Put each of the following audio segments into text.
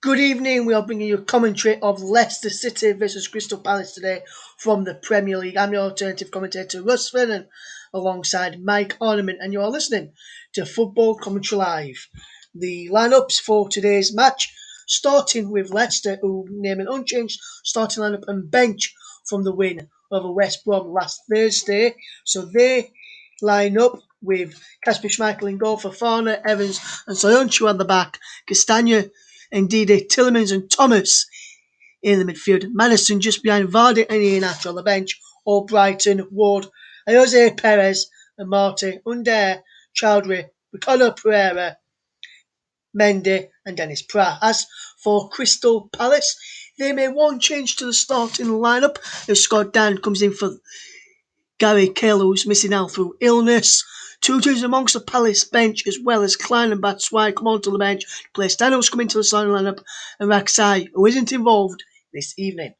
Good evening. We are bringing you a commentary of Leicester City versus Crystal Palace today from the Premier League. I'm your alternative commentator, Russ, Vernon, alongside Mike Harniman, and you are listening to Football Commentary Live. The lineups for today's match, starting with Leicester, who name an unchanged starting lineup and bench from the win over West Brom last Thursday. So they line up with Kasper Schmeichel in goal for Farner, Evans and Soyuncu on the back, Castagna, Ndidi, Tillemans and Thomas in the midfield. Madison just behind Vardy and Iheanacho on the bench. Albrighton, Ward, Jose Perez and Marty, Under, Chowdhury, Ricardo Pereira, Mendy and Dennis Pratt. As for Crystal Palace, they made one change to the starting lineup as Scott Dan comes in for Gary Cahill, who's missing out through illness. Two changes amongst the Palace bench, as well as Klein and Batshuayi come onto the bench to play Stanos come into the starting lineup, and Raksai, who isn't involved this evening.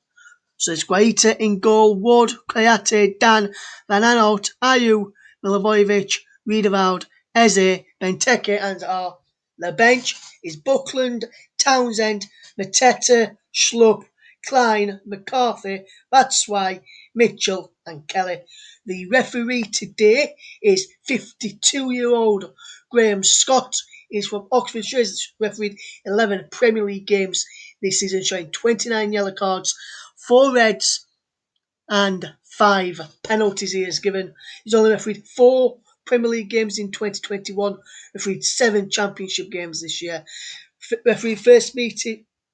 So it's Guaita in goal, Ward, Kayate, Dan, Van Aanholt, Ayew, Milivojevic, Riedewald, Eze, Benteke and Zaha. The bench is Buckland, Townsend, Mateta, Schlupp, Klein, McCarthy, Batshuayi, Mitchell and Kelly. The referee today is 52-year-old Graham Scott. He's from Oxfordshire. He's refereed 11 Premier League games this season, showing 29 yellow cards, 4 reds and 5 penalties he has given. He's only refereed 4 Premier League games in 2021, refereed 7 Championship games this year. Refereed first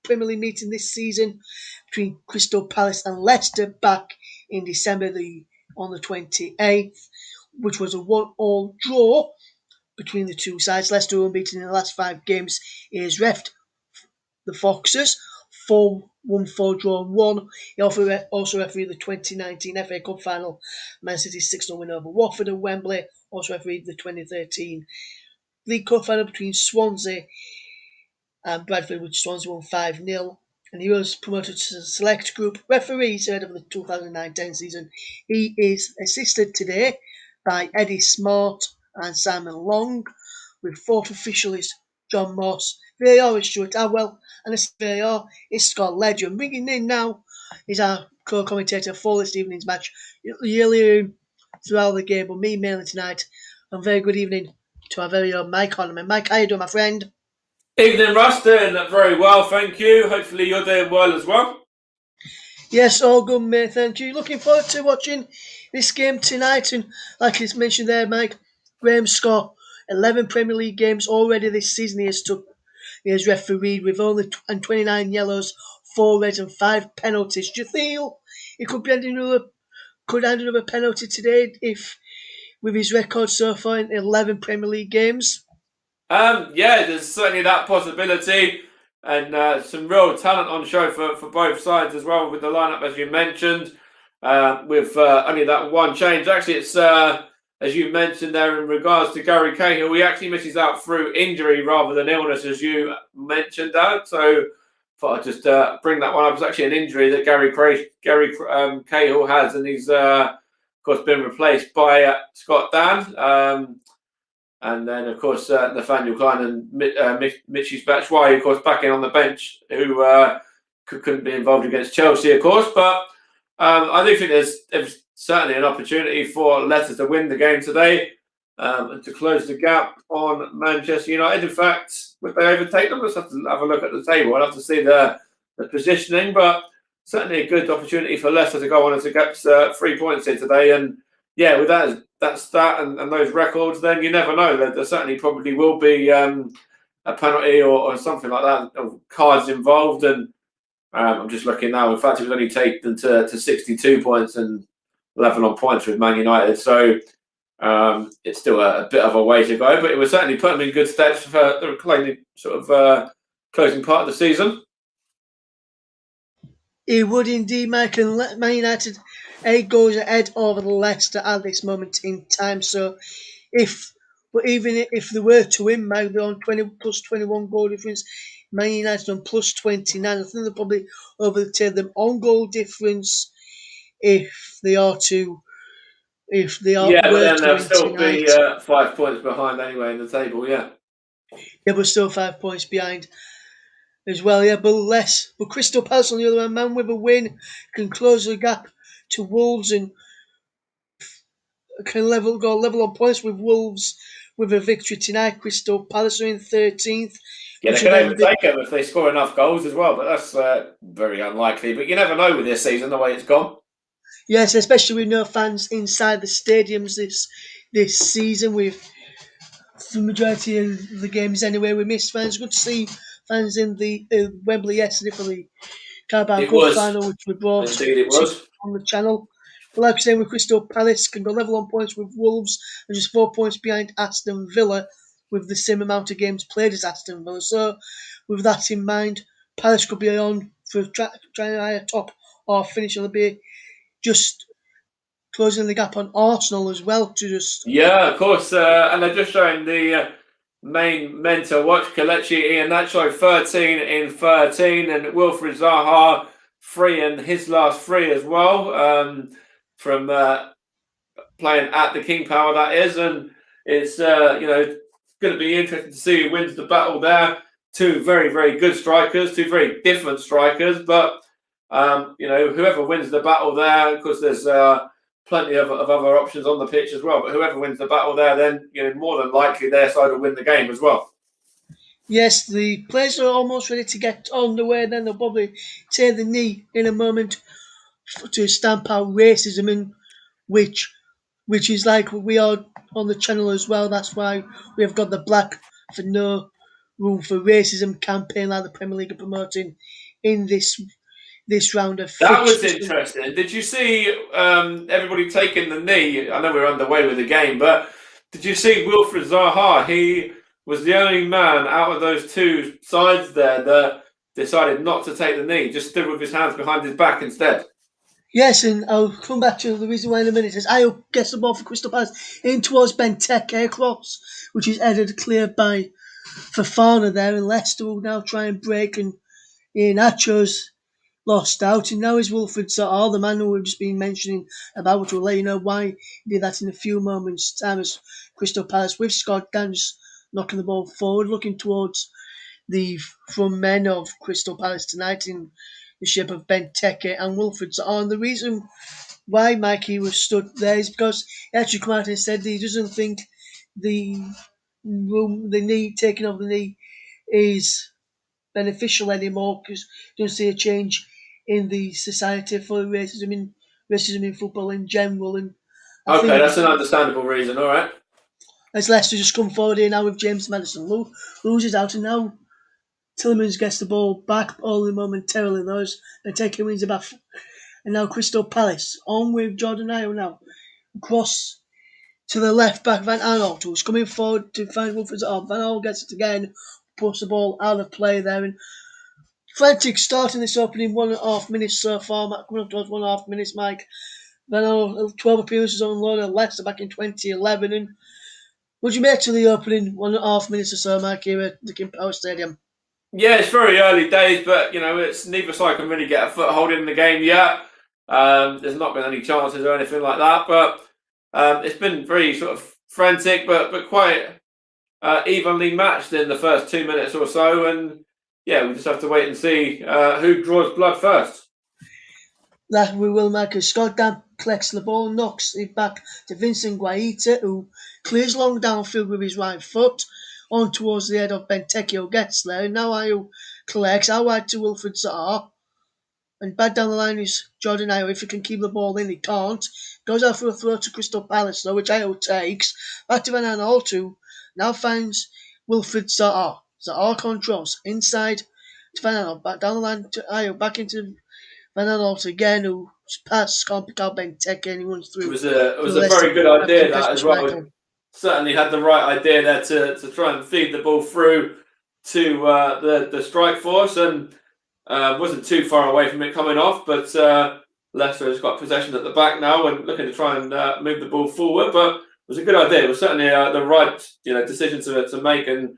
Premier League meeting this season between Crystal Palace and Leicester back in December on the 28th, which was a 1-all draw between the two sides. Leicester were unbeaten in the last 5 games. He has refed the Foxes 4-1-4 draw 1. He also refereed the 2019 FA Cup final, Man City's 6-0 win over Watford at Wembley. Also refereed the 2013 League Cup final between Swansea and Bradford, which Swansea won 5-0. And he was promoted to the select group referees ahead of the 2009-10 season. He is assisted today by Eddie Smart and Simon Long, with 4th official is John Moss. VAR is Stuart Adwell, and the VAR is Scott Ledger. Bringing in now is our co-commentator for this evening's match. You'll hear him throughout the game, but me mainly tonight. And very good evening to our very own Mike Harniman. Mike, how you doing, my friend? Evening, Russ. Doing very well, thank you. Hopefully you're doing well as well. Yes, all good, mate, thank you. Looking forward to watching this game tonight. And like it's mentioned there, Mike, Graham Scott, 11 Premier League games already this season. He has refereed with only 29 yellows, 4 reds and 5 penalties. Do you feel he could hand another penalty today if with his record so far in 11 Premier League games? Yeah, there's certainly that possibility, and some real talent on show for both sides as well with the lineup, as you mentioned, with only that one change. Actually, it's as you mentioned there in regards to Gary Cahill, he actually misses out through injury rather than illness, as you mentioned that. So thought I'd just bring that one up. It's actually an injury that Gary Cahill has, and he's of course been replaced by Scott Dan. And then, of course, Nathaniel Klein and Michy Batshuayi, of course, back in on the bench, who couldn't be involved against Chelsea, of course. But I do think there's certainly an opportunity for Leicester to win the game today and to close the gap on Manchester United. In fact, would they overtake them? Let's have to have a look at the table. I'll have to see the positioning, but certainly a good opportunity for Leicester to go on and to get 3 points here today. And yeah, with that and those records, then you never know. There certainly probably will be a penalty or something like that, or cards involved. And I'm just looking now. In fact, it would only take them to 62 points and 11 on points with Man United. So it's still a bit of a way to go, but it would certainly put them in good stead for the closing part of the season. It would indeed, Mike, and Man United 8 goals ahead over Leicester at this moment in time. So, even if they were to win, Mike, they're on 20 plus 21 goal difference. Man United on plus 29. I think they'll probably overtake them on goal difference if they are. Yeah, but then they'll still be 5 points behind anyway in the table. Yeah. Yeah, but still 5 points behind. as well, yeah, but less. But Crystal Palace, on the other hand, man, with a win, can close the gap to Wolves and can go level on points with Wolves with a victory tonight. Crystal Palace are in 13th, Yeah, they which will can then be. overtake them if they score enough goals as well, but that's very unlikely. But you never know with this season the way it's gone. Yes, especially with no fans inside the stadiums this season, with the majority of the games anyway. We missed fans. Good to see fans in the Wembley yesterday for the Carabao It Cup was. final, which we brought Indeed, it to was. on the channel. But like I say, with Crystal Palace can go level on points with Wolves and just 4 points behind Aston Villa with the same amount of games played as Aston Villa. So, with that in mind, Palace could be on for trying to higher top or finish on the be just closing the gap on Arsenal as well to just. Yeah, of course. And they're just showing the main men to watch. Kelechi Iheanacho 13 in 13, and Wilfried Zaha 3 in his last 3 as well, from playing at the King Power, that is. And it's going to be interesting to see who wins the battle there. Two very, very good strikers, two very different strikers, but whoever wins the battle there, because there's plenty of other options on the pitch as well. But whoever wins the battle there, then more than likely their side will win the game as well. Yes, the players are almost ready to get on the way. Then they'll probably take the knee in a moment to stamp out racism, in which is like we are on the channel as well. That's why we have got the Black for No Room for Racism campaign, like the Premier League are promoting in this round of That was fixtures. interesting. Did you see everybody taking the knee? I know we're underway with the game, but did you see Wilfried Zaha? He was the only man out of those two sides there that decided not to take the knee, just stood with his hands behind his back instead. Yes, and I'll come back to the reason why in a minute. It says Ayo gets the ball for Crystal Palace in towards Benteke cross, which is headed clear by Fafana there, and Leicester will now try and break, and Iheanacho's lost out, and now is Wilfred Zaha, the man who we've just been mentioning about, which will let you know why he did that in a few moments' time, as Crystal Palace with Scott Dans knocking the ball forward, looking towards the front men of Crystal Palace tonight in the shape of Benteke and Wilfred Zaha. And the reason why Mikey was stood there is because he actually come out and said that he doesn't think the the knee, taking off the knee, is beneficial anymore because you don't see a change in the society for racism in football in general. And I Okay, think that's an understandable reason. All right. as Leicester just come forward here now with James Madison loses out, and now Tillmans gets the ball back only momentarily. Those they take wins back, and now Crystal Palace on with Jordan Ayew now across to the left back Van Aanholt, who's coming forward to find Wilfred's arm. Van Aanholt gets it again, puts the ball out of play there, and frantic start in this opening 1.5 minutes so far. Coming up towards 1.5 minutes, Mike. Van 12 appearances on loan at Leicester back in 2011. And what do you make to the opening 1.5 minutes or so, Mike, here at the King Power Stadium? Yeah, it's very early days, but it's neither side can really get a foothold in the game yet. There's not been any chances or anything like that, but it's been very sort of frantic, but quite evenly matched in the first 2 minutes or so. And yeah, we just have to wait and see who draws blood first. That we will make as Scott Dam collects the ball, knocks it back to Vincent Guaita, who clears long downfield with his right foot on towards the head of Benteke, who gets there. And now Ayew collects out wide to Wilfred Zaha. And back down the line is Jordan Ayew. If he can keep the ball in, he can't. Goes out for a throw to Crystal Palace, though, which Ayew takes. Back to Van Aanholt, who now finds Wilfred Zaha. Zaha controls inside to Van Aanholt. Back down the line to Ayew. Back into Van Aanholt again, who pass can't pick out Benteke, and he runs through. It was a very good idea that as well. Certainly had the right idea there to try and feed the ball through to the strike force, and wasn't too far away from it coming off. But Leicester has got possession at the back now and looking to try and move the ball forward. But it was a good idea. It was certainly the right decision to make, and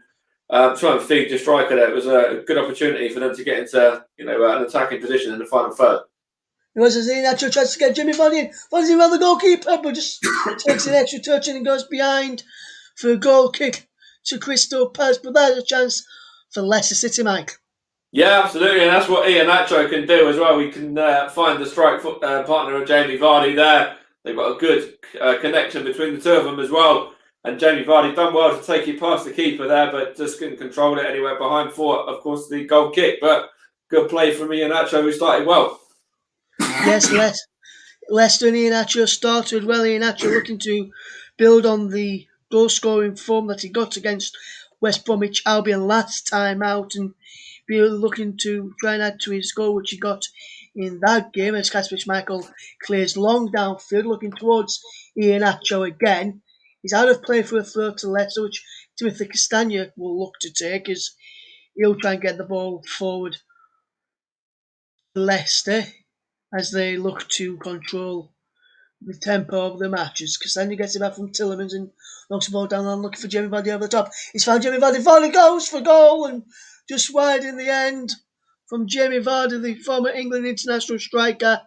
try and feed your striker there. It was a good opportunity for them to get into an attacking position in the final third. It was as Iheanacho tries to get Jimmy Vardy in. Vardy's around the goalkeeper, but just takes an extra touch and goes behind for a goal kick to Crystal Palace. But there's a chance for Leicester City, Mike. Yeah, absolutely, and that's what Iheanacho can do as well. He can find the strike partner of Jamie Vardy there. They've got a good connection between the two of them as well. And Jamie Vardy done well to take it past the keeper there, but just couldn't control it anywhere behind for, of course, the goal kick. But good play from Iheanacho, who started well. Yes, Leicester and Iheanacho started well. Iheanacho looking to build on the goal scoring form that he got against West Bromwich Albion last time out and be looking to try and add to his goal, which he got in that game as Kasper Schmeichel clears long downfield, looking towards Iheanacho again. He's out of play for a throw to Leicester, which Timothy Castagna will look to take as he'll try and get the ball forward to Leicester as they look to control the tempo of the matches. Castagna gets it back from Tillemans and knocks the ball down and looking for Jamie Vardy over the top. He's found Jamie Vardy. Vardy goes for goal and just wide in the end from Jamie Vardy, the former England international striker.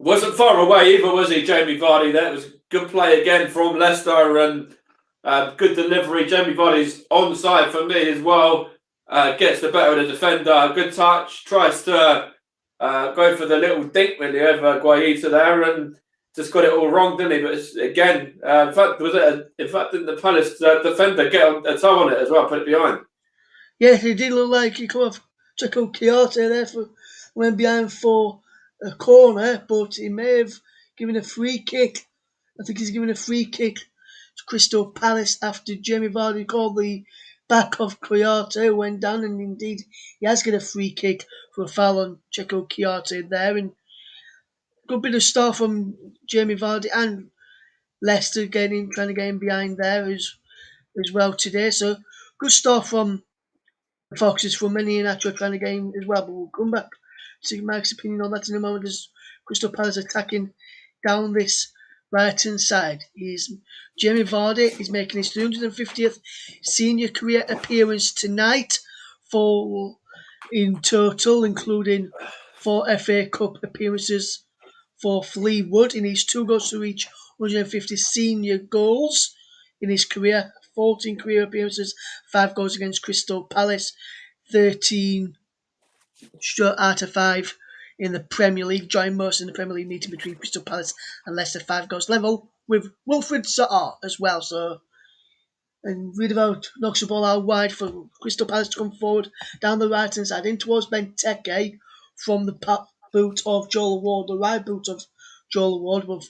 Wasn't far away either, was he, Jamie Vardy? That was good play again from Leicester and good delivery. Jamie Vardy's onside for me as well. Gets the better of the defender. Good touch. Tries to go for the little dink really over Guaita there and just got it all wrong, didn't he? But it's, again, in fact, didn't the Palace defender get a toe on it as well? Put it behind. Yeah, he did look like he could have took out Chiarte there for went behind for a corner, but he may have given a free kick. I think he's given a free kick to Crystal Palace after Jamie Vardy called the back of Chiarte went down, and indeed he has got a free kick for a foul on Checo Chiarte there, and good bit of start from Jamie Vardy and Leicester trying to get him behind there as well today. So good start from the Foxes from many in actual trying to get him as well. But we'll come back to Mike's opinion on that in a moment as Crystal Palace attacking down this right hand side. Jamie Vardy is making his 350th senior career appearance tonight for in total, including 4 FA Cup appearances for Fleetwood. He needs 2 goals to reach 150 senior goals in his career. 14 career appearances, 5 goals against Crystal Palace, 13 straight out of 5 in the Premier League, joined most in the Premier League meeting between Crystal Palace and Leicester, 5 goals level with Wilfried Zaha as well. So, and Riedewald knocks the ball out wide for Crystal Palace to come forward down the right hand side in towards Benteke from the boot of Joel Ward, the right boot of Joel Ward, with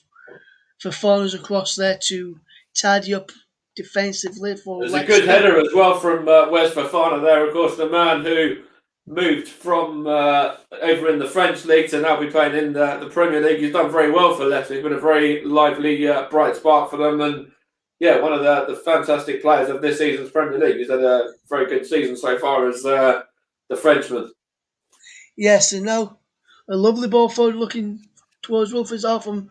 Fofana's across there to tidy up defensively for There's Leicester. a good header as well from Wes Fofana there, of course, the man who moved from over in the French league to now be playing in the Premier League. He's done very well for Leicester. He's been a very lively, bright spark for them, and yeah, one of the fantastic players of this season's Premier League. He's had a very good season so far as the Frenchman. Yes, and now a lovely ball forward looking towards Wilfried Zaha from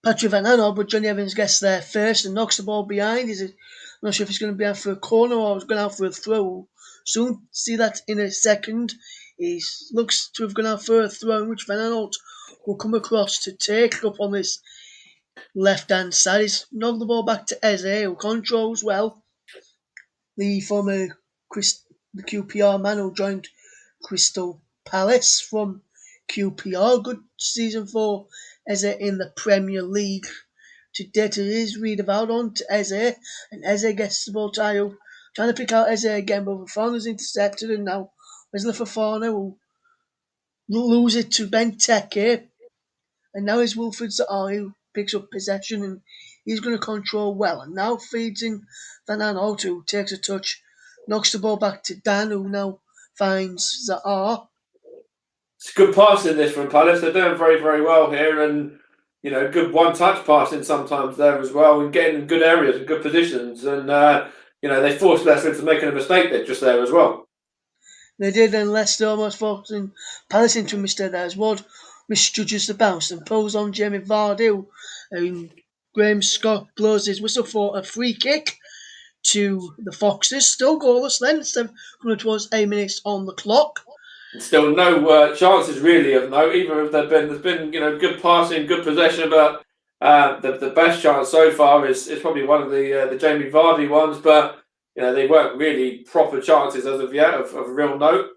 Patrick Van Aanholt, but Johnny Evans gets there first and knocks the ball behind. I'm not sure if he's going to be out for a corner or he's going out for a throw. We'll soon see that in a second. He looks to have gone out for a throw, which Van Aanholt will come across to take up on this left-hand side. He's knocked the ball back to Eze, who controls well. The former the QPR man who joined Crystal Palace from QPR. Good season for Eze in the Premier League. To date, it is Riedewald on to Eze, and Eze gets the ball to trying to pick out Eze again, but Fofana's intercepted, and now Wesley Fofana will lose it to Benteke, and now it's Wilfried Zaha who picks up possession, and he's going to control well, and now feeds in Van Aanholt, who takes a touch, knocks the ball back to Dan, who now finds Zaha. It's good passing this from Palace. They're doing very, very well here, and good one-touch passing sometimes there as well, and getting in good areas and good positions. And they forced Leicester into making a mistake there just there as well. They did, and Leicester almost forcing Palace into a mistake there as Ward misjudges the bounce and pulls on Jamie Vardy. Graham Scott blows his whistle for a free kick to the Foxes. Still goalless then, coming towards 8 minutes on the clock. Still no chances really of note, either if there's been good passing, good possession, but the best chance so far is probably one of the Jamie Vardy ones. But they weren't really proper chances as of yet of real note.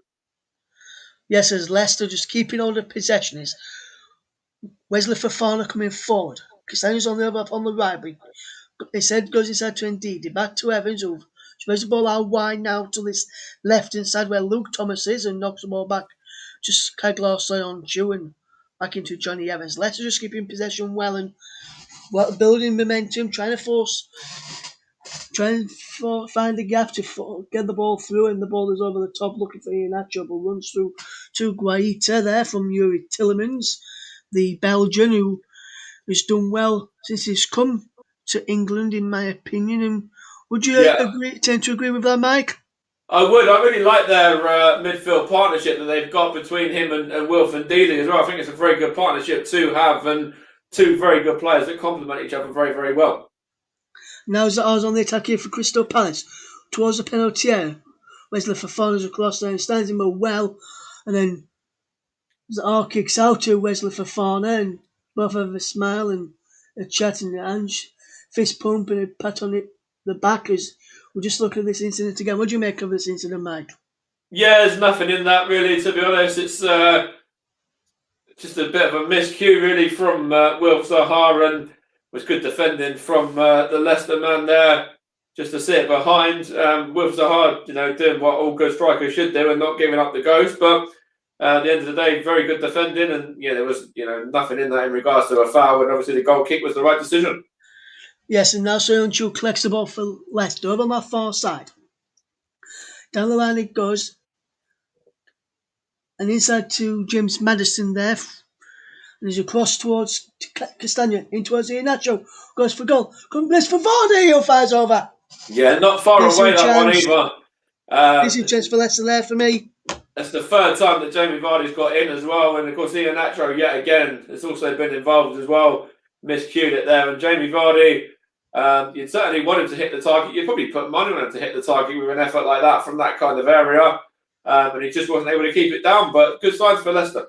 Yes, as Leicester just keeping all the possession is Wesley Fofana coming forward. Castagnio's on the other on the right, but his head goes inside to Ndidi, back to Evans, who spreads the ball out wide now to this left hand side where Luke Thomas is and knocks the ball back just closely on Jew and back into Johnny Evans. Leicester just keeping possession well and building momentum, trying to find a gap to get the ball through, and the ball is over the top looking for Iheanacho, but runs through to Guaita there from Yuri Tillemans, the Belgian who has done well since he's come to England, in my opinion. And would you Yeah, tend to agree with that, Mike? I would. I really like their midfield partnership that they've got between him and Wilfred Ndidi as well. I think it's a very good partnership to have, and two very good players that complement each other very, very well. Now as I was on the attack here for Crystal Palace, towards the penalty area, Wesley Fofana's across there and stands him well, and then Zaha kicks out to Wesley Fofana, and both have a smile and a chat in their hands, fist pump and a pat on the back as we just look at this incident again. What do you make of this incident, Mike? Yeah, there's nothing in that really, to be honest. It's just a bit of a miscue really from Wilf Zaha, and was good defending from the Leicester man there, just to sit behind. Wilf Zaha, doing what all good strikers should do and not giving up the ghost. But at the end of the day, very good defending, and there was nothing in that in regards to a foul, and obviously the goal kick was the right decision. Yes, and now Soyuncu collects the ball for Leicester over on that far side. Down the line it goes, and inside to James Maddison there. And he's across towards Castagna, in towards Iheanacho, goes for goal. Comes Bliss for Vardy, who fires over. Yeah, not far away that one either. Decent chance for Leicester there for me. That's the third time that Jamie Vardy's got in as well, and of course Iheanacho yet again has also been involved as well. Miscued it there, and Jamie Vardy, you'd certainly want him to hit the target. You'd probably put money on him to hit the target with an effort like that from that kind of area, but he just wasn't able to keep it down. But good signs for Leicester.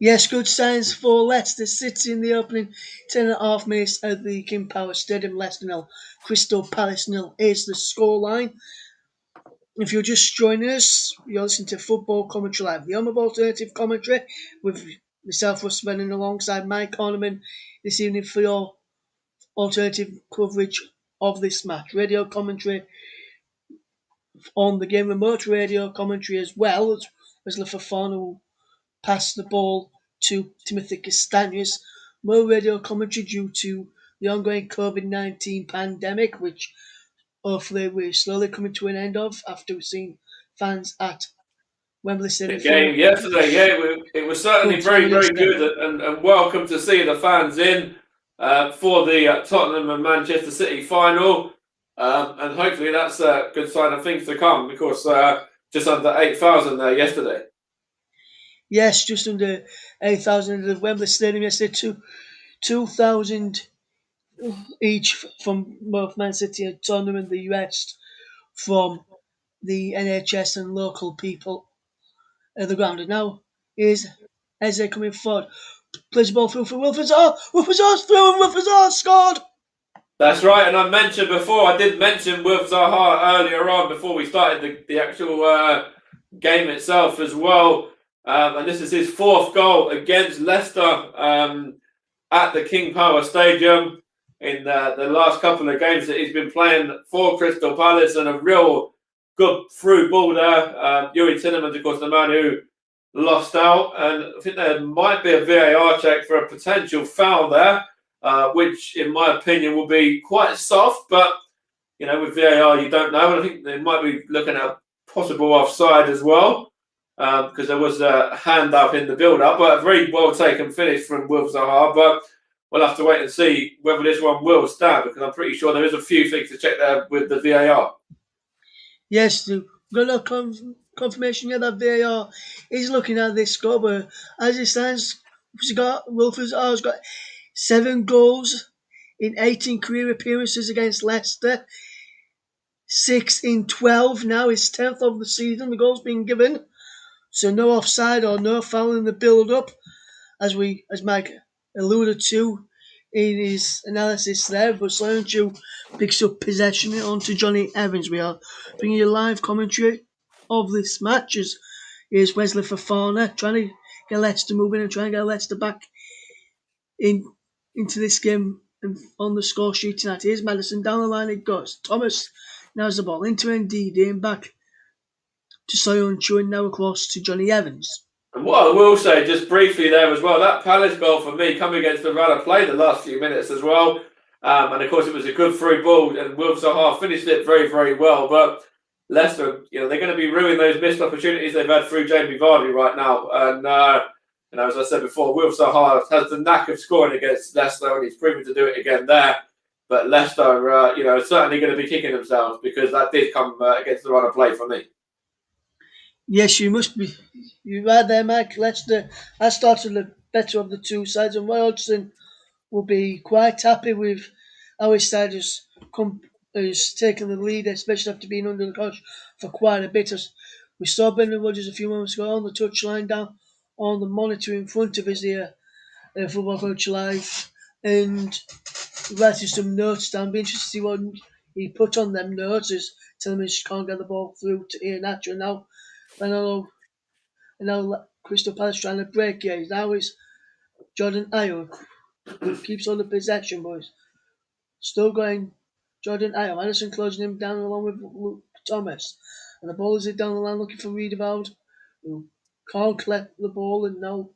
Yes, good signs for Leicester City in the opening 10.5 minutes at the King Power Stadium. Leicester 0, Crystal Palace 0 is the scoreline. If you're just joining us, you're listening to Football Commentary Live, the home of alternative commentary, with myself, Russ, Vernon, alongside Mike Harniman this evening for your alternative coverage of this match. Radio commentary on the game, remote radio commentary as well as Wesley Fofana will pass the ball to Timothy Castagnous. More radio commentary due to the ongoing COVID-19 pandemic, which hopefully we're slowly coming to an end of after we've seen fans at Wembley Stadium. The game yesterday, it was certainly very, very good and welcome to see the fans in for the Tottenham and Manchester City final. And hopefully that's a good sign of things to come, because just under 8,000 there yesterday. Yes, just under 8,000 at Wembley Stadium yesterday. 2,000 each from both Man City and Tottenham, and the rest from the NHS and local people at the ground. And now is Eze coming forward. Plays the ball through for Wilfred Zaha. Wilfred Zaha's through and Wilfred Zaha scored! That's right, and I did mention Wilf Zaha earlier on before we started the actual game itself as well. And this is his fourth goal against Leicester at the King Power Stadium in the last couple of games that he's been playing for Crystal Palace, and a real good through ball there. Yuri Tillemans, of course, the man who lost out, and I think there might be a VAR check for a potential foul there, which in my opinion will be quite soft, but with VAR you don't know, and I think they might be looking at possible offside as well, because there was a hand up in the build-up, but a very well taken finish from Wilf Zaha. But we'll have to wait and see whether this one will stand, because I'm pretty sure there is a few things to check there with the VAR. Yes, we've got no confirmation yet that VAR is looking at this score, but as it stands, Wilfred Zaha's got 7 goals in 18 career appearances against Leicester. 6 in 12 now, his 10th of the season. The goal's been given, so no offside or no foul in the build-up, as Mike alluded to. in his analysis there, but Soyuncu picks up possession onto Johnny Evans. We are bringing you live commentary of this match as here's Wesley Fofana trying to get Leicester moving and trying to get Leicester back into this game and on the score sheet tonight. Here's Madison, down the line it goes. Thomas now's the ball into Ndidi and back to Soyuncu and now across to Johnny Evans. And what I will say, just briefly there as well, that Palace goal for me coming against the run of play the last few minutes as well. And of course, it was a good through ball, and Wilf Zaha finished it very, very well. But Leicester, they're going to be ruining those missed opportunities they've had through Jamie Vardy right now. And as I said before, Wilf Zaha has the knack of scoring against Leicester, and he's proven to do it again there. But Leicester, are certainly going to be kicking themselves because that did come against the run of play for me. Yes, you must be. You're right there, Mike. Leicester has started the better of the two sides, and Roy Hodgson will be quite happy with how his side has taken the lead, especially after being under the coach for quite a bit. As we saw Brendan Rodgers a few moments ago on the touchline down on the monitor in front of us here at Football Coach Live, and writing some notes down. Be interested to see what he put on them notes as Tillman can't get the ball through to Iheanacho now. And now Crystal Palace trying to break here. Now it's Jordan Ayew who keeps on the possession, boys. Still going Jordan Ayew. Madison closing him down along with Luke Thomas. And the ball is down the line looking for Riedewald, who can't collect the ball, and now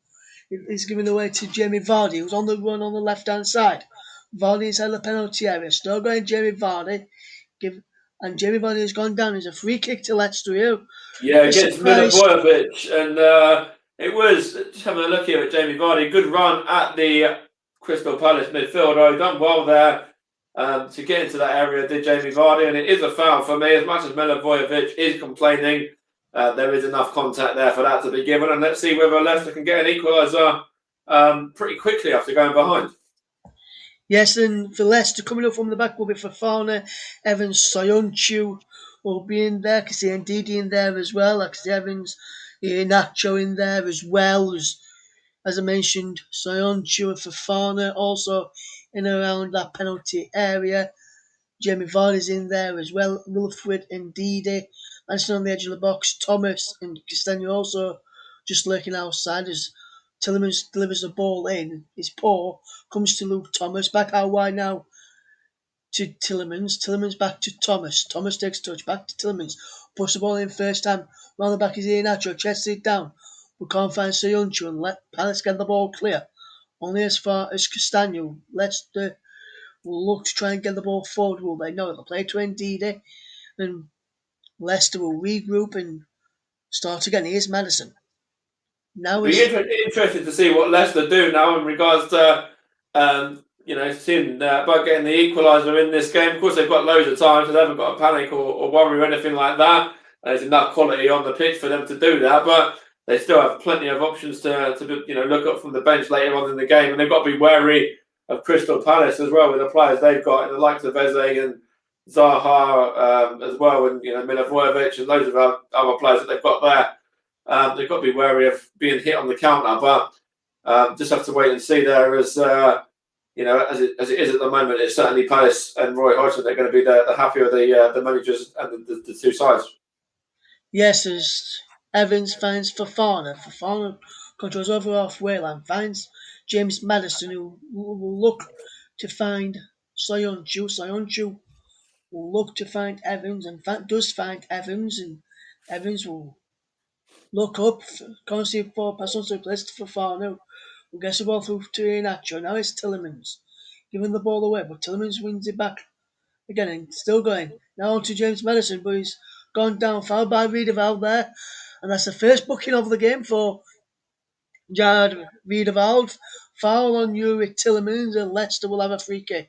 it's given away to Jamie Vardy, who's on the run on the left-hand side. Vardy inside the penalty area. Still going Jamie Vardy. And Jamie Vardy has gone down. It's a free kick to Leicester here. Yeah, against Milivojevic. And it was, just having a look here at Jamie Vardy, good run at the Crystal Palace midfielder. Done well there to get into that area, did Jamie Vardy. And it is a foul for me. As much as Milivojevic is complaining, there is enough contact there for that to be given. And let's see whether Leicester can get an equaliser pretty quickly after going behind. Yes, and for Leicester, coming up from the back will be Fofana, Evans, Soyuncu will be in there. I can see Ndidi in there as well. I can see Evans, Nacho in there as well. As I mentioned, Soyuncu and Fofana also in and around that penalty area. Jamie Vardy's in there as well. Wilfred and Ndidi. Manson on the edge of the box. Thomas and Castagno also just lurking outside as Tillemans delivers the ball in. It's poor. Comes to Luke Thomas. Back out wide now to Tillemans. Tillemans back to Thomas. Thomas takes touch. Back to Tillemans. Puts the ball in first time. Round the back is Iheanacho. Chests it down. But can't find Soyuncu and let Palace get the ball clear. Only as far as Castagno. Leicester will look to try and get the ball forward. Will they? No, they'll play to Ndidi. And Leicester will regroup and start again. Here's Madison. Now be interested to see what Leicester do now in regards to seeing about getting the equaliser in this game. Of course, they've got loads of time, so they haven't got to panic or worry or anything like that. There's enough quality on the pitch for them to do that, but they still have plenty of options to look up from the bench later on in the game, and they've got to be wary of Crystal Palace as well with the players they've got, in the likes of Eze and Zaha as well, and Milivojevic and loads of other players that they've got there. They've got to be wary of being hit on the counter, but just have to wait and see there. As as it is at the moment, it's certainly Palace and Roy Hodgson. They're going to be the happier the managers and the two sides. Yes, as Evans finds Fofana. Fofana controls over halfway line, finds James Madison, who will look to find Soyuncu. Soyuncu will look to find Evans, and does find Evans, and Evans will look up, can't see ball pass on to place to Fofana, who gets the ball through to Iheanacho. Now it's Tillemans giving the ball away, but Tillemans wins it back again and still going. Now on to James Madison, but he's gone down, fouled by Riedewald there, and that's the first booking of the game for Jared Riedewald. Foul on Yuri Tillemans, and Leicester will have a free kick.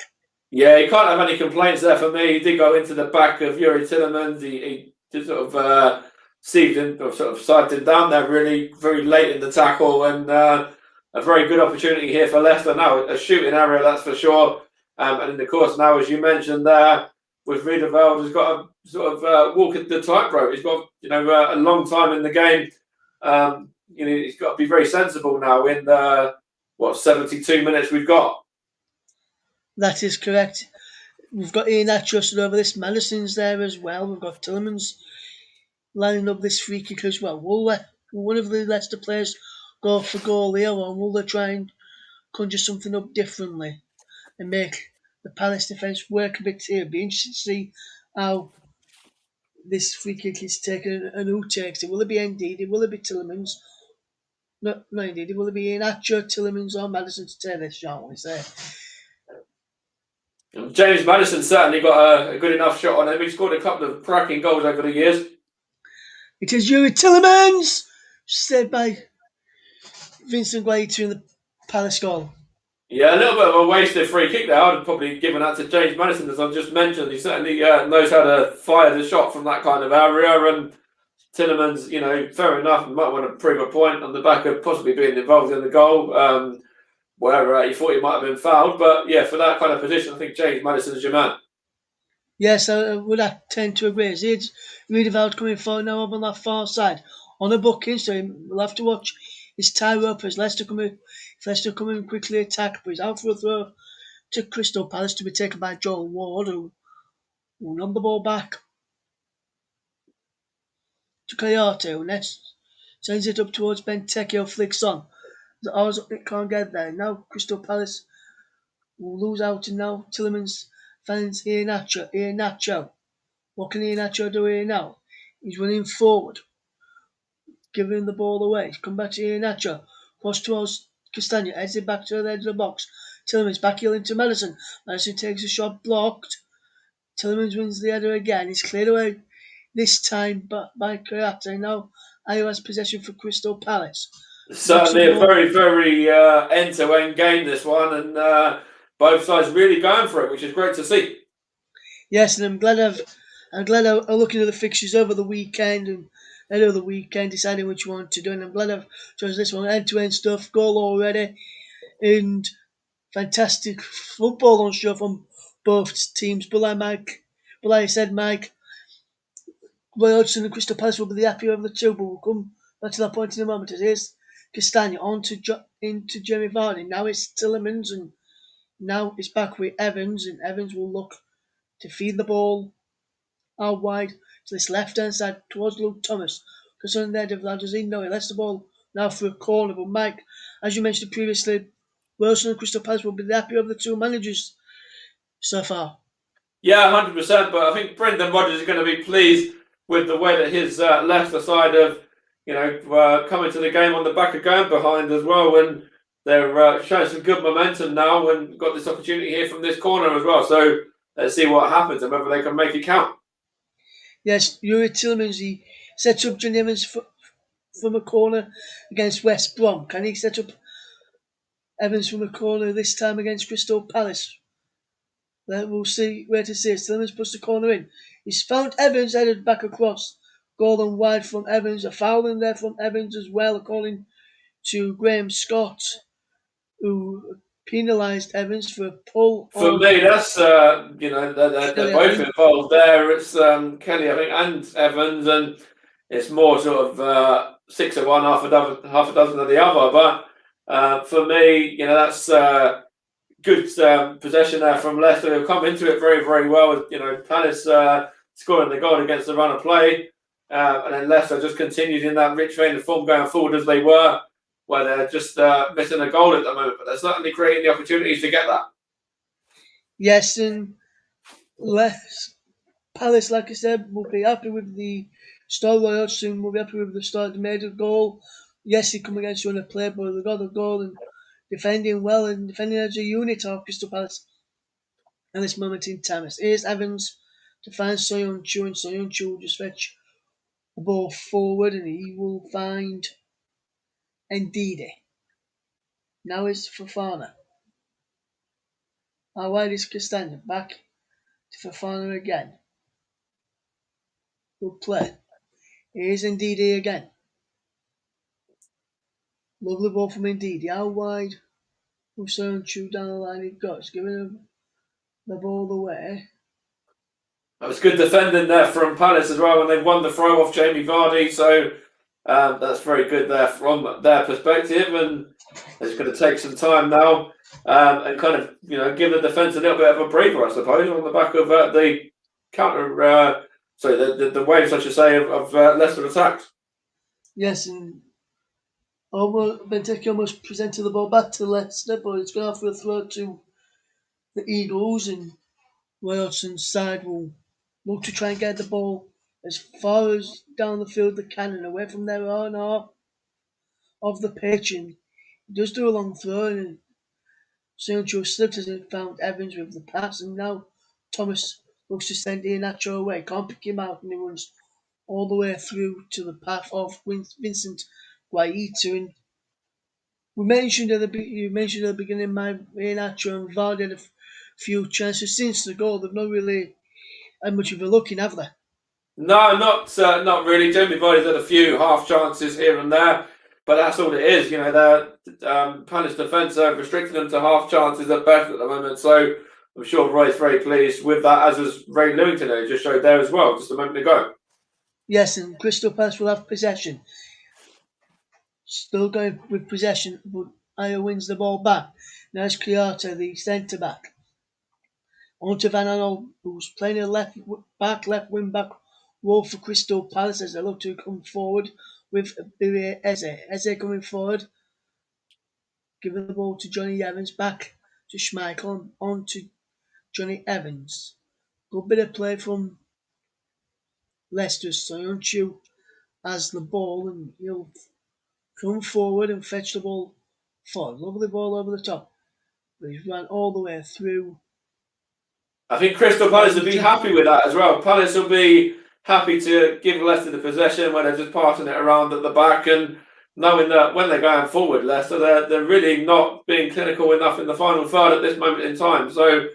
Yeah, he can't have any complaints there for me. He did go into the back of Yuri Tillemans. He did sort of sieved him, or sort of side him down there really very late in the tackle, and a very good opportunity here for Leicester now. A shooting area, that's for sure. And of course, now, as you mentioned there, with Riedewald, he's got to sort of walk at the tightrope. He's got a long time in the game. He's got to be very sensible now in the 72 minutes we've got. That is correct. We've got Ian Atchison over this. Madison's there as well. We've got Tillemans lining up this free kick as well. Will one of the Leicester players go for goal here, or will they try and conjure something up differently and make the Palace defence work a bit here? It'd be interesting to see how this free kick is taken and who takes it. Will it be Ndidi? Will it be Tillemans? No, Ndidi. Will it be Iheanacho, Tillemans, or Madison to take this, shall we say? James Madison certainly got a good enough shot on him. He scored a couple of cracking goals over the years. It is Yuri Tillemans, saved by Vincent Guaita in the Palace goal. Yeah, a little bit of a wasted free kick there. I'd have probably given that to James Madison, as I've just mentioned. He certainly knows how to fire the shot from that kind of area. And Tillemans, fair enough, might want to prove a point on the back of possibly being involved in the goal. Where he thought he might have been fouled. But yeah, for that kind of position, I think James Madison is your man. Yes, I would tend to agree. It's Riedewald coming forward now on that far side on a booking, so we'll have to watch his tie up as Leicester coming quickly attack, but he's out for a throw to Crystal Palace to be taken by Joel Ward, who won the ball back to Coyote, who next sends it up towards Benteke, who flicks on. It can't get there. Now Crystal Palace will lose out, and now Tillemans finds Iheanacho. What can Iheanacho do here now? He's running forward, giving the ball away. He's come back to Iheanacho. Cross towards Castagna, heads it back to the edge of the box. Tillemans back heel into Madison. Madison takes a shot blocked. Tillemans wins the header again. He's cleared away this time by Kayate. Now Ayo has possession for Crystal Palace. Certainly a very, very end-to-end game, this one, and both sides really going for it, which is great to see. Yes, and I'm glad I'm looking at the fixtures over the weekend and ahead of the weekend, deciding which one to do. And I'm glad I've chosen this one. End-to-end stuff, goal already, and fantastic football on show from both teams. But like I said, Mike, Roy Hodgson and Crystal Palace will be the happier of the two. But we'll come back to that point in a moment. As here's Castagna into Jeremy Varney. Now it's Tillemans, and now it's back with Evans, and Evans will look to feed the ball out wide to this left-hand side towards Luke Thomas. Because on there, does he know it? That's the ball now for a corner. But Mike, as you mentioned previously, Wilson and Crystal Palace will be the happier of the two managers so far. Yeah, 100%. But I think Brendan Rodgers is going to be pleased with the way that his Leicester side have, coming to the game on the back of going behind as well. And they're showing some good momentum now and got this opportunity here from this corner as well. So let's see what happens and whether they can make it count. Yes, Yuri Tillemans, he sets up Johnny Evans from a corner against West Brom. Can he set up Evans from a corner this time against Crystal Palace? Then we'll see where to see it. Tillemans puts the corner in. He's found Evans headed back across. Goal and wide from Evans. A foul in there from Evans as well, according to Graham Scott, who penalised Evans for a pull. For me, that's they're both involved there. It's Kelly, I think, and Evans, and it's more sort of 6 of one, half a dozen of the other. But for me, that's good possession there from Leicester, who come into it very, very well. Palace scoring the goal against the run of play, and then Leicester just continued in that rich vein of form going forward as they were, where they're just missing a goal at the moment. But they're certainly creating the opportunities to get that. Yes, and Palace, like I said, will be happy with the start. Roy Hodgson will be happy with the start. They made a goal. Yes, he come against run of play, but they got the goal and defending well and defending as a unit of Crystal Palace at this moment in time. Here's Evans to find Soyuncu, and Soyuncu will just fetch the ball forward, and he will find Ndidi. Now it's Fofana. How wide is Castagna? Back to Fofana again. Good play. Here's Ndidi again. Lovely ball from Ndidi. How wide will Soyuncu down the line he goes? Giving him the ball away. That was good defending there from Palace as well, and they won the throw off Jamie Vardy. So that's very good there from their perspective, and it's going to take some time now and kind of give the defence a little bit of a breather, I suppose, on the back of the counter. Sorry, the waves, I should say, of Leicester attacks. Yes, and Benteke almost presented the ball back to Leicester, but it's gone off for a throw to the Eagles, and Royalton's side will look to try and get the ball as far as down the field they can and away from their own half of the pitch, and he does do a long throw, and Sancho slipped as it found Evans with the pass, and now Thomas looks to send Iheanacho away, can't pick him out, and he runs all the way through to the path of Vincent Guaita. And you mentioned at the beginning, my Iheanacho and Vardy had a few chances since the goal. They've not really had much of a look in, have they? No, not really. Jamie Vardy's had a few half chances here and there, but that's all it is. The Palace defence are restricting them to half chances at best at the moment. So I'm sure Roy's very pleased with that, as was Ray Lewington, who just showed there as well, just a moment ago. Yes, and Crystal Palace will have possession. Still going with possession, but Ayer wins the ball back. Now it's Kyoto, the centre back. On to Vernon, who's playing a left wing back role for Crystal Palace as they look to come forward with Billy Eze. Eze coming forward, giving the ball to Johnny Evans, back to Schmeichel, on to Johnny Evans. Good bit of play from Leicester, Soyuncu has the ball and he'll come forward and fetch the ball forward. Lovely ball over the top. But he's run all the way through. I think Crystal Palace will be happy with that as well. Palace will be happy to give Leicester the possession when they're just passing it around at the back, and knowing that when they're going forward, Leicester, they're really not being clinical enough in the final third at this moment in time. So,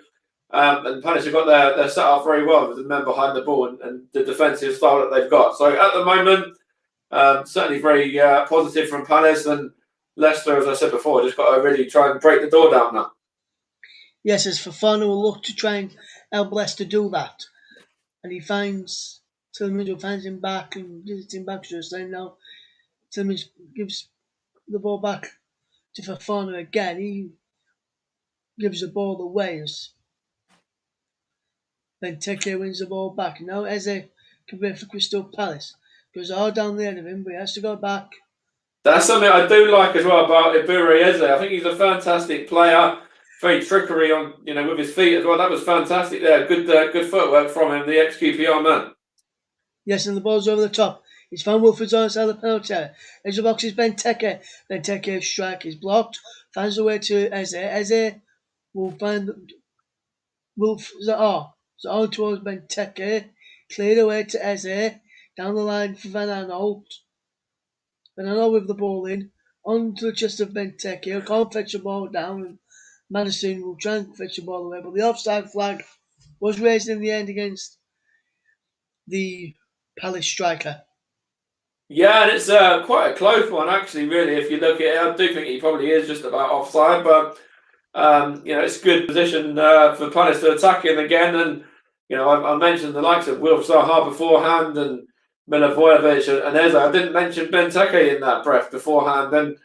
and Palace have got their set up very well with the men behind the ball and the defensive style that they've got. So at the moment, certainly very positive from Palace, and Leicester, as I said before, just got to really try and break the door down now. Yes, as Fofana will look to try and help Leicester do that. And he finds Tillman, who finds him back and gives him back to us. Then now Tillman gives the ball back to Fofana again. He gives the ball away as Benteke wins the ball back. Now Eze can play for Crystal Palace. Goes all down the end of him, but he has to go back. That's something I do like as well about Ibura Eze. I think he's a fantastic player. Very trickery on, with his feet as well. That was fantastic there. Good footwork from him, the ex-QPR man. Yes, and the ball's over the top. It's Van Wilfred's on side of the penalty area. Edge of the box is Benteke. Benteke's strike is blocked. Finds the way to Eze. Eze will find Wolf Zaha. Zaha towards Benteke. Cleared away to Eze. Down the line for Van Aanholt. Van Aanholt with the ball in. On to the chest of Benteke. Can't fetch the ball down. And Madison will try and fetch the ball away. But the offside flag was raised in the end against the Palace striker. Yeah, and it's quite a close one, actually, really, if you look at it. I do think he probably is just about offside, but, it's a good position for Palace to attack him again. And, I mentioned the likes of Wilf Zaha beforehand and Milivojevic and Eze. I didn't mention Benteke in that breath beforehand. And,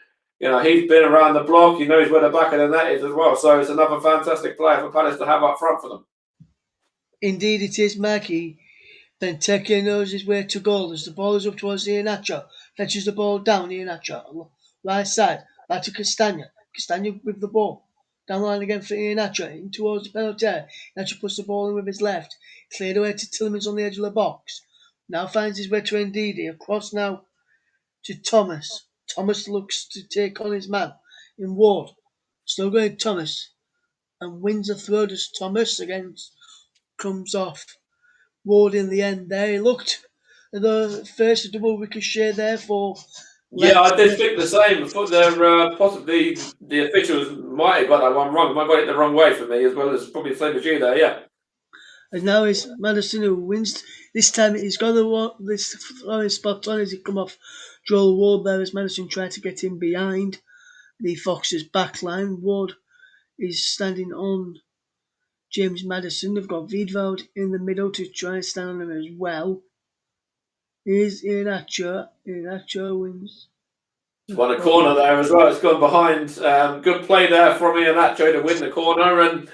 he's been around the block. He knows where the back of the net is as well. So it's another fantastic player for Palace to have up front for them. Indeed, it is Maggie. Benteke knows his way to goal as the ball is up towards Iheanacho. Fetches the ball down, Iheanacho. Right side, back to Castagna. Castagna with the ball. Down the line again for Iheanacho. In towards the penalty area. Iheanacho puts the ball in with his left. Cleared away to Tillmans on the edge of the box. Now finds his way to Ndidi. Across now to Thomas. Thomas looks to take on his man in Ward. Still going Thomas. And wins the throw as Thomas again comes off Ward in the end there. He looked at the first double ricochet there for Yeah, I did Leicester. think the same. I thought they're possibly the officials might have got that one wrong. Might have got it the wrong way for me, as well as probably the same as you there. Yeah. And now it's Madison who wins. This time he's got this throwing spot on as he come off Joel Ward there as Madison tried to get in behind the Foxes' back line. Ward is standing on James Madison. They've got Wiedwald in the middle to try and stand on him as well. Here's Iheanacho. Iheanacho wins Won a corner there as well. It's gone behind. Good play there from Iheanacho to win the corner, and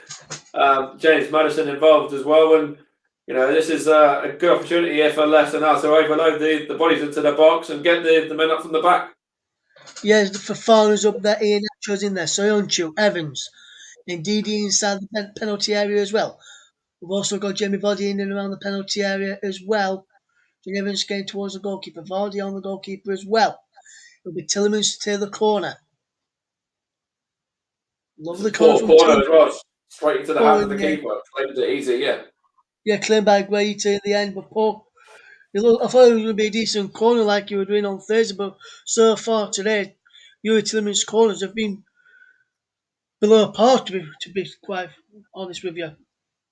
James Maddison involved as well. And this is a good opportunity here for Leicester now to overload the bodies into the box and get the men up from the back. Yes, the Fafana's up there, Iheanacho's in there, Soyuncu, Evans, indeed inside the penalty area as well. We've also got Jamie Vardy in and around the penalty area as well. John Evans getting towards the goalkeeper, Vardy on the goalkeeper as well. It'll be Tillemans to take the corner. It's a Lovely corner poor from corner Tillemans. as well, straight into the hands of the Yeah, keeper. Played it easy, yeah. yeah, claimed by Guaita in the end, but poor. I thought it was going to be a decent corner like you were doing on Thursday, but so far today, your Tillemans corners have been below par, to be quite honest with you.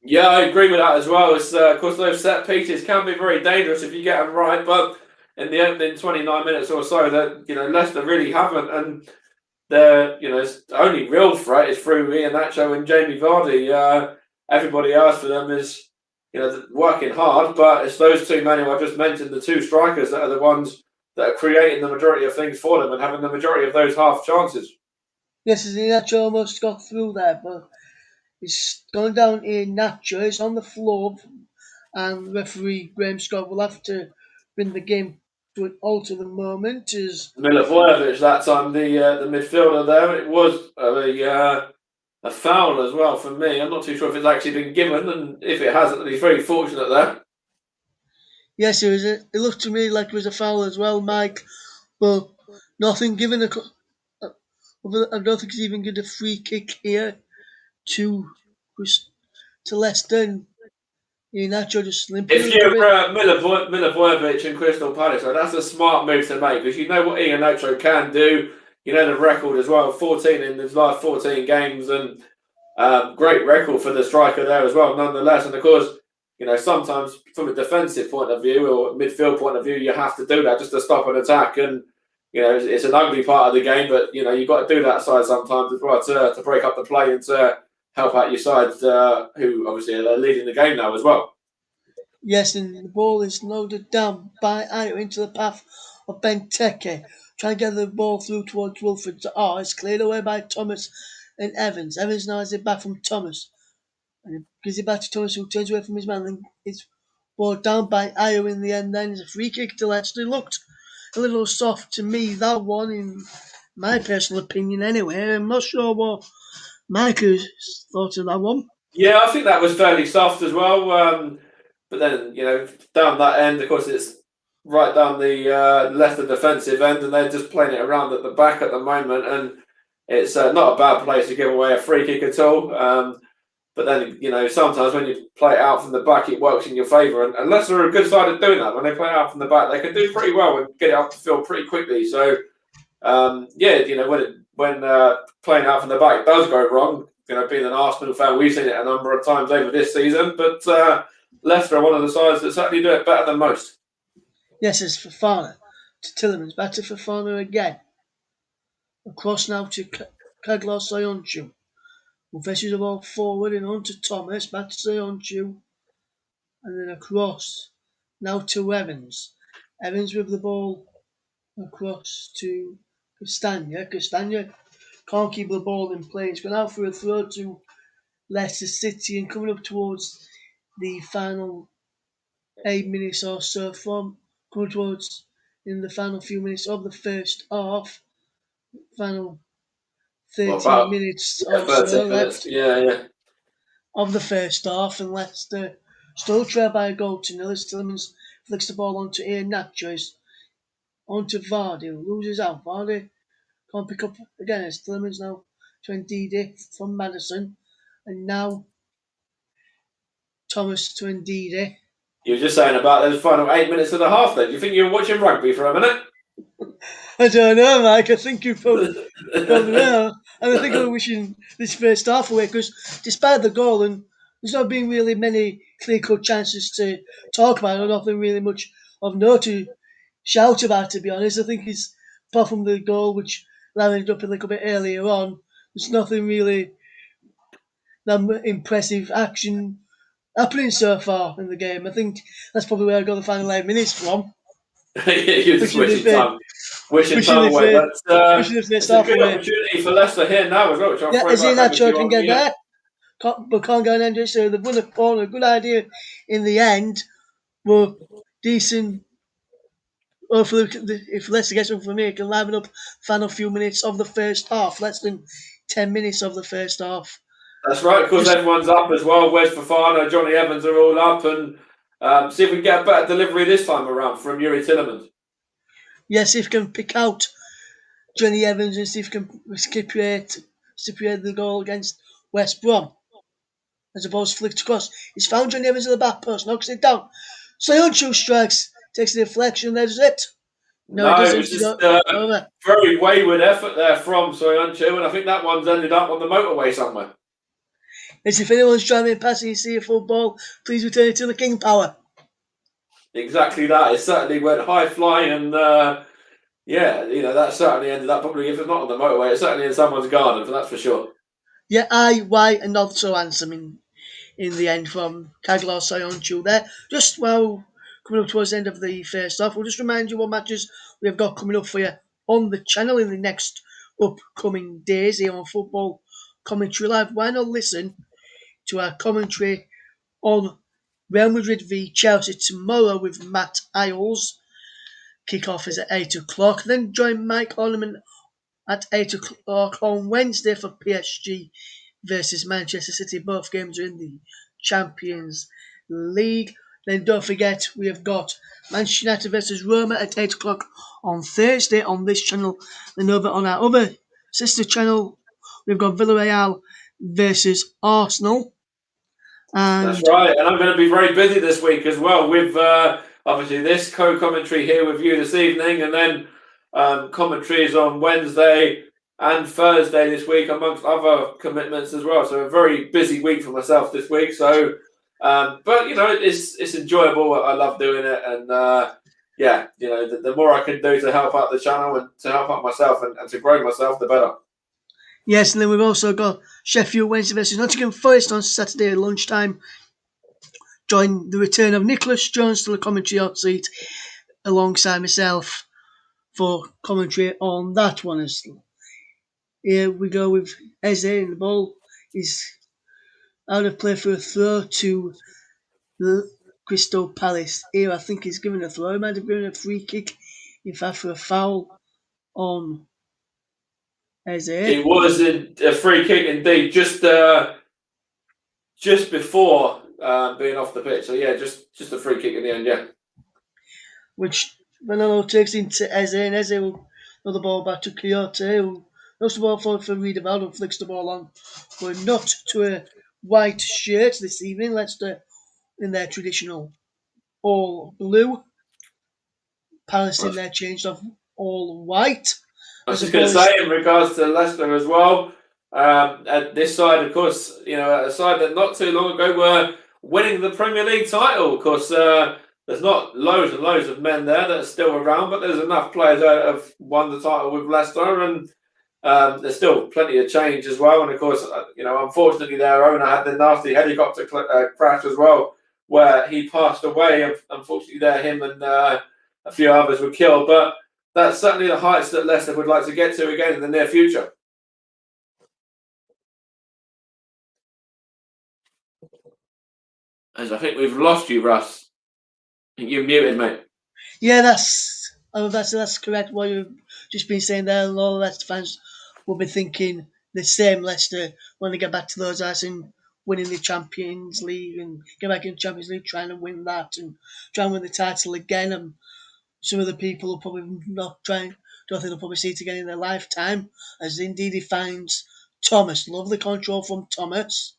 Yeah, I agree with that as well. It's, of course, those set pieces can be very dangerous if you get them right, but in the opening 29 minutes or so, that Leicester really haven't, and it's the only real threat is through Iheanacho and Jamie Vardy. Everybody else for them is working hard, but it's those two men who I just mentioned, the two strikers, that are the ones that are creating the majority of things for them and having the majority of those half chances. Yes, Nacho almost got through there, but it's gone down in Nacho. It's on the floor, and referee Graham Scott will have to bring the game to an halt at the moment. As Milivojevic that time, the midfielder there, it was a foul as well for me. I'm not too sure if it's actually been given, and if it hasn't, then he's very fortunate there. yes, it looked to me like it was a foul as well, Mike, but nothing given. I don't think he's even given a free kick here to to Leicester. And Nacho just limping a If little you're bit. Milivojevic and Crystal Palace, right, that's a smart move to make because you know what Iheanacho can do. You know the record as well, 14 in his last 14 games, and great record for the striker there as well, nonetheless. And of course, sometimes from a defensive point of view or midfield point of view, you have to do that just to stop an attack. And it's an ugly part of the game, but you've got to do that side sometimes as well to break up the play and to help out your side, who obviously are leading the game now as well. Yes, and the ball is loaded down by Ayo into the path of Benteke. Trying to get the ball through towards Wilfred. It's cleared away by Thomas and Evans. Evans now has it back from Thomas. And he gives it back to Thomas, who turns away from his man. And it's brought down by Ayo in the end. Then it's a free kick to Leicester. It looked a little soft to me, that one, in my personal opinion anyway. I'm not sure what Mike has thought of that one. Yeah, I think that was fairly soft as well. But then, down that end, of course, it's right down the Leicester defensive end, and they're just playing it around at the back at the moment. And it's not a bad place to give away a free kick at all. But then, sometimes when you play it out from the back, it works in your favour. And Leicester are a good side at doing that. When they play it out from the back, they can do pretty well and get it up the field pretty quickly. So, when playing out from the back does go wrong, being an Arsenal fan, we've seen it a number of times over this season. But Leicester are one of the sides that certainly do it better than most. Yes, it's Fafana to Tillemans. Back to Fafana again. Across now to Kaglar Soyuncu, who fetches the ball forward and on to Thomas. Back to Soyuncu. And then across now to Evans. Evans with the ball across to Castagna. Castagna can't keep the ball in play. It's gone out for a throw to Leicester City and coming up towards the final 8 minutes or so from coming towards in the final few minutes of the first half. Final Well, 13 about minutes or so 13 minutes. left Yeah. of the first half, and Leicester still trail by a goal to nil as Tillemans flicks the ball onto Iheanacho, onto Vardy, who loses out. Vardy can't pick up again as Tillemans now to Ndidi from Maddison, and now Thomas to Ndidi. You were just saying about those final 8 minutes of the half then. Do you think you were watching rugby for a minute? I don't know, Mike. I think you probably know. And I think I'm wishing this first half away because despite the goal, and there's not been really many clear cut chances to talk about, or nothing really much of note to shout about, to be honest. I think it's apart from the goal, which landed up a little bit earlier on, there's nothing really that impressive action happening so far in the game. I think that's probably where I got the final 8 minutes from. You're just Which would have wasting been time. Wishing pushing time away. the But pushing the first it's a half good away. opportunity for Leicester here now as well, which I'll Yeah, throw as back in over to Nacho you can on get the. there, but can't go and do it. So they've won a corner, a good idea in the end. Were decent. Hopefully, if Leicester gets one from me, it can liven up final few minutes of the first half. Less than 10 minutes of the first half. That's right, because Just everyone's up as well. Wes Fofana, Johnny Evans are all up, and see if we can get a better delivery this time around from Yuri Tillemans. yes, if can pick out Johnny Evans and see if can stipulate the goal against West Brom. As opposed to flicked across. He's found Johnny Evans at the back post, knocks it down. Soyuncu strikes, takes the deflection, there's it. No, he No, it doesn't. was He's just over. very wayward effort there from Soyuncu, and I think that one's ended up on the motorway somewhere. As if anyone's driving past and you see a football, please return it to the King Power. Exactly that. It certainly went high flying, and that certainly ended up probably, if it's not on the motorway, it's certainly in someone's garden, but that's for sure. Yeah, I, why, and not so handsome in the end from Cagliari Soyuncu there. Just well, coming up towards the end of the first half, we'll just remind you what matches we have got coming up for you on the channel in the next upcoming days here on Football Commentary Live. Why not listen to our commentary on Real Madrid v Chelsea tomorrow with Matt Isles. Kick-off is at 8 o'clock. Then join Mike Harniman at 8 o'clock on Wednesday for PSG versus Manchester City. Both games are in the Champions League. Then don't forget, we have got Manchester United versus Roma at 8 o'clock on Thursday on this channel. Then over on our other sister channel, we've got Villarreal versus Arsenal. That's And right, and I'm going to be very busy this week as well with obviously this co-commentary here with you this evening, and then commentaries on Wednesday and Thursday this week, amongst other commitments as well. So a very busy week for myself this week. So, but it's enjoyable. I love doing it, and the more I can do to help out the channel and to help out myself and to grow myself, the better. yes, and then we've also got Sheffield Wednesday versus Nottingham Forest on Saturday at lunchtime. Join the return of Nicholas Jones to the commentary hot seat alongside myself for commentary on that one. Here we go with Eze, and the ball is out of play for a throw to Crystal Palace. Here I think he's given a throw. He might have given a free kick, in fact, for a foul on Eze. It was a free kick indeed, just before being off the pitch. So yeah, just a free kick in the end. Yeah. Which Vernon takes into Eze, and Eze will throw the ball back to Kyoto, who throws the ball forward for Riedewald and flicks the ball on, but not to a white shirt this evening. Leicester in their traditional all blue. Palace in their changed of all white. I was just going to say, in regards to Leicester as well, at this side, of course, a side that not too long ago were winning the Premier League title. Of course, there's not loads and loads of men there that are still around, but there's enough players that have won the title with Leicester, and there's still plenty of change as well. And of course, unfortunately, their owner had the nasty helicopter crash as well, where he passed away. Unfortunately, him and a few others were killed, but that's certainly the heights that Leicester would like to get to again in the near future. As I think we've lost you, Russ. I think you're muted, mate. Yeah, that's correct. What you've just been saying there. A lot of Leicester fans will be thinking the same. Leicester when they get back to those eyes and winning the Champions League and get back in the Champions League, trying to win that and try and win the title again. And some of the people will probably don't think they'll probably see it again in their lifetime. As indeed he finds Thomas, lovely control from Thomas.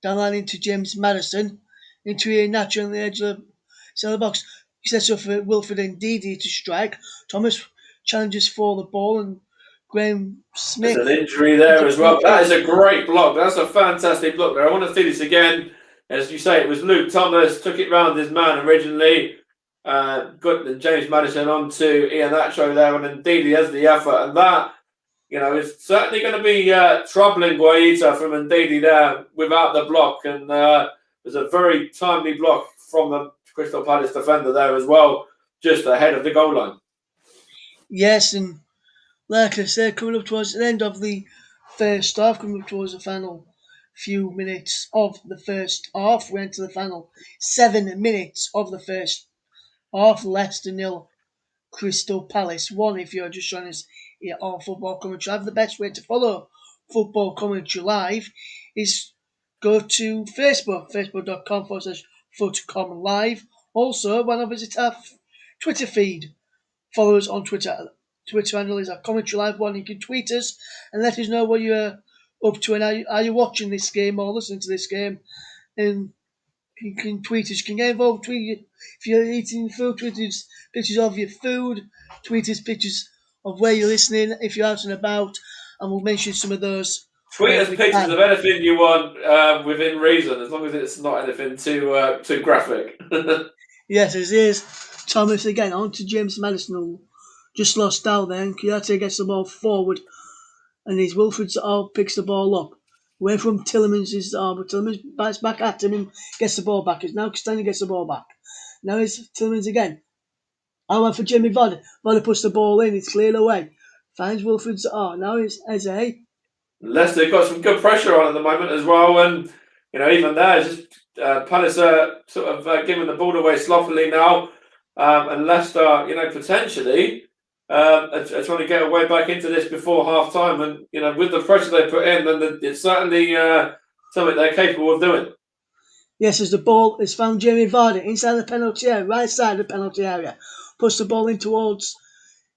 Down line into James Madison, into Iheanacho on the edge of the centre box. He sets up for Wilfred Ndidi to strike. Thomas challenges for the ball, and Graham Smith. There's an injury there as well. That is a great block. That's a fantastic block there. I want to see this again. As you say, it was Luke Thomas, took it round his man originally. Got James Madison onto Iheanacho there, and Ndidi has the effort. And that, is certainly going to be troubling Guaita from Ndidi there without the block. And there's a very timely block from the Crystal Palace defender there as well, just ahead of the goal line. Yes, and like I said, coming up towards the end of the first half, coming up towards the final few minutes of the first half, we enter the final 7 minutes of the first half. Leicester nil, Crystal Palace 1. If you're just joining us here on Football Commentary Live, the best way to follow Football Commentary Live is go to Facebook, facebook.com/FootCom Live. Also, why not visit our Twitter feed? Follow us on Twitter. Twitter handle is at Commentary Live 1. You can tweet us and let us know what you're up to and are you watching this game or listening to this game. And you can tweet us. You can get involved. Tweet if you're eating food. Tweet us pictures of your food. Tweet us pictures of where you're listening. If you're out and about, and we'll mention some of those Tweet when us we pictures can. of anything you want within reason, as long as it's not anything too graphic. Yes, it is. Thomas again on to James Madison, who just lost out then. Kuyate gets the ball forward, and his Wilfred Zaha picks the ball up. Away from Tillemans is Zaha, but Tillemans bites back at him and gets the ball back. It's now Castagne gets the ball back. Now it's Tillemans again. I went for Jimmy Vardy. Vardy puts the ball in. It's cleared away. Finds Wilfred Zaha. Now it's Eze. Leicester got some good pressure on at the moment as well, and even there, just Palace are sort of giving the ball away sloppily now, and Leicester, potentially are trying to get away back into this before half time, and with the pressure they put in, then it's certainly something they're capable of doing. Yes, as the ball is found Jamie Vardy inside the penalty area, right side of the penalty area. Puts the ball in towards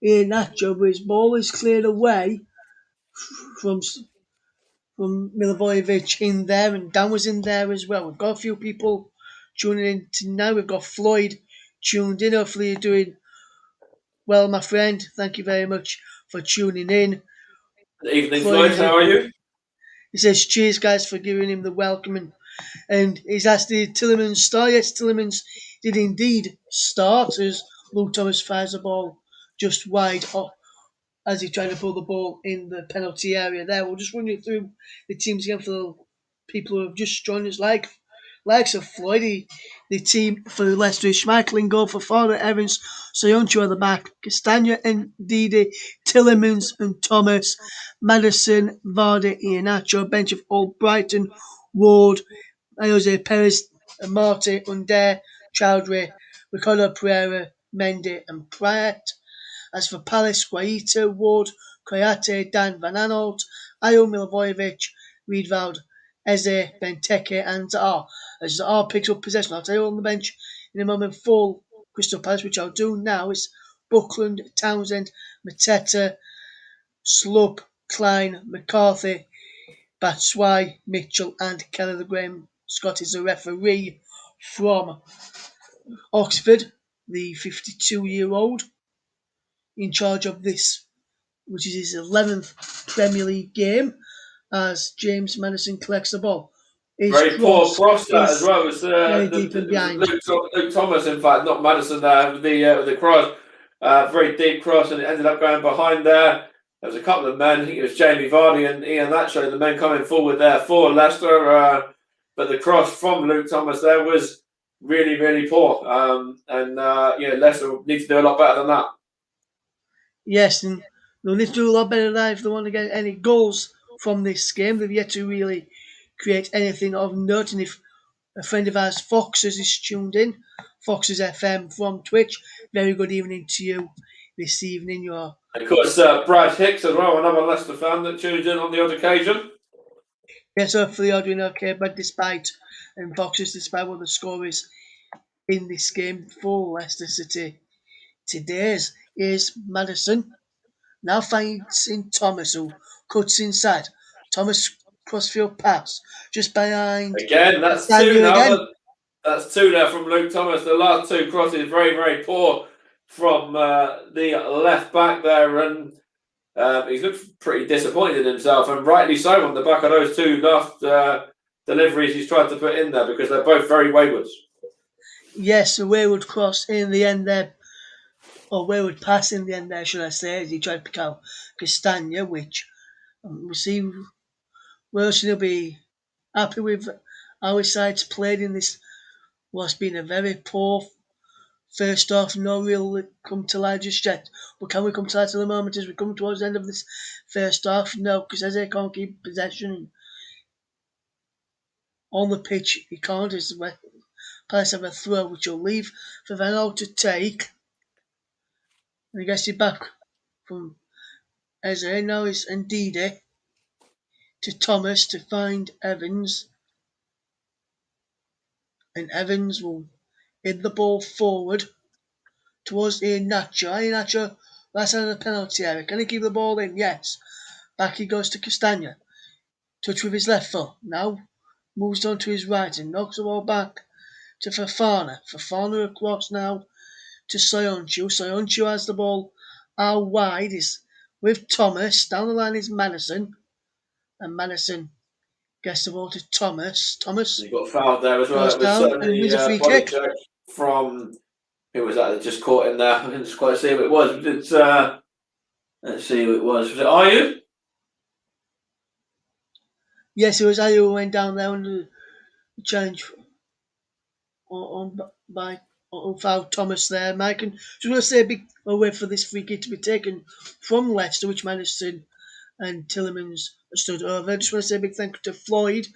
Ian Nacho, but his ball is cleared away from Milivojevic in there, and Dan was in there as well. We've got a few people tuning in now. We've got Floyd tuned in. Hopefully you're doing well, my friend. Thank you very much for tuning in. Good evening, Floyd Floyd. is How are you? he says cheers guys for giving him the welcome, and he's asked did Tillemans start. Yes, Tillemans did indeed start as Luke Thomas fires the ball just wide as he tried to pull the ball in the penalty area there. We'll just run you through the teams again for the people who have just joined us, likes of Floyd. The team for Leicester is Schmeichel in goal for Fowler, Evans, Soyuncu at the back, Castagna and Didi, Tillemans and Thomas, Madison, Vardy, Iheanacho, bench of Old Brighton, Ward, Jose Perez, Marti, Under, Chowdhury, Ricardo Pereira, Mendy and Pratt. As for Palace, Guaita, Ward, Koyate, Dan Van Aanholt, Ayo Milivojevic, Riedwald, Eze, Benteke and Zaha. As Zaha picks up possession, I'll tell you on the bench in a moment for Crystal Palace, which I'll do now. It's Buckland, Townsend, Mateta, Slup, Klein, McCarthy, Batshuayi, Mitchell and Kelly. The Graham Scott is the referee from Oxford, the 52-year-old, in charge of this, which is his 11th Premier League game, as James Madison collects the ball. His Very poor cross cross that as is well. It was, very deep and it was behind. Luke Thomas, in fact, not Madison there, with the cross. Very deep cross, and it ended up going behind there. There was a couple of men, I think it was Jamie Vardy and Iheanacho, the men coming forward there for Leicester. But the cross from Luke Thomas there was really, really poor. Leicester need to do a lot better than that. Yes, and they'll need to do a lot better than that if they want to get any goals from this game. They've yet to really create anything of note. And if a friend of ours, Foxes, is tuned in, Foxes FM from Twitch, very good evening to you this evening. You're And of course, Brad Hicks as well, another Leicester fan that tunes in on the odd occasion. yes, hopefully you're doing okay, but despite what the score is in this game for Leicester City. Today's is Madison. Now finds in Thomas, who cuts inside. Thomas crossfield pass just behind Again, that's two Castagna now. again. That's two there from Luke Thomas. The last two crosses very, very poor from the left back there, and he's looked pretty disappointed in himself, and rightly so on the back of those two last deliveries he's tried to put in there, because they're both very wayward. Yes, a wayward cross in the end there, or wayward pass in the end there, should I say, as he tried to pick out Castagna, which we'll see Wilson will be happy with our side's played in this what's been a very poor first half, no real come to light just yet. But can we come to light at the moment as we come towards the end of this first half? No, because as they can't keep possession on the pitch, he can't. As the Palace have a throw which will leave for Vernon to take. And he gets it back from Eze. Now it's Ndidi to Thomas to find Evans. And Evans will hit the ball forward towards Iheanacho. Iheanacho, last side of the penalty area. Can he keep the ball in? Yes. Back he goes to Castagna. Touch with his left foot. Now moves on to his right and knocks the ball back to Fofana. Fofana across now to Soyuncu. Soyuncu has the ball out wide. Is with Thomas. Down the line is Madison. And Madison gets the ball to Thomas. Thomas He got fouled there as well. goes It was down and certainly wins a free body kick. check from who was that just caught him there. I didn't quite see who it was. It's, let's see who it was. Was it Ayew? Yes, it was Ayew who went down there under the challenge on foul Thomas there, Mike. And just want to say a big away for this free kick to be taken from Leicester, which Madison and Tillemans stood over. I just want to say a big thank you to Floyd.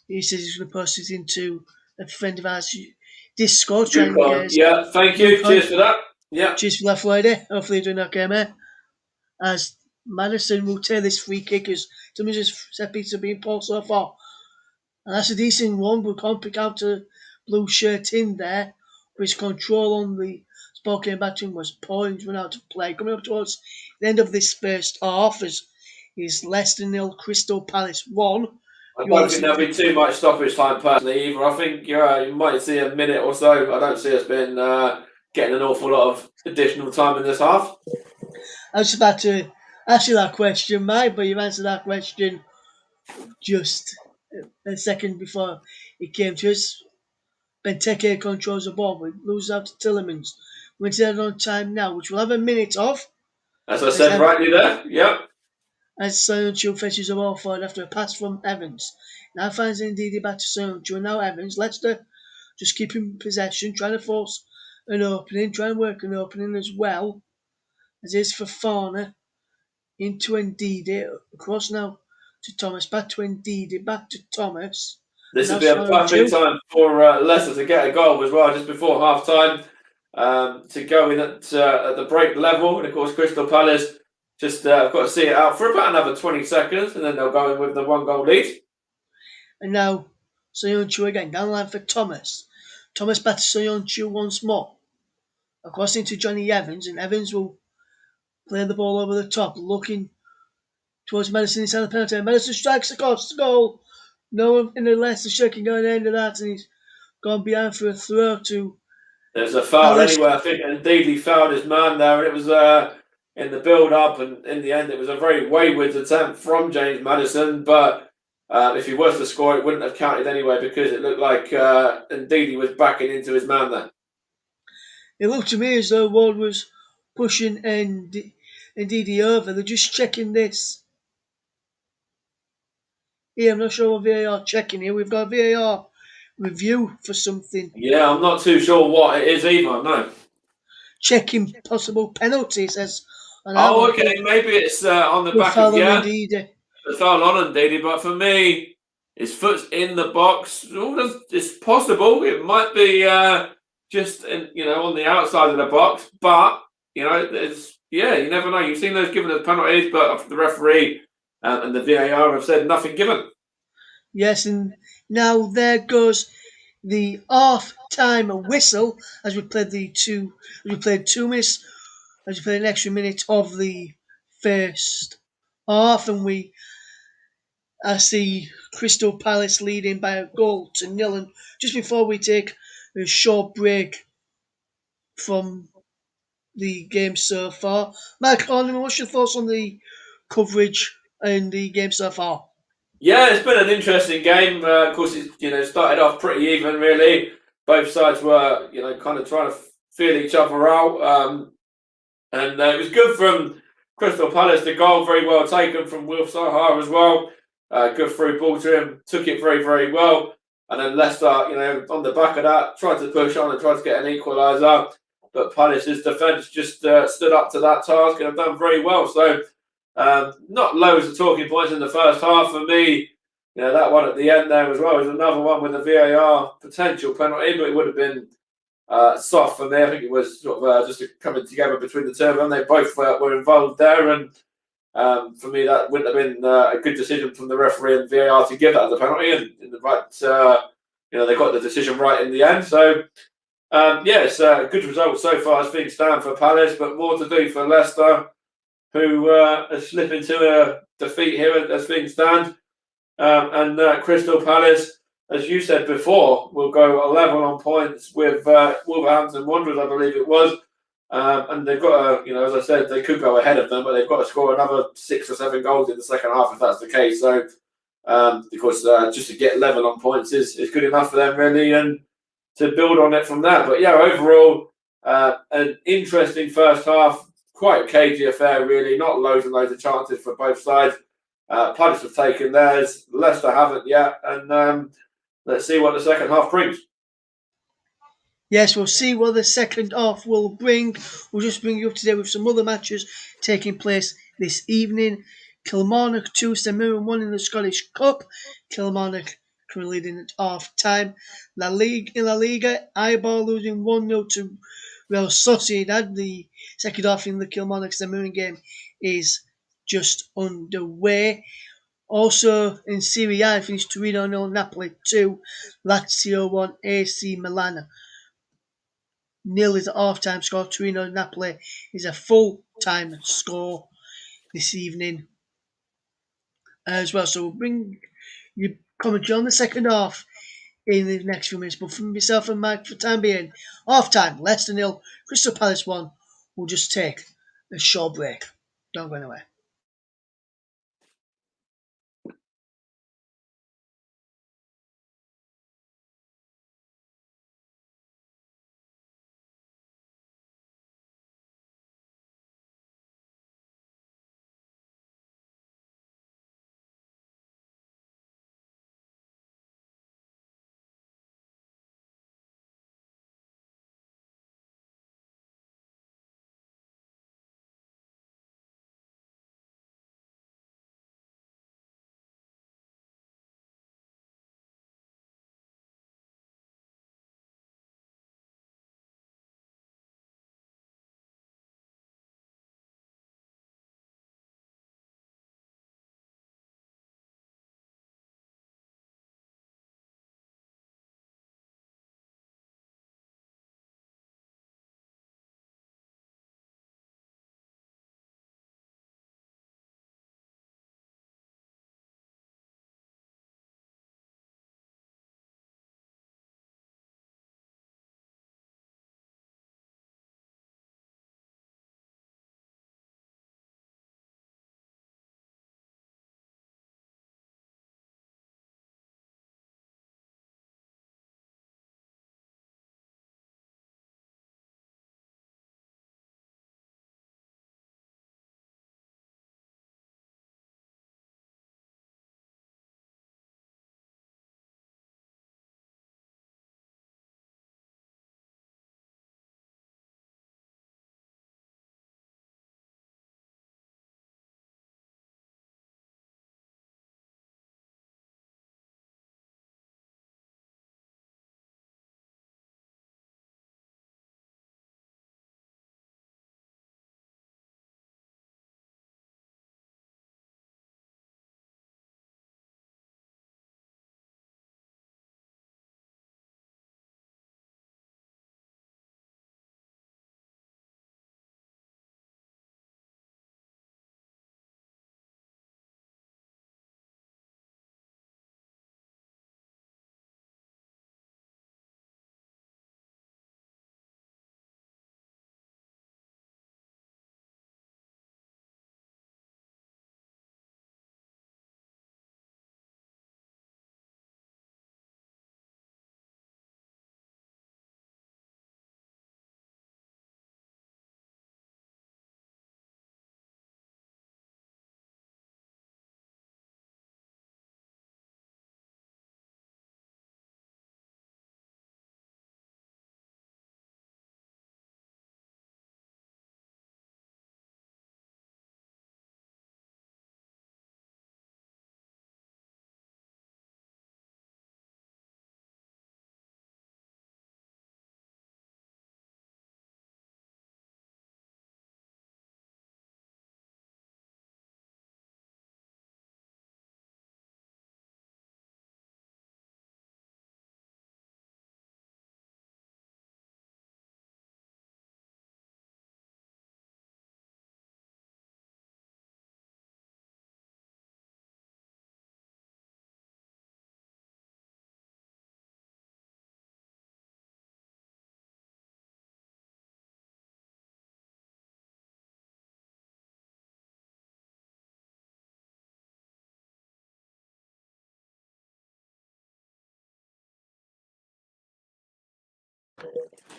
He says he's going to post it into a friend of ours, Discord, trying to get us. Yeah, thank you. Cheers for that. Yeah. Cheers for that, Floyd. Hopefully you're doing okay, mate. As Madison will take this free kick as Tillemans' set piece have been pulled so far. And that's a decent one. We can't pick out a blue shirt in there. His control on the ball came back to him was poor. He's run out of play. Coming up towards the end of this first half is Leicester 0, Crystal Palace 1. I don't think there'll be too much stoppage time personally either. I think you might see a minute or so. I don't see us being getting an awful lot of additional time in this half. I was about to ask you that question, Mike, but you've answered that question just a second before it came to us. Benteke controls the ball, but loses out to Tillemans. We're into on time now, which we'll have a minute of. As I said rightly there, yep. As Soyuncu fetches the ball forward after a pass from Evans. Now finds Ndidi back to Soyuncu, and now Evans. Leicester just keeping possession, trying to force an opening, trying to work an opening as well. As is Fofana into Ndidi, across now to Thomas, back to Ndidi, back to Thomas. This would be a perfect time for Leicester to get a goal as well, just before half time, to go in at the break level. And of course, Crystal Palace just got to see it out for about another 20 seconds, and then they'll go in with the 1-goal lead. And now Soyuncu again, down the line for Thomas. Thomas back to Soyuncu once more. Across into Johnny Evans, and Evans will play the ball over the top, looking towards Madison inside the penalty. Madison strikes across the goal. No one in the Leicester shirt can go in the end of that, and he's gone behind for a throw to. There's a foul anyway, I think, and indeed he fouled his man there, and it was in the build-up, and in the end it was a very wayward attempt from James Maddison, but if he was to score, it wouldn't have counted anyway, because it looked like indeed he was backing into his man there. It looked to me as though Ward was pushing Ndidi over. They're just checking this. Yeah, I'm not sure what VAR checking here. We've got a VAR review for something. Yeah, I'm not too sure what it is either, no. Checking possible penalties as. Okay, maybe it's on the back of the foul on Ndidi, but for me, his foot's in the box. It's possible. It might be just on the outside of the box, but you never know. You've seen those given as penalties, but the referee and the VAR have said nothing given. Yes, and now there goes the half-time whistle as we played 2 minutes, as we played an extra minute of the first half, and we see Crystal Palace leading by a goal to 0. And just before we take a short break from the game so far, Mark Harniman, what's your thoughts on the coverage in the game so far? Yeah, it's been an interesting game. Of course, it started off pretty even, really. Both sides were, kind of trying to feel each other out. And it was good from Crystal Palace. The goal, very well taken from Wilf Zaha as well. Good through ball to him. Took it very, very well. And then Leicester, on the back of that, tried to push on and tried to get an equaliser. but Palace's defence just stood up to that task and have done very well. So not loads of talking points in the first half for me. That one at the end there as well is another one with a VAR potential penalty, but it would have been soft for me. I think it was sort of just coming together between the two of them. They both were involved there, and for me that wouldn't have been a good decision from the referee and VAR to give that as a penalty. And in the right, they got the decision right in the end. So it's a good result so far as things stand for Palace, but more to do for Leicester, who are slipping to a defeat here as things stand. And Crystal Palace, as you said before, will go level on points with Wolverhampton Wanderers, I believe it was. And they've got to, as I said, they could go ahead of them, but they've got to score another 6 or 7 goals in the second half if that's the case. So, because just to get level on points is good enough for them, really, and to build on it from that. But yeah, overall, an interesting first half, quite cagey affair, really. Not loads and loads of chances for both sides. Palace have taken theirs, Leicester haven't yet, and let's see what the second half brings. Yes, we'll see what the second half will bring. We'll just bring you up to date with some other matches taking place this evening. Kilmarnock 2, St Mirren 1 in the Scottish Cup. Kilmarnock currently leading at half time. In La Liga, Eibar losing 1-0 to Real Sociedad. The second half in the Kilmarnock St Mirren game is just underway. Also in Serie A, finished Torino 0, Napoli 2, Lazio 1, AC Milan 0 is a half-time score. Torino Napoli is a full-time score this evening as well. So we'll bring you commentary on the second half in the next few minutes. But from myself and Mike, for the time being, half-time, Leicester 0, Crystal Palace 1. We'll just take a short break. Don't go anywhere.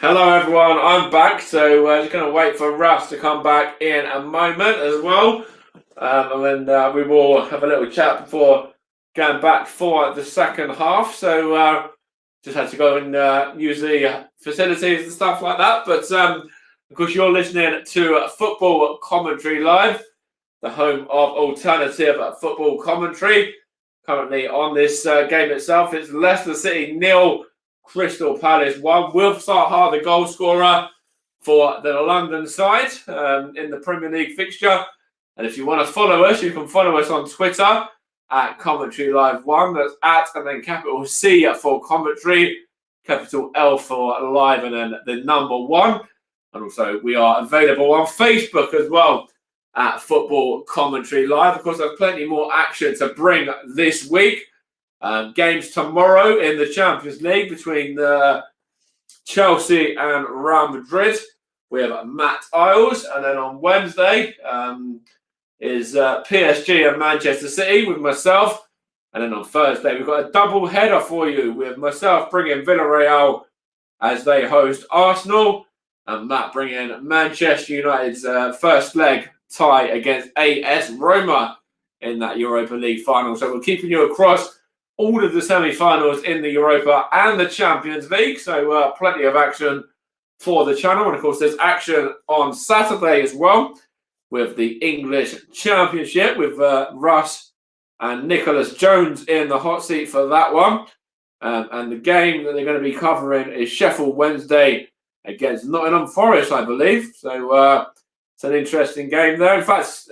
Hello everyone, I'm back, so just going to wait for Russ to come back in a moment as well. And then we will have a little chat before going back for the second half. So just had to go and use the facilities and stuff like that. But of course, you're listening to Football Commentary Live, the home of alternative football commentary. Currently on this game itself, it's Leicester City 0, Crystal Palace 1. Will Zaha, the goal scorer for the London side in the Premier League fixture. And if you want to follow us, you can follow us on Twitter at Commentary Live 1. That's at and then capital C for commentary, capital L for live, and then the number 1. And also we are available on Facebook as well at Football Commentary Live. Of course, there's plenty more action to bring this week. Games tomorrow in the Champions League between Chelsea and Real Madrid. We have Matt Isles, and then on Wednesday is PSG and Manchester City with myself. And then on Thursday, we've got a double header for you with myself bringing Villarreal as they host Arsenal, and Matt bringing Manchester United's first leg tie against AS Roma in that Europa League final. So we're keeping you across all of the semi-finals in the Europa and the Champions League. So plenty of action for the channel. And of course, there's action on Saturday as well with the English Championship with Russ and Nicholas Jones in the hot seat for that one. And the game that they're going to be covering is Sheffield Wednesday against Nottingham Forest, I believe. So it's an interesting game there. In fact,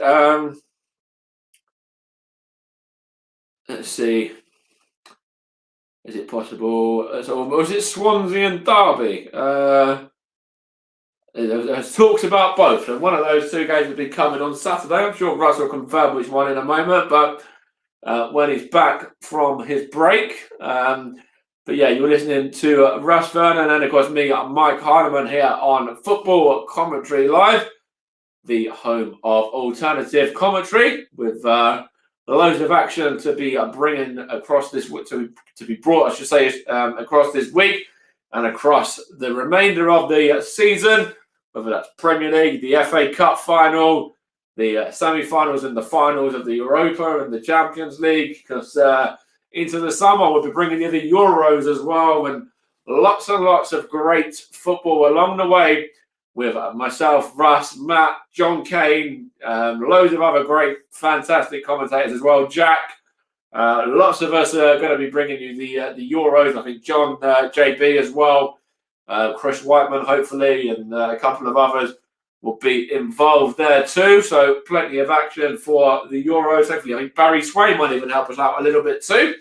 let's see. Is it possible? Was it Swansea and Derby? There's talks about both, and one of those two games will be coming on Saturday. I'm sure Russ will confirm which one in a moment, but when he's back from his break. But yeah, you're listening to Russ, Vernon, and of course me, Mike Harniman, here on Football Commentary Live, the home of alternative commentary, with loads of action to be bringing across this to be brought, I should say, across this week and across the remainder of the season, whether that's Premier League, the FA Cup final, the semi-finals and the finals of the Europa and the Champions League, because into the summer we'll be bringing you the Euros as well, and lots of great football along the way with myself, Russ, Matt, John Kane, loads of other great, fantastic commentators as well. Jack, lots of us are going to be bringing you the Euros. I think John, JB as well, Chris Whiteman, hopefully, and a couple of others will be involved there too. So plenty of action for the Euros. Hopefully, I think Barry Swain might even help us out a little bit too,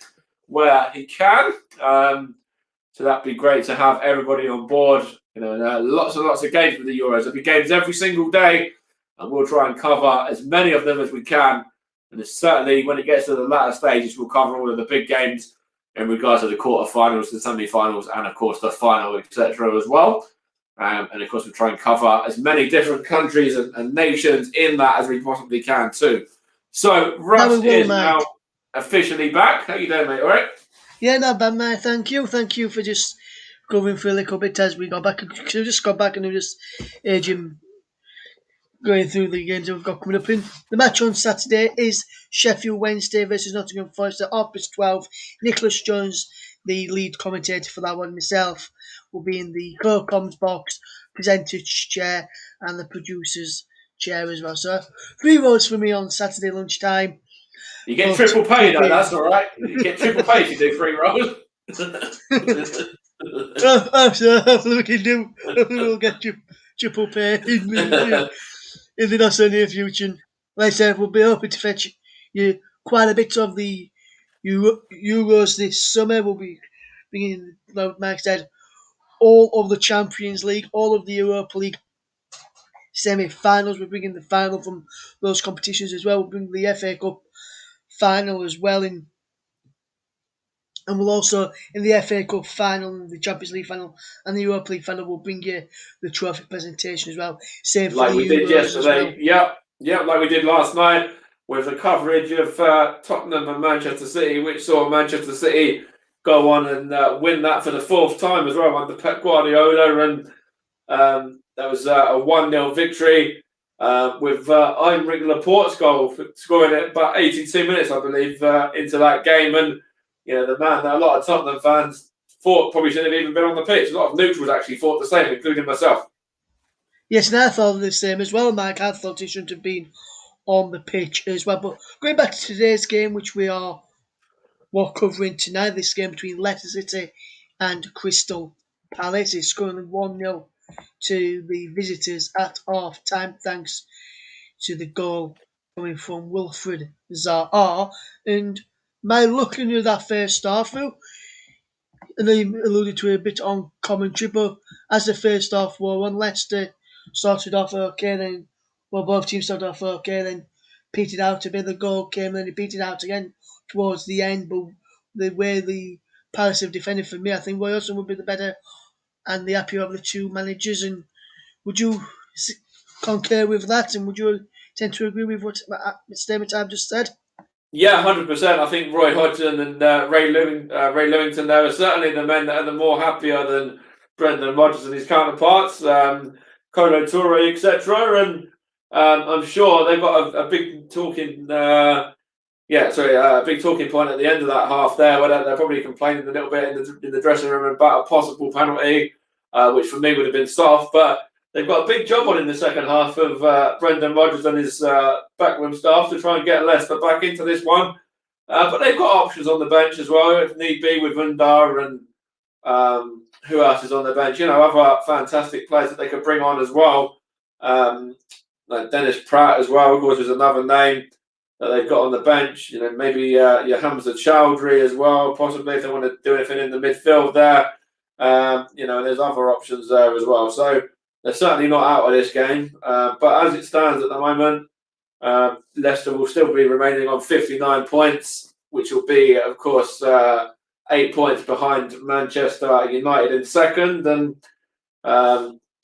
where he can. So that'd be great to have everybody on board. You know, lots and lots of games with the Euros. There'll be games every single day, and we'll try and cover as many of them as we can. And certainly, when it gets to the latter stages, we'll cover all of the big games in regards to the quarterfinals, the semi-finals, and of course the final, etc. as well. And of course, we'll try and cover as many different countries and nations in that as we possibly can too. So Russ is now officially back. How you doing, mate? All right? Yeah, not bad, mate. Thank you. Thank you for just going through a little bit as we got back. So we just got back and we just going through the games that we've got coming up in. The match on Saturday is Sheffield Wednesday versus Nottingham Forest at 12:30. Nicholas Jones, the lead commentator for that one, myself, will be in the co-comms box, presenter's chair, and the producer's chair as well. So 3 votes for me on Saturday lunchtime. You get triple pay, though. That's all right. You get triple pay if you do 3 rows. Hopefully we can do. We'll get triple pay in the not so near future. Like I said, we'll be hoping to fetch you quite a bit of the Euros this summer. We'll be bringing, like Mike said, all of the Champions League, all of the Europa League semi-finals. We're bringing the final from those competitions as well. We'll bring the FA Cup final as well and we'll also, in the FA Cup final, the Champions League final, and the Europa League final, we'll bring you the trophy presentation as well. Same for like the we did yesterday. Well. Yep, like we did last night with the coverage of Tottenham and Manchester City, which saw Manchester City go on and win that for the 4th time as well under Pep Guardiola. And That was a 1-0 victory with Aymeric Laporte's goal scoring at about 82 minutes, I believe, into that game. And the man that a lot of Tottenham fans thought probably shouldn't have even been on the pitch. A lot of neutrals actually thought the same, including myself. Yes, and I thought the same as well, Mike. I thought he shouldn't have been on the pitch as well. But going back to today's game, which we're covering tonight, this game between Leicester City and Crystal Palace is currently 1-0 to the visitors at half time, thanks to the goal coming from Wilfred Zaha. And my looking at that first half, Phil, and I alluded to it a bit on commentary, but as the first half wore on, Leicester started off okay, then both teams started off okay, then petered out a bit. The goal came, then it petered out again towards the end. But the way the Palace have defended, for me, I think Wilson would be the better and the happier of the two managers. And would you concur with that? And would you tend to agree with what statement I've just said? Yeah, 100%. I think Roy Hodgson and Ray Lewington there are certainly the men that are the more happier than Brendan Rodgers and his counterparts, Kolo Toure, etc. And I'm sure they've got a big talking a big talking point at the end of that half there, where they're probably complaining a little bit in the dressing room about a possible penalty, which for me would have been soft. But they've got a big job on in the second half of Brendan Rodgers and his backroom staff to try and get Leicester back into this one. But they've got options on the bench as well, if need be, with Undar and who else is on the bench? Other fantastic players that they could bring on as well. Like Dennis Pratt as well, of course, is another name that they've got on the bench. Maybe your Hamza Chowdhury as well, possibly if they want to do anything in the midfield there. There's other options there as well. So they're certainly not out of this game. But as it stands at the moment, Leicester will still be remaining on 59 points, which will be, of course, 8 points behind Manchester United in second. And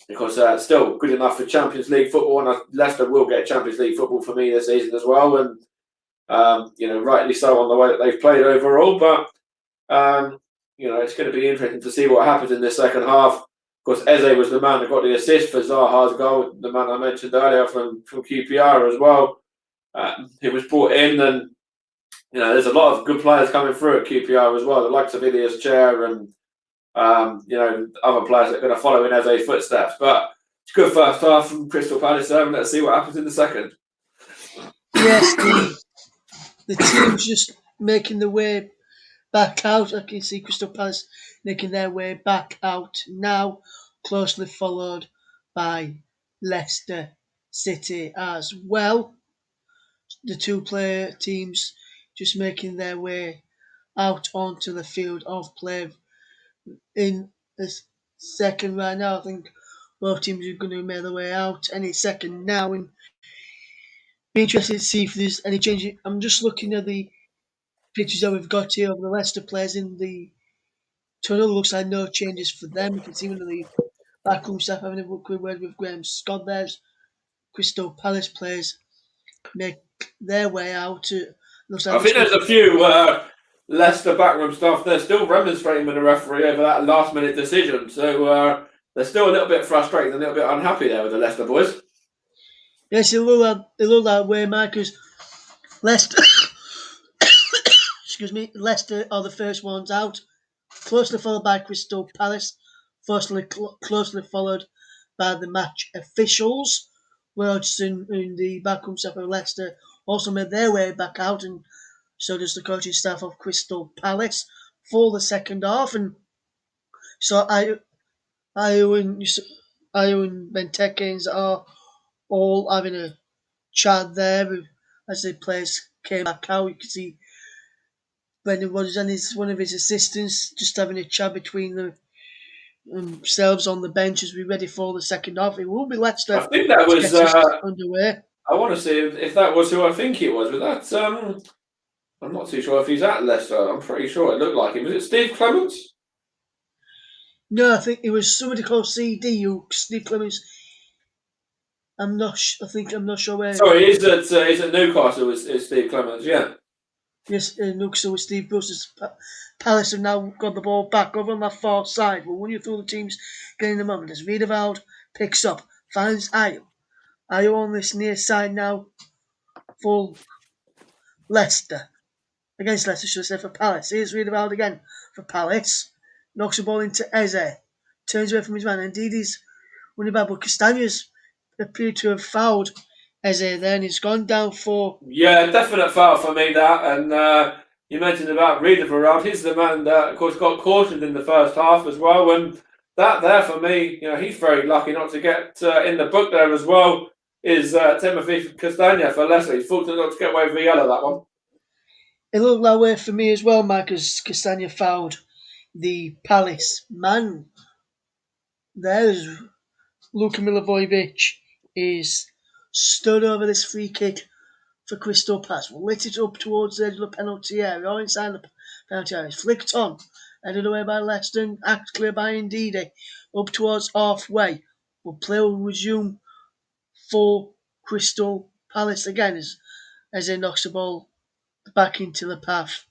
of course, still good enough for Champions League football, and Leicester will get Champions League football for me this season as well, and rightly so on the way that they've played overall. But it's going to be interesting to see what happens in this second half. Of course, Eze was the man that got the assist for Zaha's goal, the man I mentioned earlier from QPR as well. He was brought in, and there's a lot of good players coming through at QPR as well, the likes of Ilias Chair and other players that are going to follow in Eze's footsteps. But it's a good first half from Crystal Palace there, and let's see what happens in the second. Yes, the team's just making the way back out. I can see Crystal Palace making their way back out now, closely followed by Leicester City as well. The two-player teams just making their way out onto the field of play in the second right now. I think both teams are going to make their way out any second now, and be interested to see if there's any change. I'm just looking at the pictures that we've got here of the Leicester players in the tunnel. Looks like no changes for them. You can see one of the backroom staff having a quick word with Graham Scott. There's Crystal Palace players make their way out. Looks like I think there's a few Leicester backroom staff. They're still remonstrating with the referee over that last-minute decision. So they're still a little bit frustrated and a little bit unhappy there with the Leicester boys. Yes, it looked that way, Mike, because Leicester, Leicester are the first ones out, closely followed by Crystal Palace, closely followed by the match officials. Wilson in the backroom staff of Leicester also made their way back out, and so does the coaching staff of Crystal Palace for the second half. And so Ayew and Bentekens are all having a chat there as the players came back out. You can see Brendan Rodgers and one of his assistants just having a chat between themselves on the bench as we ready for the second half. It will be Leicester. I think that was underway. I want to see if that was who I think it was. But that's I'm not too sure if he's at Leicester. I'm pretty sure it looked like him. Was it Steve Clements? No, I think it was somebody called CD. Steve Clements. I'm not sure where. Sorry, is it Newcastle? Is Steve Clements? Yeah. Yes, Newcastle with Steve Bruce's Palace have now got the ball back over on that far side. We'll run you through the teams getting the moment. There's Wiedewald, picks up, finds Ayew. Ayew on this near side now for Leicester. Against Leicester, should I say, for Palace. Here's Riedewald again for Palace. Knocks the ball into Eze. Turns away from his man. Indeed, he's running back, but Castagne's appeared to have fouled Eze there, and he's gone down for... Yeah, definite foul for me, that. And you mentioned about Riedewald. He's the man that, of course, got cautioned in the first half as well. And that there, for me, he's very lucky not to get in the book there as well, is Timothy Castagne for Leicester. He's fortunate not to get away with the yellow, that one. It looked that way for me as well, Mike, as Castagne fouled the Palace man. There's Luka Milivojevic is stood over this free kick for Crystal Palace. Lit it up towards the edge of the penalty area, or inside the penalty area. It's flicked on, headed away by Leicester, act clear by Ndidi, up towards halfway. But play will resume for Crystal Palace again as they knocks the ball back into the path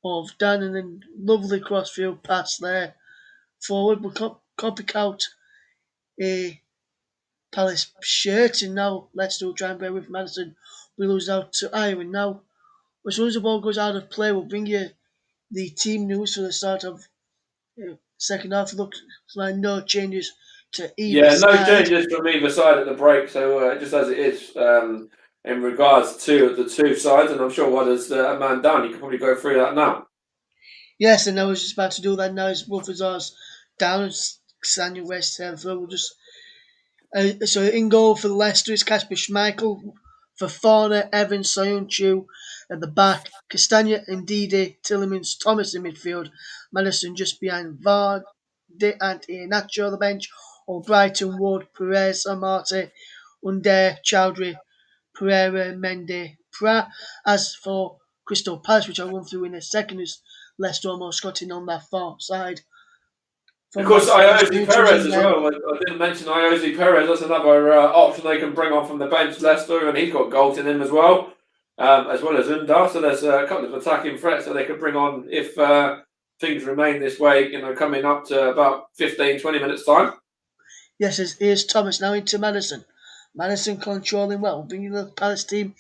of Dan, and then lovely crossfield pass there forward, but can't pick out a Palace shirt, and now Leicester will try and play with Madison. We lose out to Iron. Now, as soon as the ball goes out of play, we'll bring you the team news for the start of second half. Looks like no changes to either side. Yeah, no changes from either side at the break, so just as it is in regards to the two sides, and I'm sure what is a man down, you can probably go through that now. Yes, and I was just about to do that now. As Wolfers down, Castagne West Ham. We'll just so in goal for Leicester is Kasper Schmeichel, Fofana, Evans, Soyuncu at the back, Castagne, Ndidi, Tielemans, Thomas in midfield, Madison just behind Vardy and Iheanacho on the bench, Albrighton, Ward, Perez, Amate, Under, Chowdhury, Pereira, Mendy, Pra. As for Crystal Palace, which I'll run through in a second, is Leicester almost got in on that far side. Of course, Iosi Perez as well. I didn't mention Iosi Perez. That's another option they can bring on from the bench, Leicester, and he's got goals in him as well as Undar. So there's a couple of attacking threats that they could bring on if things remain this way, coming up to about 15, 20 minutes' time. Yes, here's Thomas now into Madison. Madison controlling well, bringing the Palace team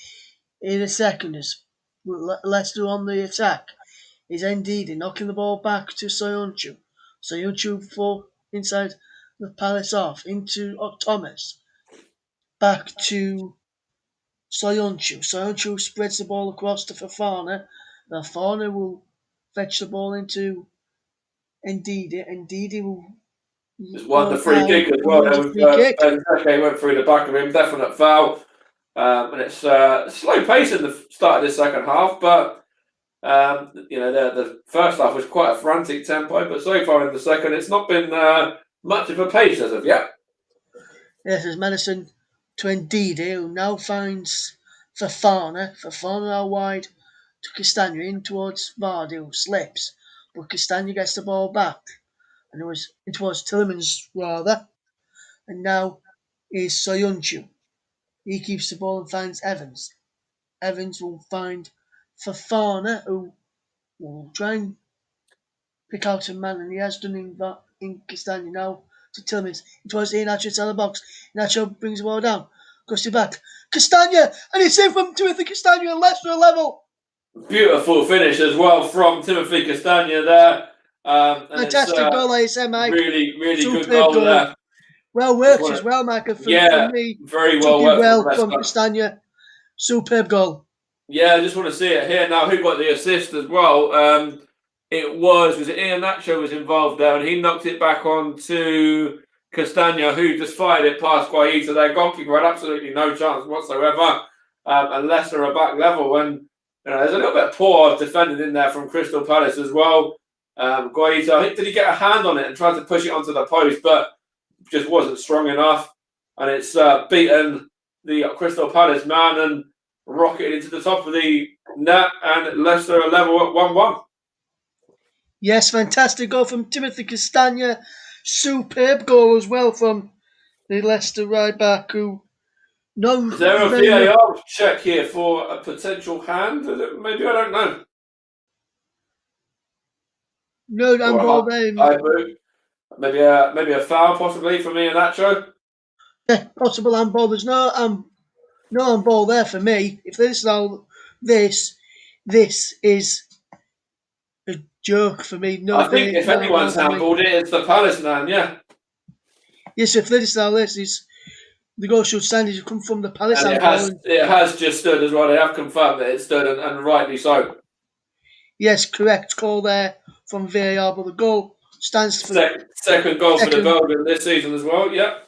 in a second as Leicester on the attack. Is Ndidi knocking the ball back to Soyuncu. Soyuncu for inside the Palace off into Thomas. Back to Soyuncu. Soyuncu spreads the ball across to Fofana. Fofana will fetch the ball into Ndidi. Ndidi will just won the free kick as well. Benzeke went through the back of him, definite foul. And it's slow pace in the start of the second half, but the first half was quite a frantic tempo, but so far in the second, it's not been much of a pace as of yet. Yes, as Madison to Ndidi, who now finds Fofana. Fofana out wide to Castagne in towards Vardy, who slips, but Castagne gets the ball back, and it was in towards Tielemans rather, and now is Soyuncu. He keeps the ball and finds Evans. Evans will find Fofana, who will try and pick out a man, and he has done in Castagne now to Tielemans. It was Iheanacho inside the box. Iheanacho brings the ball down, goes to back. Castagne, and it's in from Timothy Castagne and Leicester level. Beautiful finish as well from Timothy Castagne there. Fantastic goal, I say, Mike. Really, really good goal there. Well worked as well, Michael. For me, very well worked from Castagne. Superb goal. Yeah, I just want to see it here now. Who got the assist as well? It was it Iheanacho was involved there, and he knocked it back on to Castagne, who just fired it past Guaita. Their goalkeeper had absolutely no chance whatsoever, and Leicester are back level. And there's a little bit of poor defending in there from Crystal Palace as well. Guaita, I think, did he get a hand on it and tried to push it onto the post, but just wasn't strong enough, and it's beaten the Crystal Palace man and rocketed into the top of the net, and Leicester are level at 1-1. Yes, fantastic goal from Timothy Castagne. Superb goal as well from the Leicester right back. Is there a VAR check here for a potential hand? Maybe, I don't know. No, I'm ball there. Maybe a foul possibly for me and Nacho. Yeah, possible handball. There's no handball there for me. If this is all this is a joke for me. I think if No anyone's handball for me. handballed it, it's the Palace man. Yeah, Yes, if this is all this is the goal should stand. It come from the Palace and handball. And it has just stood as well. They have confirmed that it stood, and rightly so. yes, correct call there from VAR, but the goal stands for Second goal for the second. Belgian this season as well. Yeah.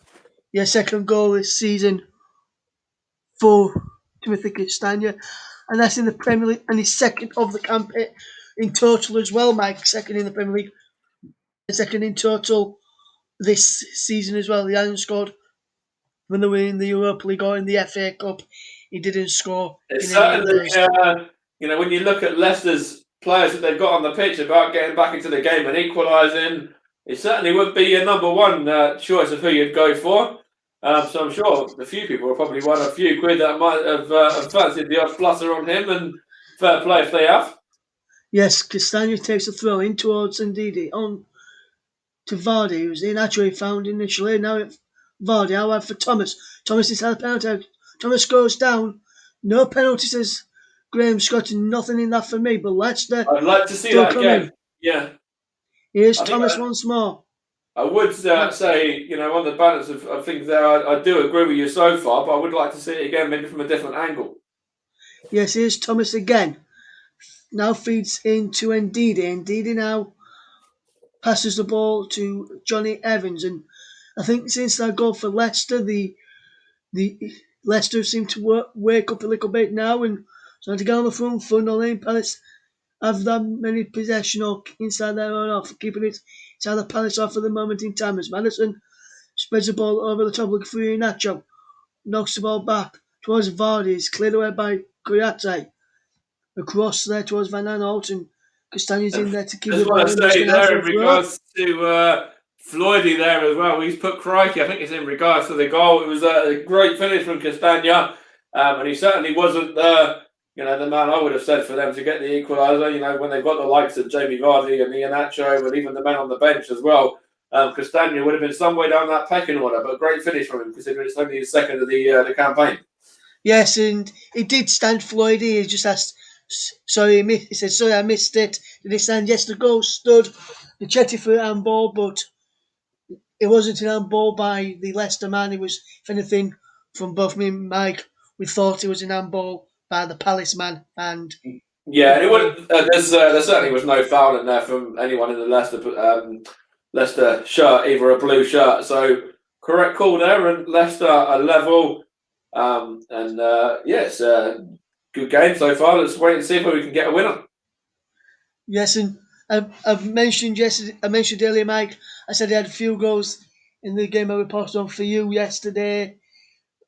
Yeah, second goal this season for Timothy Castagna, and that's in the Premier League, and he's second of the campaign in total as well, Mike. Second in the Premier League, second in total this season as well. He hasn't scored when they were in the Europa League or in the FA Cup. He didn't score It's in any of certainly, those. when you look at Leicester's players that they've got on the pitch about getting back into the game and equalising, it certainly would be your number one choice of who you'd go for. So I'm sure a few people will probably won a few quid that might have fancied the odd flutter on him, and fair play if they have. Yes, Castagna takes a throw in towards Ndidi on to Vardy, who's actually found initially. Now Vardy, however, for Thomas. Thomas is had a penalty out. Thomas goes down. No penalty, says Graham Scott. Nothing in that for me, but Leicester I'd like to see still that again. coming. Yeah, Here's I think Thomas once more. I would say, on the balance of things there, I do agree with you so far, but I would like to see it again, maybe from a different angle. Yes, here's Thomas again. Now feeds into Ndidi. Ndidi now passes the ball to Johnny Evans, and I think since that goal for Leicester, the Leicester seem to wake up a little bit now and starting to get on the front foot. No lane Palace have that many possession or inside their own half, keeping it inside the Palace off for the moment in time as Madison spreads the ball over the top looking for Nacho, knocks the ball back towards Vardy, it's cleared away by Kouyaté. Across there towards Van Aanholt and Castagne's in there to keep the Just want ball to in, but it's say going out there for in a throw. regards to Floydie there as well. He's put crikey. I think it's in regards to the goal. It was a great finish from Castagna, and he certainly wasn't the man I would have said for them to get the equaliser. When they've got the likes of Jamie Vardy and Iheanacho and even the men on the bench as well. Castagna would have been some way down that pecking order, but great finish from him considering it's only his second of the campaign. Yes, and it did stand Floydie. He just asked, sorry, he said, sorry, I missed it. Did he stand? Yes, the goal stood. The checked it for handball, but it wasn't an handball by the Leicester man. It was, if anything, from both me and Mike, we thought it was an handball by the Palace man. And Yeah, the and it goal. would. There certainly was no foul in there from anyone in the Leicester shirt, either a blue shirt. So correct call there, and Leicester are level. It's a good game so far. Let's wait and see if we can get a winner. Yes, and I've mentioned yesterday. I mentioned earlier, Mike. I said he had a few goals in the game I reported on for you yesterday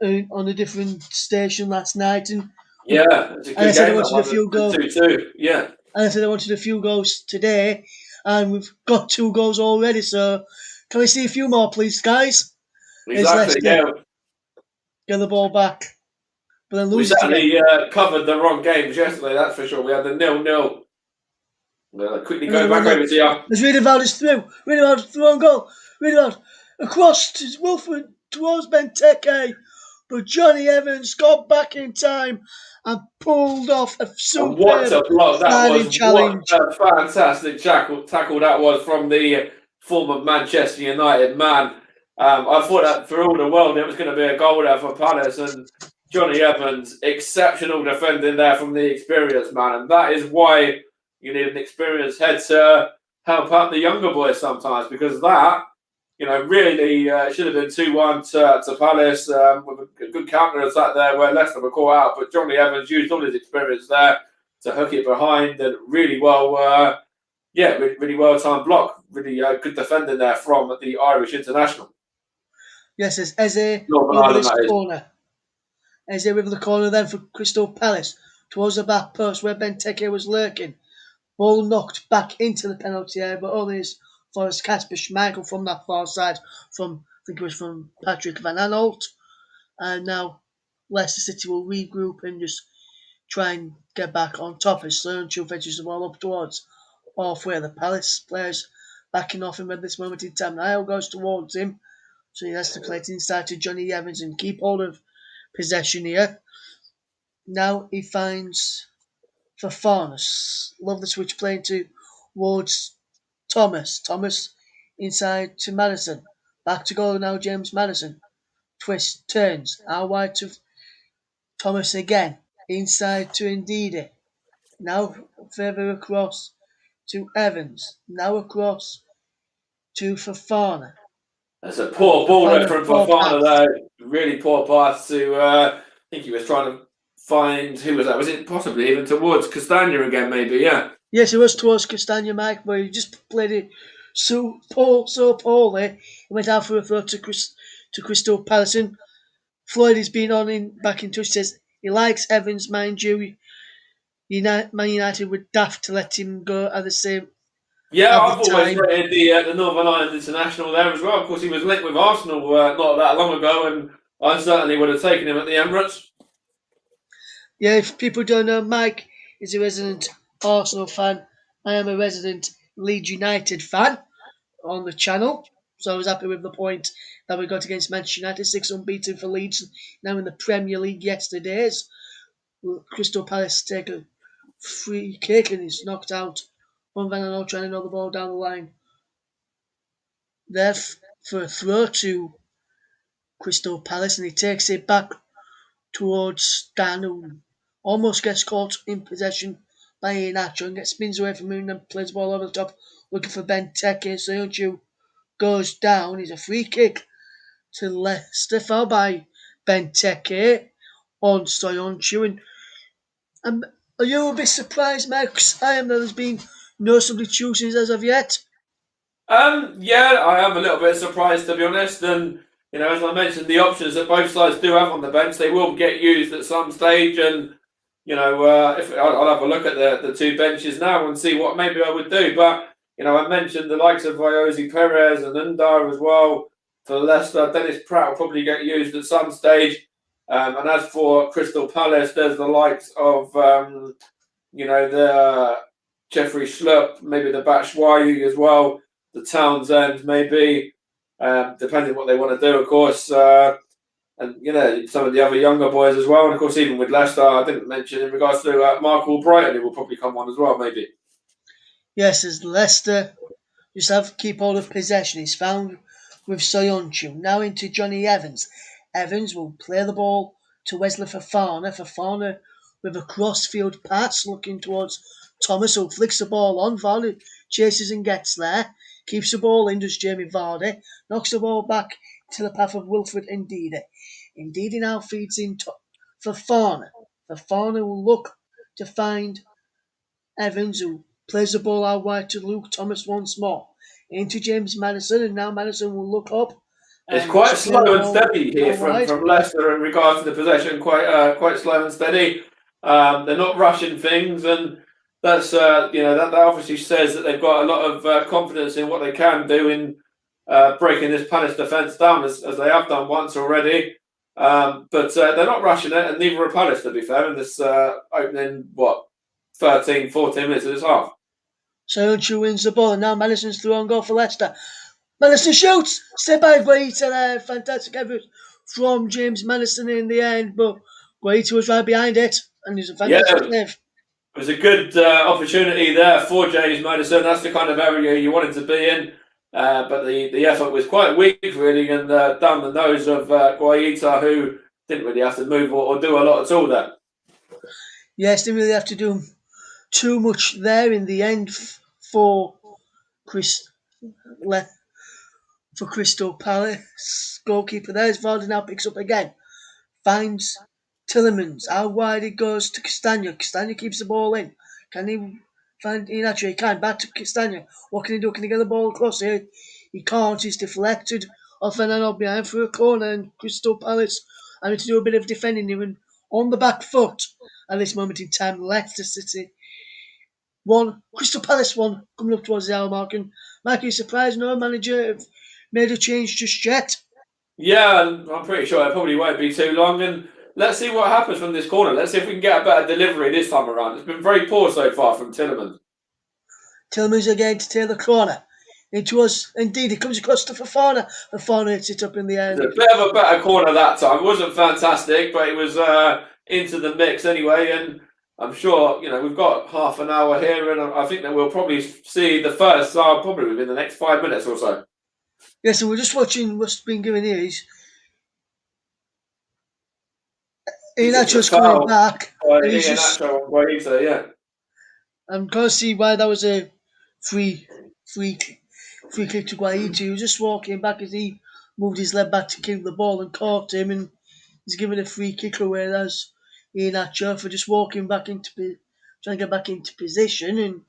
on a different station last night, and Yeah, it's a I good said I game. That wanted a one, few the goals. 2-2. Yeah, And I said I wanted a few goals today, and we've got 2 goals already. So can we see a few more, please, guys? As exactly. Leicester Yeah, get the ball back, but then we lose it again. certainly covered the wrong games yesterday. That's for sure. We had the 0-0. Quickly Another go one back there. over to you. As Riedewald is through. Riedewald through on goal. Riedewald across to Wilfred towards Benteke. But Johnny Evans got back in time and pulled off a And what superb a block that sliding was. What challenge. a fantastic tackle that was from the former Manchester United man. I thought that for all the world it was going to be a goal there for Palace, and Johnny Evans, exceptional defending there from the experienced man. And that is why you need an experienced head to help out the younger boys sometimes, because that, really should have been 2-1 to Palace with a good counter attack there where Leicester were caught out. But Johnny Evans used all his experience there to hook it behind and really well, really well timed block. Really good defending there from the Irish international. Yes, as Eze Northern over Ireland, this that is. corner. Eze over the corner then for Crystal Palace towards the back post where Benteke was lurking. Ball knocked back into the penalty area, but only as far as Casper Schmeichel from that far side, I think it was from Patrick Van Aanholt. And now Leicester City will regroup and just try and get back on top as Sørensen fetches the ball up towards halfway. The Palace players backing off him at this moment in time. Now goes towards him, so he has to play it inside to Johnny Evans and keep hold of possession here. Now he finds Fafana. Love the switch playing towards Thomas. Thomas inside to Madison. Back to goal now, James Madison. Twist, turns. Out wide to Thomas again. Inside to Ndidi. Now further across to Evans. Now across to Fafana. That's a poor ball there from Fafana there. Really poor pass to, I think he was trying to find, who was that? Was it possibly even towards Castagna again, maybe? Yeah. Yes, it was towards Castagna, Mike, but he just played it so poorly. He went out for a throw to Crystal Palace. Floyd has been back in touch, says he likes Evans, mind you. Man United were daft to let him go at the same Yeah, I've always time. rated the Northern Ireland international there as well. Of course, he was linked with Arsenal not that long ago, and I certainly would have taken him at the Emirates. Yeah, if people don't know, Mike is a resident Arsenal fan. I am a resident Leeds United fan on the channel. So I was happy with the point that we got against Manchester United, 6 unbeaten for Leeds, now in the Premier League yesterday's. Crystal Palace take a free kick and he's knocked out. Van Vernon trying to knock the ball down the line. There for a throw to Crystal Palace and he takes it back towards Dan, who almost gets caught in possession by Iheanacho and gets spins away from him and plays the ball over the top looking for Benteke. Soyuncu goes down. It's a free kick to Leicester, fouled by Benteke on Soyuncu. And are you a bit surprised, Max? I am that there's been no substitutions as of yet. Yeah, I am a little bit surprised to be honest. And as I mentioned, the options that both sides do have on the bench, they will get used at some stage. And if I'll have a look at the two benches now and see what maybe I would do. But I mentioned the likes of Viosi Perez and Undar as well for Leicester. Dennis Pratt will probably get used at some stage. And as for Crystal Palace, there's the likes of the Jeffrey Schlupp, maybe the Batshuayi as well, the Townsend maybe, depending what they want to do, of course. And some of the other younger boys as well. And of course, even with Leicester, I didn't mention in regards to Mark Albrighton, who will probably come on as well, maybe. Yes, as Leicester just have to keep hold of possession. He's found with Soyuncu. Now into Johnny Evans. Evans will play the ball to Wesley Fafana. Fafana with a cross-field pass looking towards Thomas, who flicks the ball on. Vardy chases and gets there. Keeps the ball in, does Jamie Vardy. Knocks the ball back to the path of Wilfred Ndidi. Ndidi now feeds in Fafana. Fafana will look to find Evans, who plays the ball out wide to Luke Thomas once more. Into James Madison, and now Madison will look up. It's quite slow and steady here from Leicester in regards to the possession. Quite slow and steady. They're not rushing things, and that's that obviously says that they've got a lot of confidence in what they can do in breaking this Palace defence down as they have done once already. But they're not rushing it, and neither are Palace, to be fair, in this opening 13, 14 minutes of this half. Soyuncu wins the ball, and now Madison's through on goal for Leicester. Madison shoots! Step by Guaita there. Fantastic effort from James Madison in the end, but Guaita was right behind it, and he's a fantastic save. It was a good opportunity there for James Madison. That's the kind of area you wanted to be in. But the effort was quite weak, really, and down the nose of Guaita, who didn't really have to move or do a lot at all there. Yes, didn't really have to do too much there in the end for Crystal Palace. Goalkeeper there's Vernon now picks up again. Finds Tillemans. How wide it goes to Castagna. Castagna keeps the ball in. Can he find Iheanacho? He can. Back to Castagna. What can he do? Can he get the ball across here? He can't. He's deflected off and on behind for a corner, and Crystal Palace having to do a bit of defending even on the back foot at this moment in time. Leicester City 1, Crystal Palace 1, coming up towards the hour mark. And Mike, are you surprised no manager have made a change just yet? Yeah, I'm pretty sure it probably won't be too long. And let's see what happens from this corner. Let's see if we can get a better delivery this time around. It's been very poor so far from Tillemans. Tillemans again to take the corner. It was indeed. It comes across to Fafana. Fafana hits it up in the air. It was a bit of a better corner that time. It wasn't fantastic, but it was into the mix anyway. And I'm sure, we've got half an hour here, and I think that we'll probably see the first side probably within the next 5 minutes or so. Yeah, so we're just watching what's been given here. Iheanacho's coming back. And he's just, Iheanacho, yeah. I'm going to see why that was a free kick to Guaita. He was just walking back as he moved his leg back to kick the ball and caught him, and he's given a free kick away. That's Iheanacho for just walking back trying to get back into position, and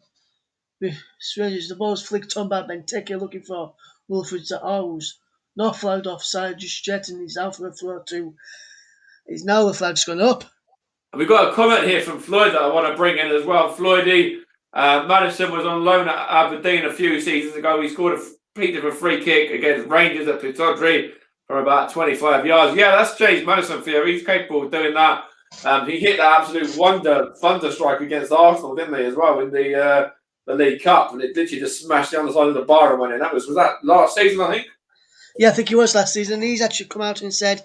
the ball's flicked on by Benteke looking for Wilfred Zaha's not flagged offside just yet, and he's out for a throw too. Now the flag's gone up. We've got a comment here from Floyd that I want to bring in as well. Floydie, Madison was on loan at Aberdeen a few seasons ago. He scored a piece of a free kick against Rangers at Pittodrie from about 25 yards. Yeah, that's James Madison for you. He's capable of doing that. He hit that absolute thunder strike against Arsenal, didn't he, as well, in the League Cup, and it literally just smashed the underside of the bar and went in. Was that last season, I think? Yeah, I think it was last season. He's actually come out and said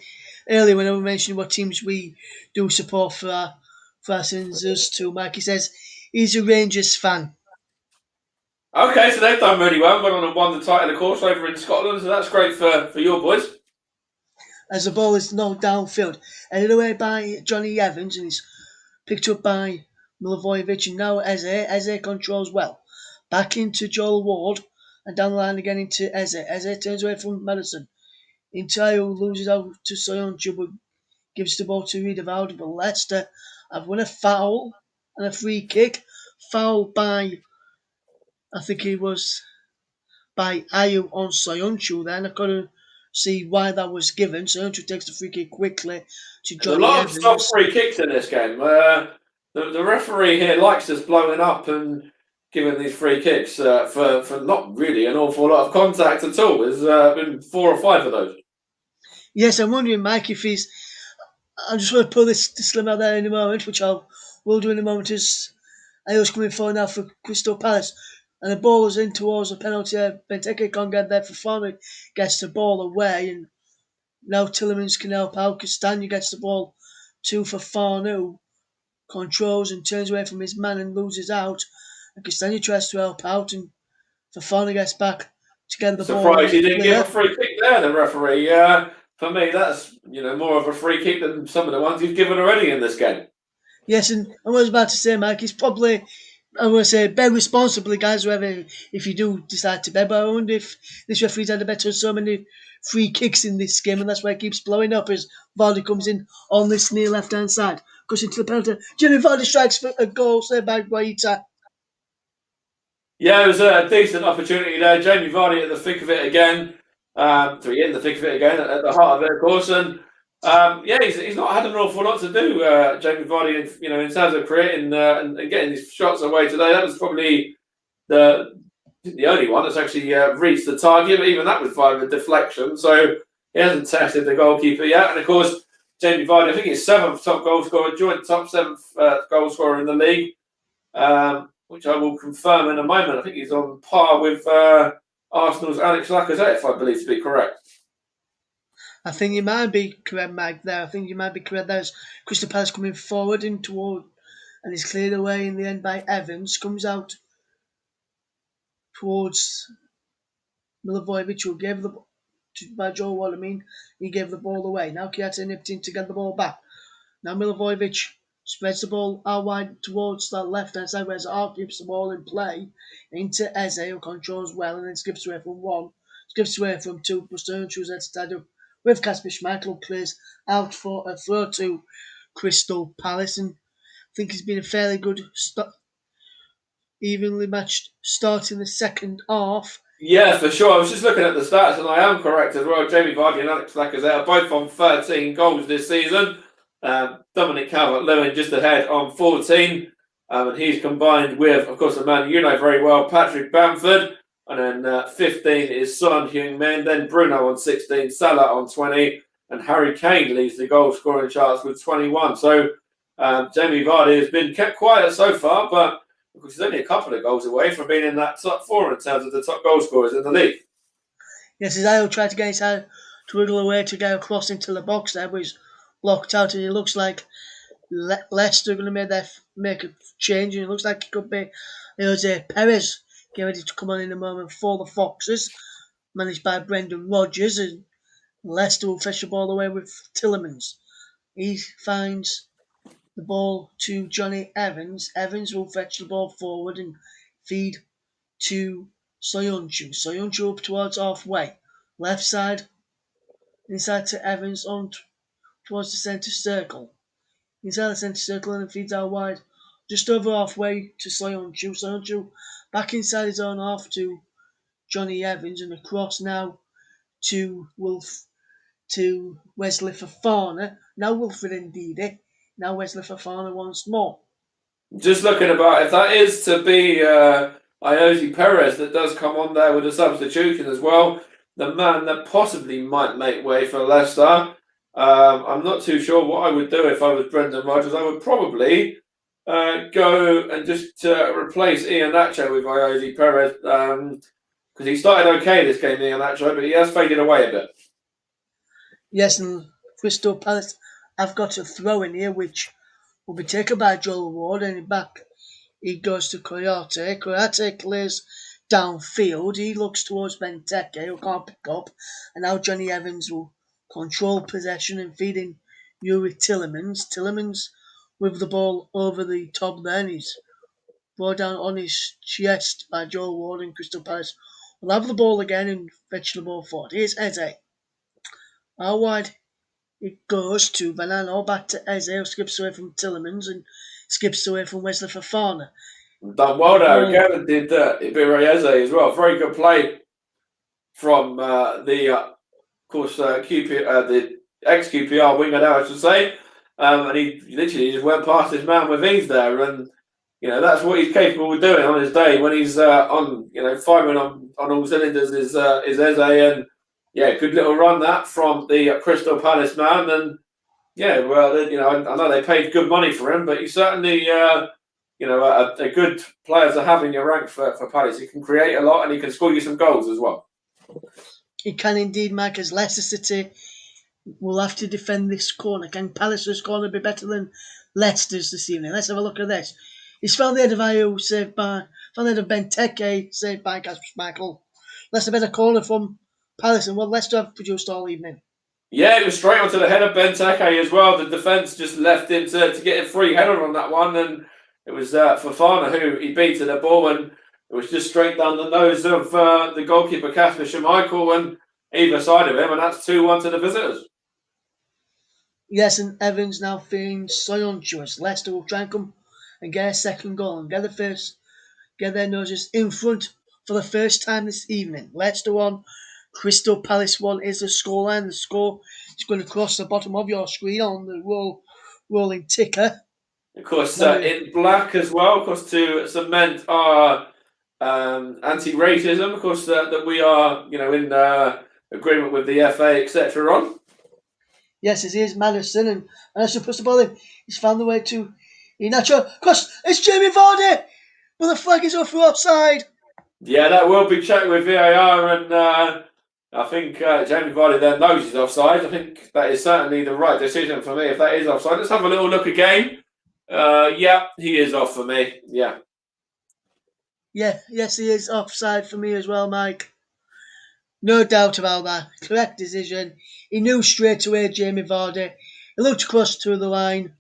earlier when I mentioned what teams we do support for our sins too, Mike. He says he's a Rangers fan. Okay, so they've done really well. Went on and won the title, of course, over in Scotland. So that's great for your boys. As the ball is knocked downfield, headed away by Johnny Evans, and he's picked up by Milivojevic, and now Eze controls well. Back into Joel Ward, and down the line again into Eze. Eze turns away from Madison. Intayo loses out to Soyuncu, but gives the ball to Riedewald. But Leicester have won a foul and a free kick. Foul by, I think it was by Ayew on Soyuncu then. I couldn't see why that was given. Soyuncu takes the free kick quickly to Johnny Evans. There's a lot of soft free kicks in this game. The referee here likes us blowing up and giving these free kicks for not really an awful lot of contact at all. There's been 4 or 5 of those. Yes, I'm wondering, Mike, if he's... I'm just going to pull this slim out there in a moment, which I will do in a moment, as Ayow's coming forward now for Crystal Palace. And the ball is in towards the penalty. Benteke can't get there for Farmer, gets the ball away, and now Tillemans can help out. Castagna gets the ball to Fafana, controls and turns away from his man and loses out. And Castagna tries to help out, and Fafana gets back to get the ball. Surprised he didn't give a free kick there, the referee. For me, that's more of a free kick than some of the ones he's given already in this game. Yes, and I was about to say, Mike, he's probably, I want to say, bet responsibly, guys, whoever, if you do decide to bet, but I wonder if this referee's had a bet on so many free kicks in this game, and that's why it keeps blowing up as Vardy comes in on this near left-hand side, goes into the penalty. Jimmy Vardy strikes for a goal saved by Guaita. Yeah, it was a decent opportunity there. Jamie Vardy at the thick of it again. In the thick of it again, at the heart of it, of course. And he's not had an awful lot to do, Jamie Vardy, in terms of creating and getting these shots away today. That was probably the only one that's actually reached the target, but even that was via a deflection. So he hasn't tested the goalkeeper yet. And of course, Jamie Vardy, I think he's 7th top goal scorer, joint top 7th goal scorer in the league, which I will confirm in a moment. I think he's on par with Arsenal's Alex Lacazette, if I believe to be correct. I think you might be correct, Mike, there. I think you might be correct. There's Crystal Palace coming forward and toward, and is cleared away in the end by Evans. Comes out towards Milivojevic, who gave the by Joe Wall, he gave the ball away. Now Kiata nipped in to get the ball back. Now Milivojevic spreads the ball out wide towards that left-hand side, where Zaha keeps the ball in play into Eze, who controls well, and then skips away from 1, skips away from 2, but Stern chooses that stand up with Kasper Schmeichel, clears out for a throw to Crystal Palace, and I think it's been a fairly good, evenly matched start in the second half. Yeah, for sure. I was just looking at the stats, and I am correct as well. Jamie Vardy and Alex Lacazette are both on 13 goals this season. Dominic Calvert-Lewin just ahead on 14. And he's combined with, of course, the man you know very well, Patrick Bamford. And then 15 is Son Heung-min. Then Bruno on 16, Salah on 20. And Harry Kane leads the goal scoring charts with 21. So Jamie Vardy has been kept quiet so far, but because he's only a couple of goals away from being in that top 4 in terms of the top goal scorers in the league. Yes, Isaiah tried to get his hand to wiggle away to get across into the box there, but he's blocked out, and it looks like Leicester are going to make a change, and it looks like it could be Jose Perez getting ready to come on in a moment for the Foxes, managed by Brendan Rodgers, and Leicester will fetch the ball away with Tillemans. He finds the ball to Johnny Evans. Evans will fetch the ball forward and feed to Soyuncu. Soyuncu up towards halfway. Left side, inside to Evans on towards the centre circle. Inside the centre circle and feeds out wide. Just over halfway to Soyuncu. Soyuncu back inside his own half to Johnny Evans and across now to Wesley Fofana. Now Wilfred Ndidi. Now Wesley Fofana once more. Just looking about, if that is to be Jose Perez that does come on there with a substitution as well, the man that possibly might make way for Leicester. I'm not too sure what I would do if I was Brendan Rodgers. I would probably go and just replace Iheanacho with Jose Perez because he started okay this game, Iheanacho, but he has faded away a bit. Yes, and Crystal Palace have got a throw in here which will be taken by Joel Ward, and back he goes to Coyote. Coyote clears downfield. He looks towards Benteke, who can't pick up, and now Johnny Evans will control possession and feed in Yuri Tillemans. Tillemans with the ball over the top there, and he's brought down on his chest by Joel Ward, and Crystal Palace will have the ball again and fetch the ball forward. Here's Eze. How wide it goes to Vernon, back to Eze, who skips away from Tillemans and skips away from Wesley Fofana. Done well there. Again, did Ibira Eze as well. Very good play from the ex-QPR winger there, I should say. And he literally just went past his man with ease there. And, that's what he's capable of doing on his day when he's firing on all cylinders is Eze. And, good little run that from the Crystal Palace man. And, I know they paid good money for him, but he's certainly, a good player to have in your rank for Palace. He can create a lot and he can score you some goals as well. He can indeed, Mike, as Leicester City will have to defend this corner. Can Palace's corner be better than Leicester's this evening? Let's have a look at this. He's found the head of Ayew saved by, found the head of Benteke saved by Kasper Schmeichel. Leicester better corner from Palace and what Leicester have produced all evening. Yeah, it was straight onto the head of Benteke as well. The defence just left him to get a free header on that one, and it was Fofana who he beat to the ball, and it was just straight down the nose of the goalkeeper Kasper Schmeichel and either side of him, and that's 2-1 to the visitors. Yes, and Evans now feigns Soyuncu as Leicester will try and come and get a second goal and get their noses in front for the first time this evening. Leicester 1, Crystal Palace 1 is the scoreline. The score is going to cross the bottom of your screen on the rolling ticker. Of course, in black as well, of course, to cement our anti-racism, of course, that we are, in agreement with the FA, etc. on. Yes, it is Madison, and as supposed to ball in, he's found the way to Iheanacho. Of course, it's Jamie Vardy, but the flag is up for offside. Yeah, that will be checked with VAR, and I think Jamie Vardy then knows he's offside. I think that is certainly the right decision for me if that is offside. Let's have a little look again. He is off for me. Yeah. Yes, he is offside for me as well, Mike. No doubt about that. Correct decision. He knew straight away Jamie Vardy. He looked across to the line,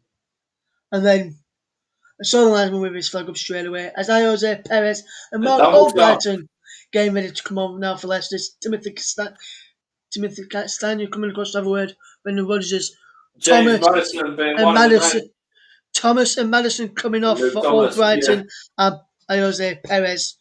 and then I saw the linesman with his flag up straight away. As Jose Perez and Mark Albrighton getting ready to come on now for Leicester. Timothy Castagne coming across to have a word. Brendan Rodgers, Thomas and Madison coming off for Albrighton, and Jose Perez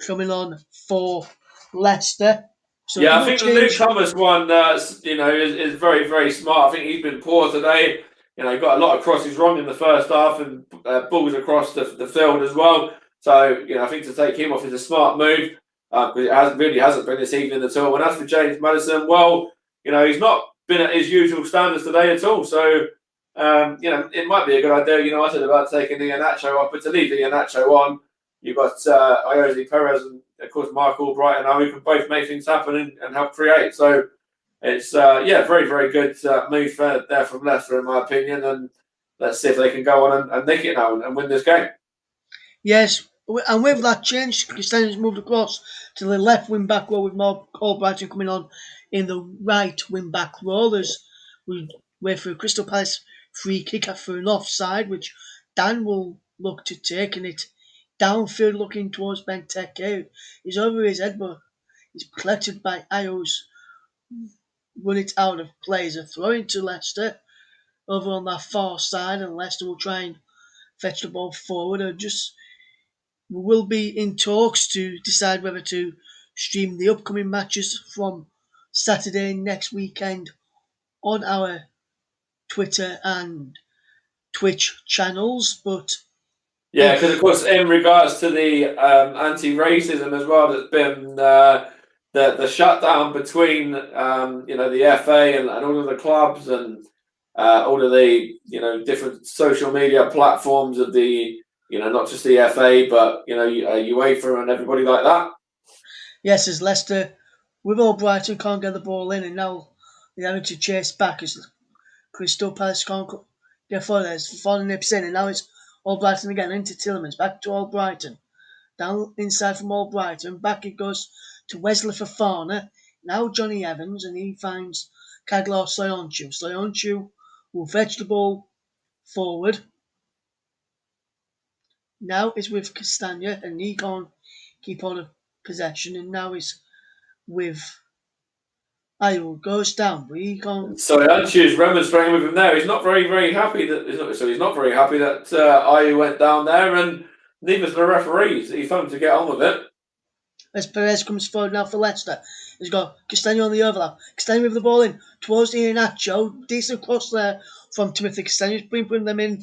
coming on for Leicester. So I think the Luke Thomas one, is very, very smart. I think he's been poor today. He got a lot of crosses wrong in the first half and balls across the field as well. So, I think to take him off is a smart move because it hasn't been this evening at all. And as for James Maddison, well, he's not been at his usual standards today at all. So, it might be a good idea. I said about taking Iheanacho off, but to leave Iheanacho on you've got Iose Perez and, of course, Mark Albright and who can both make things happen and help create. So it's, very, very good move there from Leicester, in my opinion. And let's see if they can go on and nick it now and win this game. Yes, and with that change, Cristiano's moved across to the left wing back role with Mark Albrighton coming on in the right wing back role as we wait for a Crystal Palace free kick after an offside, which Dan will look to take, and it downfield looking towards Benteke. He's over his head, but he's collected by Ayos. Run it out of play as a throw into Leicester over on that far side, and Leicester will try and fetch the ball forward or just. We will be in talks to decide whether to stream the upcoming matches from Saturday next weekend on our Twitter and Twitch channels. But yeah, because of course, in regards to the anti-racism as well, that's been the shutdown between the FA and all of the clubs and all of the different social media platforms of the not just the FA but UEFA and everybody like that. Yes, as Leicester with Albrighton can't get the ball in, and now they're having to chase back as Crystal Palace can't get forward. There's falling nips in, and now it's Albrighton again into Tielemans, back to Albrighton, down inside from Albrighton, back it goes to Wesley Fofana. Now Johnny Evans, and he finds Kaglar Soyuncu. Soyuncu will fetch the ball forward. Now it's with Castagna, and he can't keep on of possession, and now it's with Ayo goes down, but he can't. Soyuncu's remonstrating with him there. He's not very, very happy that he's not very happy that Ayu went down there, and neither's the referees. He's told him to get on with it. As Perez comes forward now for Leicester, he's got Castagna on the overlap. Castagna with the ball in towards Iheanacho. Decent cross there from Timothy Castagna. He's been putting them in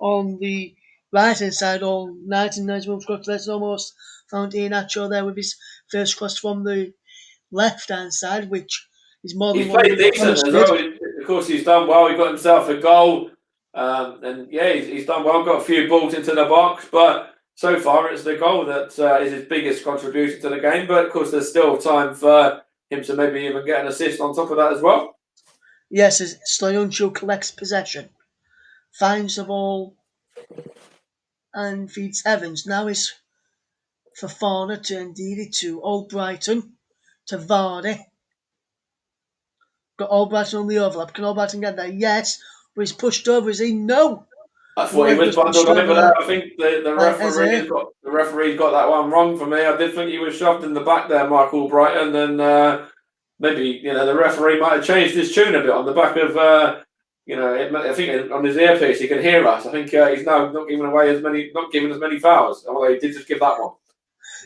on the right hand side all night, and nice moves got Leicester almost found Iheanacho there with his first cross from the left hand side, which is more than He's one played decent as well. Of course, he's done well. He got himself a goal, and he's done well. Got a few balls into the box, but so far it's the goal that is his biggest contribution to the game. But of course, there's still time for him to maybe even get an assist on top of that as well. Yes, as Soyuncu collects possession, finds the ball, and feeds Evans. Now it's Fofana to Ndidi to Albrighton to Vardy. Got Albrighton on the overlap. Can Albrighton get there? Yes, but he's pushed over. Is he? No. I thought he was bundled over there. I think the referee got that one wrong for me. I did think he was shoved in the back there, Mark Albrighton, and maybe the referee might have changed his tune a bit on the back of I think on his earpiece he can hear us. I think he's now not giving as many fouls. Although he did just give that one.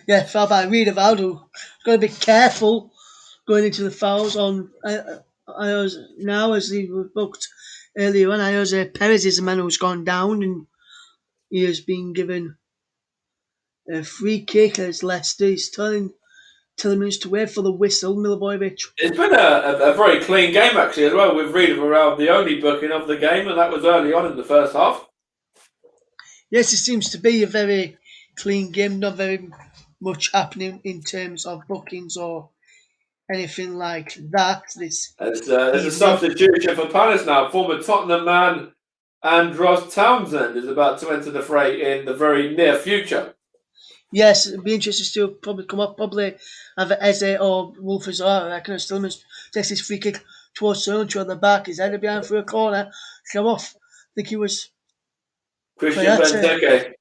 Yeah, foul by Reed Valdo. Got to be careful going into the fouls on now as he was booked earlier on. Iose Perez is the man who's gone down, and he has been given a free kick as Leicester is telling Tielemans to wait for the whistle. Milivojevic. It's been a very clean game actually as well, with Reed around the only booking of the game, and that was early on in the first half. Yes, it seems to be a very clean game, not very much happening in terms of bookings or anything like that. There's a substitution for Palace now. Former Tottenham man and Ross Townsend is about to enter the fray in the very near future. Yes, it'd be interesting to probably come up, probably either Eze or Wolf as well. I reckon Stillman takes his free kick towards Soyuncu on the back. He's headed behind for a corner. Come off. I think he was Christian Benteke.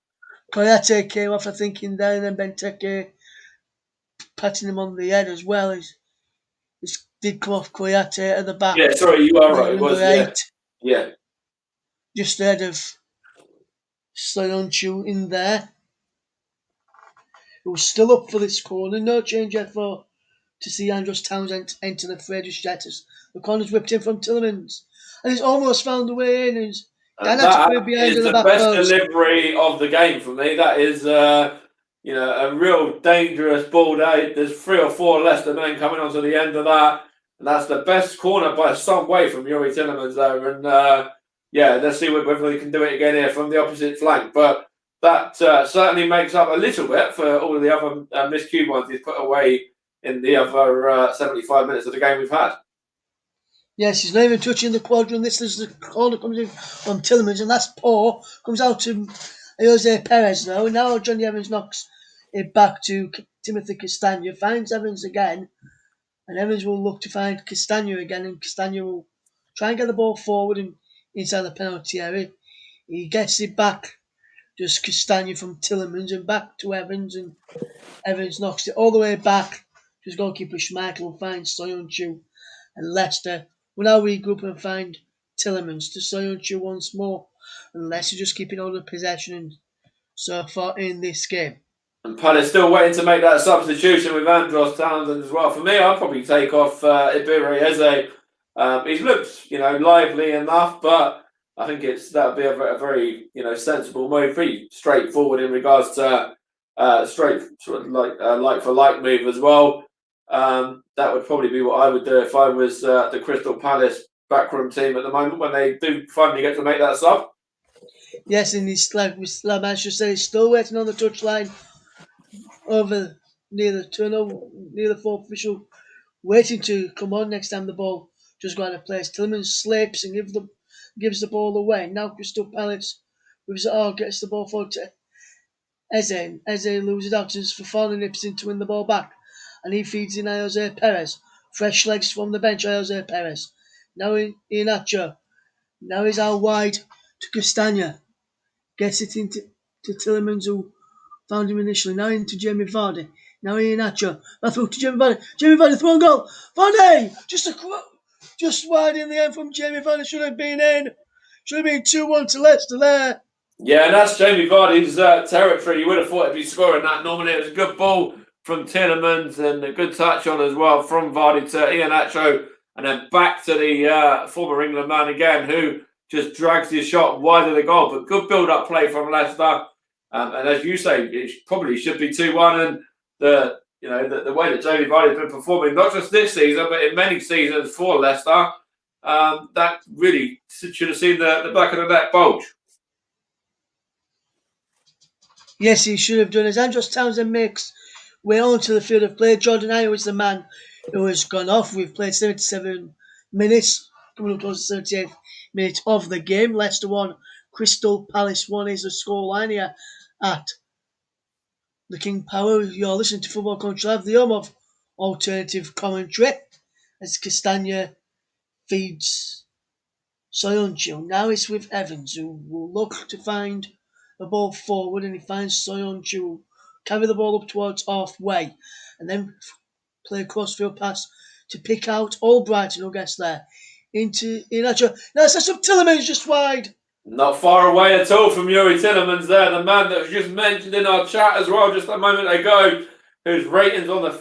Koyate came off, I think, in there, and then Benteke patting him on the head as well. It did come off Koyate at the back. Yeah, sorry, you are right. It was, yeah. Just ahead of Soyuncu in there. It was still up for this corner. No change yet to see Andros Townsend enter the fray just yet as the corner's whipped in from Tielemans. And he's almost found the way in. And that is the best delivery of the game for me. That is, a real dangerous ball. There's 3 or 4 Leicester men coming onto the end of that. And that's the best corner by some way from Youri Tielemans there. And, let's see whether they can do it again here from the opposite flank. But that certainly makes up a little bit for all of the other miscued ones he's put away in the other 75 minutes of the game we've had. Yes, he's not even touching the quadrant. This is the corner comes in from Tillemans, and that's poor. Comes out to Jose Perez now. And now Johnny Evans knocks it back to Timothy Castagna. Finds Evans again. And Evans will look to find Castagna again. And Castagna will try and get the ball forward and inside the penalty area. He gets it back. Just Castagna from Tillemans and back to Evans. And Evans knocks it all the way back. Just goalkeeper Schmeichel finds Soyuncu. And Leicester will now regroup and find Tillemans to Soyuncu once more. And Leicester just keeping all the possession so far in this game. And Palace still waiting to make that substitution with Andros Townsend as well. For me, I'd probably take off Ibiri Eze. He's looked, lively enough, but I think that would be a very, sensible move, pretty straightforward in regards to straight sort of like for like move as well. That would probably be what I would do if I was the Crystal Palace backroom team at the moment when they do finally get to make that sub. Yes, and he's like Manchester said, he's still waiting on the touchline over near the turnover, near the fourth official, waiting to come on next time the ball just got out of place. Tillemans slips and gives the ball away. Now Crystal Palace gets the ball forward to Eze. Eze loses out to Fofana, nips in to win the ball back. And he feeds in Jose Perez. Fresh legs from the bench, Jose Perez. Now Iheanacho. Now he's out wide to Castagna. Gets it into Tillemans, who found him initially. Now into Jamie Vardy. Now Iheanacho. Back through to Jamie Vardy. Jamie Vardy, throw and goal. Vardy! Just wide in the end from Jamie Vardy. Should have been in. Should have been 2-1 to Leicester there. Yeah, and that's Jamie Vardy's territory. You would have thought he'd be scoring that. Normally it was a good ball from Tillemans and a good touch on as well from Vardy to Iheanacho, and then back to the former England man again, who just drags his shot wide of the goal. But good build-up play from Leicester. And as you say, it probably should be 2-1. And the way that Jamie Vardy has been performing, not just this season, but in many seasons for Leicester, that really should have seen the back of the net bulge. Yes, he should have done. As Andros Townsend makes way onto the field of play, Jordan Ayew is the man who has gone off. We've played 77 minutes, coming up towards the 78th minute of the game. Leicester 1, Crystal Palace 1 is the scoreline here at the King Power. You're listening to Football Country Live, the home of alternative commentary, as Castagna feeds Soyuncu. Now it's with Evans, who will look to find the ball forward, and he finds Soyuncu carry the ball up towards halfway, and then play a crossfield pass to pick out Albrighton, who gets there. Into Iheanacho. Now it's up Tillemans just wide. Not far away at all from Youri Tillemans there, the man that was just mentioned in our chat as well just a moment ago, whose ratings on the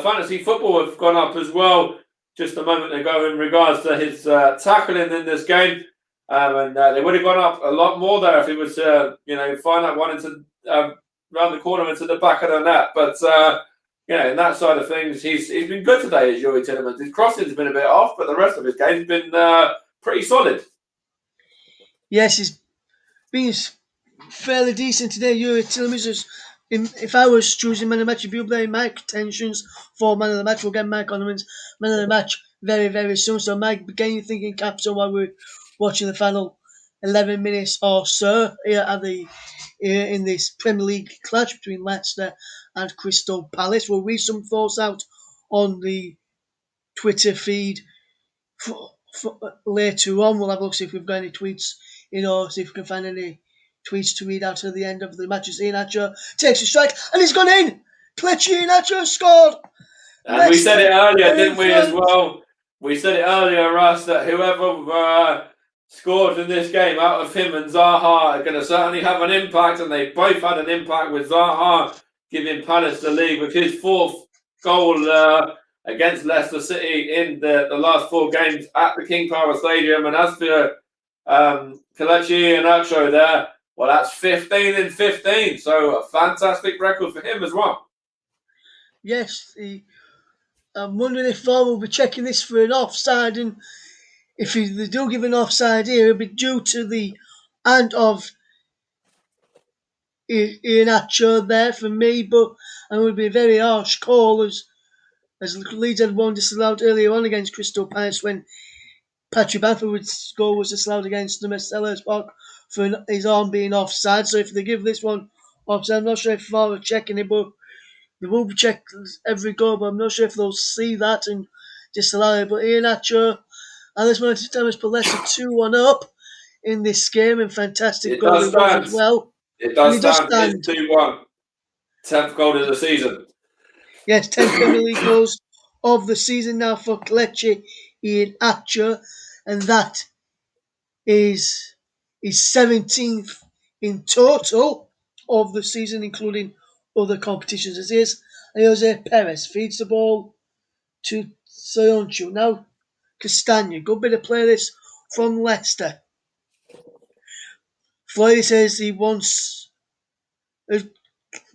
fantasy football have gone up as well just a moment ago in regards to his tackling in this game. And they would have gone up a lot more there if he was to, find that one into round the corner into the back of the net. But in that side of things, he's been good today, as Youri Tillemans. His crossing's been a bit off, but the rest of his game's been pretty solid. Yes, he's been fairly decent today. Youri Tillemans, if I was choosing man of the match, if you play my contentions for man of the match, we'll get Mike Harniman's man of the match very, very soon. So, Mike, begin your thinking caps on while we're watching the final 11 minutes or so here in this Premier League clash between Leicester and Crystal Palace. We'll read some thoughts out on the Twitter feed later on. We'll have a look, see if we've got any tweets, see if we can find any tweets to read out at the end of the matches. Iheanacho takes a strike, and he's gone in. Kelechi Iheanacho scored. And we said it earlier, didn't we, as well? We said it earlier, Russ, that whoever scored in this game out of him and Zaha are going to certainly have an impact, and they both had an impact, with Zaha giving Palace the lead with his fourth goal against Leicester City in the last four games at the King Power Stadium. And as for Kelechi Iheanacho there, well, that's 15 in 15, so a fantastic record for him as well. Yes, I'm wondering if VAR will be checking this for an offside, and if they do give an offside here, it'll be due to the hand of Ian Atcher there for me, but it would be a very harsh call as Leeds had one disallowed earlier on against Crystal Palace when Patrick Bamford's goal was disallowed against them at Sellers Park for his arm being offside. So if they give this one offside, I'm not sure if VAR are checking it, but they will be checked every goal, but I'm not sure if they'll see that and disallow it. But Ian Atcher at this moment in time has put Leicester 2-1 up in this game, and fantastic It goal does it was as stand. well. It And does he does stand. It stand. is 2-1. 10th goal of the season. Yes, 10 Premier League goals of the season now for Kelechi Ian Atcher, and that is his 17th in total of the season, including other competitions as is. And Jose Perez feeds the ball to Soyuncu. Now, Castagna, good bit of play this from Leicester. Floyd says he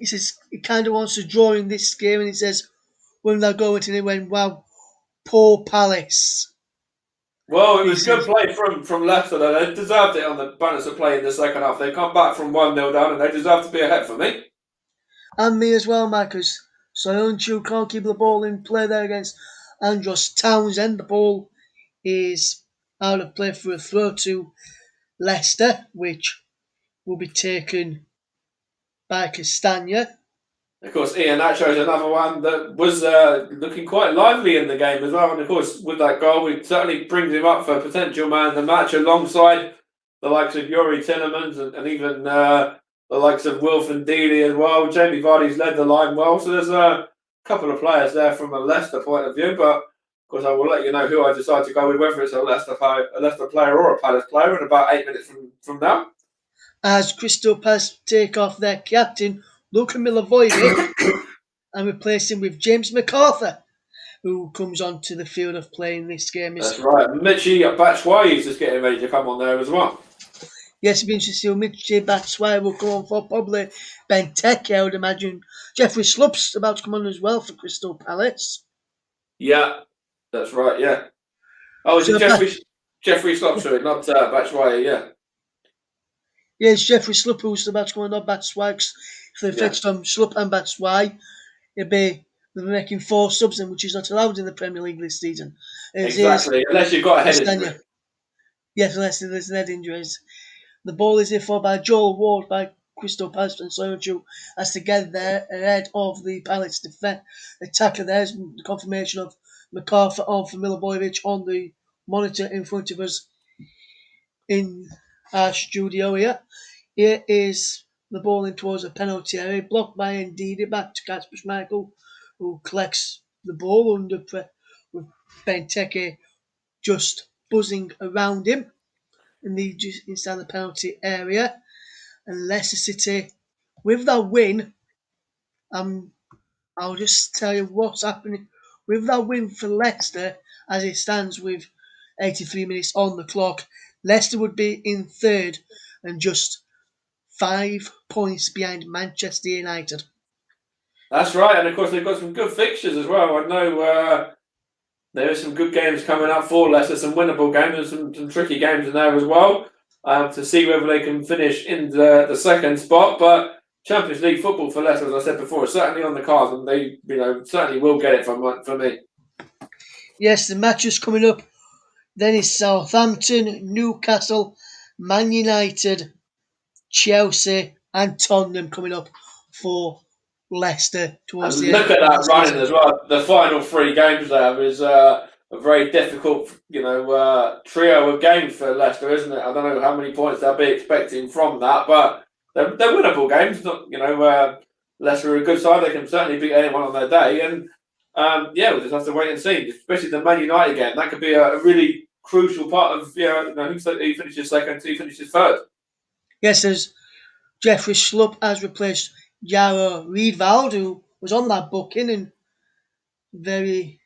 says he kind of wants to draw in this game, and he says when they're going to, he went, wow, poor Palace. Well, it He was good says, play from Leicester. They deserved it on the balance of play in the second half. They come back from 1-0 down and they deserve to be ahead for me. and me as well, Marcus. Soyuncu can't keep the ball in play there against Andros Townsend. The ball is out of play for a throw to Leicester, which will be taken by Castagna. Of course, Ian Nacho is another one that was looking quite lively in the game as well. And of course, with that goal, it certainly brings him up for potential man of the match alongside the likes of Yuri Tillemans and even the likes of Wilfred Dealey as well. Jamie Vardy's led the line well. So there's a couple of players there from a Leicester point of view. But of course, I will let you know who I decide to go with, whether it's a Leicester player or a Palace player in about 8 minutes from now. As Crystal Palace take off their captain, Luka Milivojevic, and replace him with James McArthur, who comes onto the field of play in this game. That's right. Mitchie Batshuayi is just getting ready to come on there as well. Yes, it'd be interesting to see Mitchie Batshuayi will come on for probably Benteke, I would imagine. Jeffrey Slupp's about to come on as well for Crystal Palace. Yeah, that's right. Yeah. Oh, is it So, Jeffrey Slop, sorry, not Batshuayi, yeah. yeah, it's Jeffrey Slupp who's about to come on, not Batshuayi. If they Yeah, fetched on Slupp and Batshuayi, they'll be making 4 subs in, which is not allowed in the Premier League this season. As is exactly. Unless you've got a head injury. Castagna. Yes, unless there's head injuries. The ball is in for by Joel Ward by Crystal Palace and Soyuncu as to get there ahead of the Palace defence attacker. There's the confirmation of McArthur on for Milivojevic on the monitor in front of us in our studio here. Here is the ball in towards a penalty area, blocked by Ndidi, back to Kasper Schmeichel, who collects the ball under with Benteke just buzzing around him just inside the penalty area. And Leicester City, with that win, I'll just tell you what's happening. With that win for Leicester, as it stands with 83 minutes on the clock, Leicester would be in third and just 5 points behind Manchester United. That's right, and of course they've got some good fixtures as well. I know there are some good games coming up for Leicester, some winnable games and some tricky games in there as well, to see whether they can finish in the second spot. But Champions League football for Leicester, as I said before, is certainly on the cards, and they certainly will get it for me. Yes, the matches coming up then is Southampton, Newcastle, Man United, Chelsea, and Tottenham coming up for Leicester towards And the look end at of that the running season. as well. The final 3 games there is a very difficult, trio of games for Leicester, isn't it? I don't know how many points they'll be expecting from that, but they're winnable games. Leicester are a good side; they can certainly beat anyone on their day. And we'll just have to wait and see. Especially the Man United game, that could be a really crucial part of who finishes second, who finishes third. Yes, as Jeffrey Schlupp has replaced Jaro Riedwald, who was on that booking, and very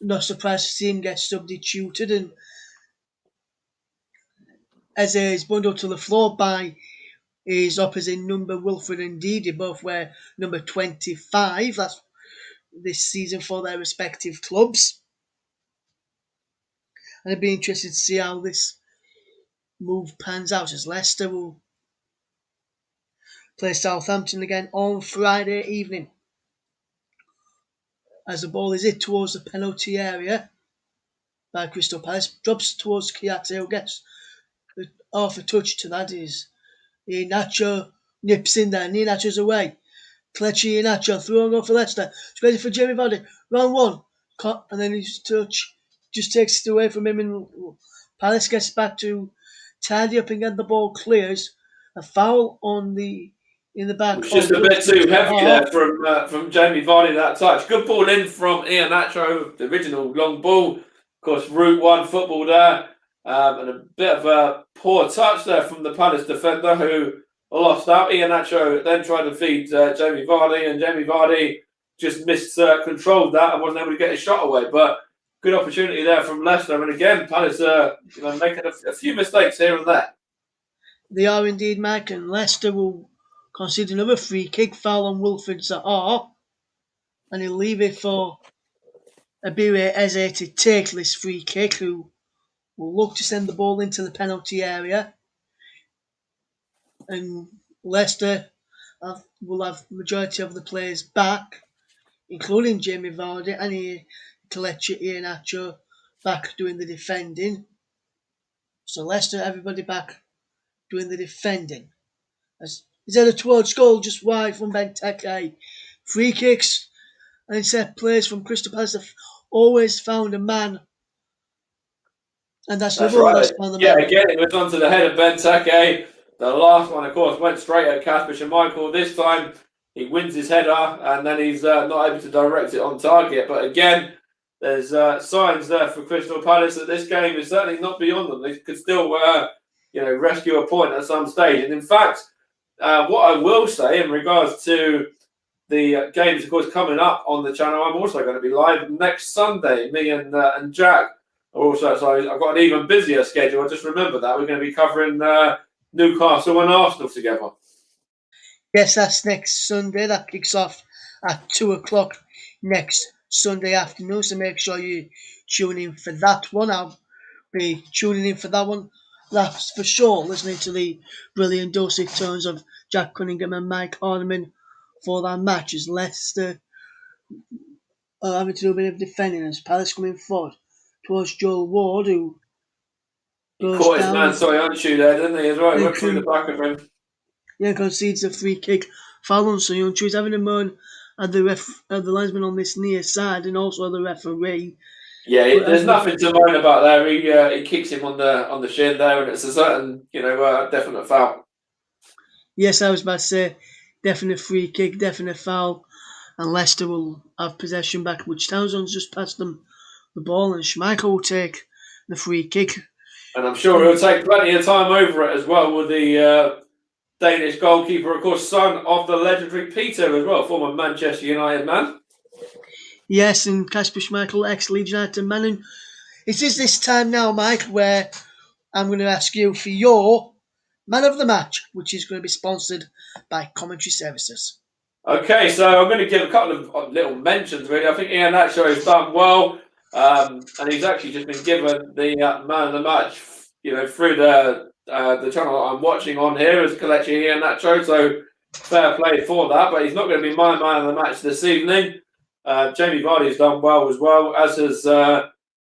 not surprised to see him get substituted. And as is bundled to the floor by his opposite number, Wilfred and Didi, both wear number 25. That's this season for their respective clubs. And I'd be interested to see how this move pans out, as Leicester will play Southampton again on Friday evening. As the ball is hit towards the penalty area by Crystal Palace, drops towards Kiyate, who gets half a touch to that. Is Iheanacho nips in there, and Iheanacho's away. Kelechi Iheanacho throwing off for Leicester. It's ready for Jamie Vardy. Round one. And then his touch just takes it away from him, and Palace gets back to tidy up and get the ball clears. A foul in the It back was just of a bit Wilfred too heavy Zaha. there from Jamie Vardy, that touch. Good ball in from Iheanacho, the original long ball. Of course, Route 1 football there. And a bit of a poor touch there from the Palace defender who lost out. Iheanacho then tried to feed Jamie Vardy, and Jamie Vardy just controlled that and wasn't able to get his shot away. But good opportunity there from Leicester. And again, Palace making a few mistakes here and there. They are indeed, Mike, and Leicester will concede another free kick foul on Wilfred Zaha, and he'll leave it for Abire Eze to take this free kick, who will look to send the ball into the penalty area. And Leicester will have the majority of the players back, including Jamie Vardy and Kelechi Iheanacho back doing the defending. So Leicester, everybody back doing the defending. Is there a towards goal just wide from Benteke? Free kicks and set plays from Crystal Palace have always found a man, and that's That's Liverpool right. that's found the Yeah, man. again, it was onto the head of Benteke. The last one, of course, went straight at Kasper Schmeichel. This time, he wins his header, and then he's not able to direct it on target. But again, there's signs there for Crystal Palace that this game is certainly not beyond them. They could still, rescue a point at some stage. And in fact, what I will say in regards to the games, of course, coming up on the channel, I'm also going to be live next Sunday. Me and Jack. Also, so I've got an even busier schedule. Just remember that we're going to be covering Newcastle and Arsenal together. Yes, that's next Sunday. That kicks off at 2 o'clock next Sunday afternoon. So make sure you tune in for that one. I'll be tuning in for that one. That's for sure. Listening to the brilliant dulcet tones of Jack Cunningham and Mike Harniman for that match as Leicester are having to do a bit of defending as Palace coming forward towards Joel Ward, who He goes caught his man down Soyuncu there, didn't he, as well? He and went through the back of him. concedes a free kick foul on Soyuncu. He's having a moan at the linesman on this near side and also the referee. Yeah, there's nothing to moan about there. He kicks him on the shin there, and it's a certain, definite foul. Yes, I was about to say, definite free kick, definite foul, and Leicester will have possession back, which Townsend's just passed them the ball, and Schmeichel will take the free kick. And I'm sure he'll take plenty of time over it as well with the Danish goalkeeper, of course, son of the legendary Peter as well, former Manchester United man. Yes, and Kasper Schmeichel, ex-Leeds United man. And it is this time now, Mike, where I'm going to ask you for your man of the match, which is going to be sponsored by Commentary Services. Okay, so I'm going to give a couple of little mentions, really. I think Iheanacho has done well, and he's actually just been given the man of the match, through the channel that I'm watching on here as Kelechi Iheanacho, so fair play for that, but he's not going to be my man of the match this evening. Jamie Vardy's done well as well, as has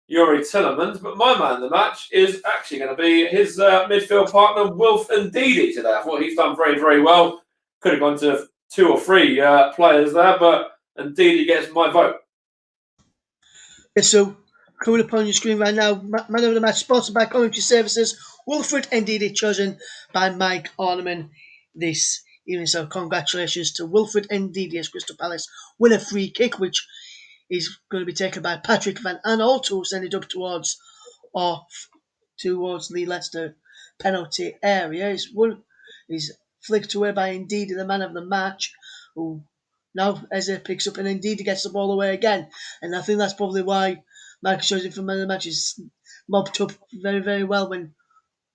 Yuri Tillemans, but my man of the match is actually going to be his midfield partner, Wilf Ndidi, today. I thought he's done very, very well. Could have gone to 2 or 3 players there, but Ndidi gets my vote. Yeah, so coming up on your screen right now, man of the match sponsored by Commentary Services, Wilfred Ndidi, chosen by Mike Harniman this evening. So congratulations to Wilfred Ndidi as Crystal Palace win a free kick, which is going to be taken by Patrick Van Aanholt, to send it up towards the Leicester penalty area. He's flicked away by Ndidi, the man of the match, who now Eze picks up and Ndidi gets the ball away again. And I think that's probably why Michael shows it for man of the match. Is mobbed up very, very well when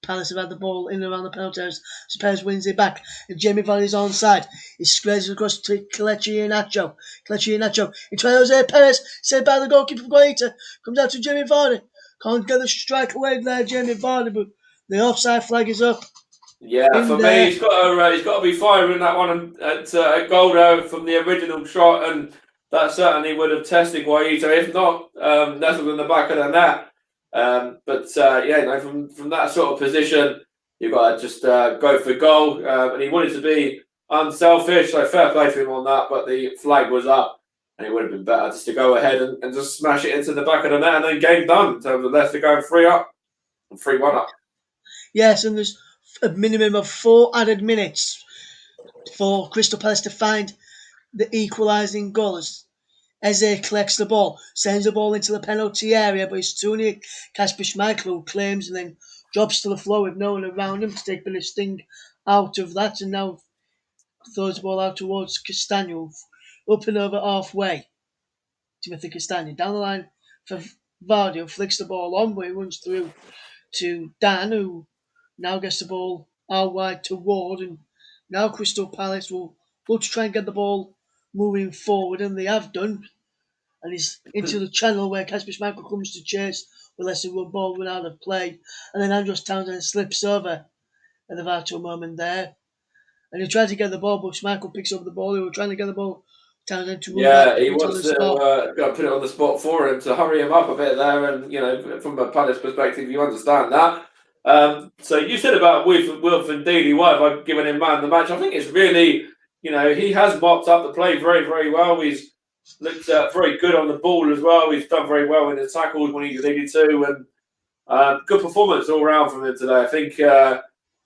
Palace have had the ball in and around the penalty area. So Perez wins it back. And Jamie Vardy's onside. He squares it across to Kelechi Iheanacho. He tries Jose Perez, saved by the goalkeeper Guaita. Comes out to Jamie Vardy. Can't get the strike away there, Jamie Vardy, but the offside flag is up. Yeah, in for me, there. he's got to be firing that one at goal from the original shot, and that certainly would have tested Guaita. If not, nestled in the back of the net. Yeah, no, from that sort of position, you've got to just go for goal. And he wanted to be unselfish, so fair play to him on that. But the flag was up, and it would have been better just to go ahead and just smash it into the back of the net, and then game done in terms of Leicester going 3-up and 3-1 up. Yes, and there's a minimum of 4 added minutes for Crystal Palace to find the equalising goal. As Eze collects the ball, sends the ball into the penalty area, but it's Tony Kasper Schmeichel who claims and then drops to the floor with no one around him to take a bit of sting out of that, and now throws the ball out towards Castagno, up and over halfway. Timothy Castagno down the line for Vardy, who flicks the ball on, but he runs through to Dan, who now gets the ball out wide to Ward, and now Crystal Palace will look to try and get the ball moving forward, and they have done. And he's into the channel where Kasper Schmeichel comes to chase with less than one ball run out of play, and then Andros Townsend slips over at the vital moment there. And he tried to get the ball, but Schmeichel picks up the ball. He was trying to get the ball, Townsend to run back Yeah, he on wants the to spot. put it on the spot for him to hurry him up a bit there, and from a Palace perspective, you understand that. So you said about Wilfred Ndidi, what have I given him man of the match? I think it's really, he has mopped up the play very, very well. He's looked very good on the ball as well. He's done very well in the tackles when he needed to, and good performance all round from him today. I think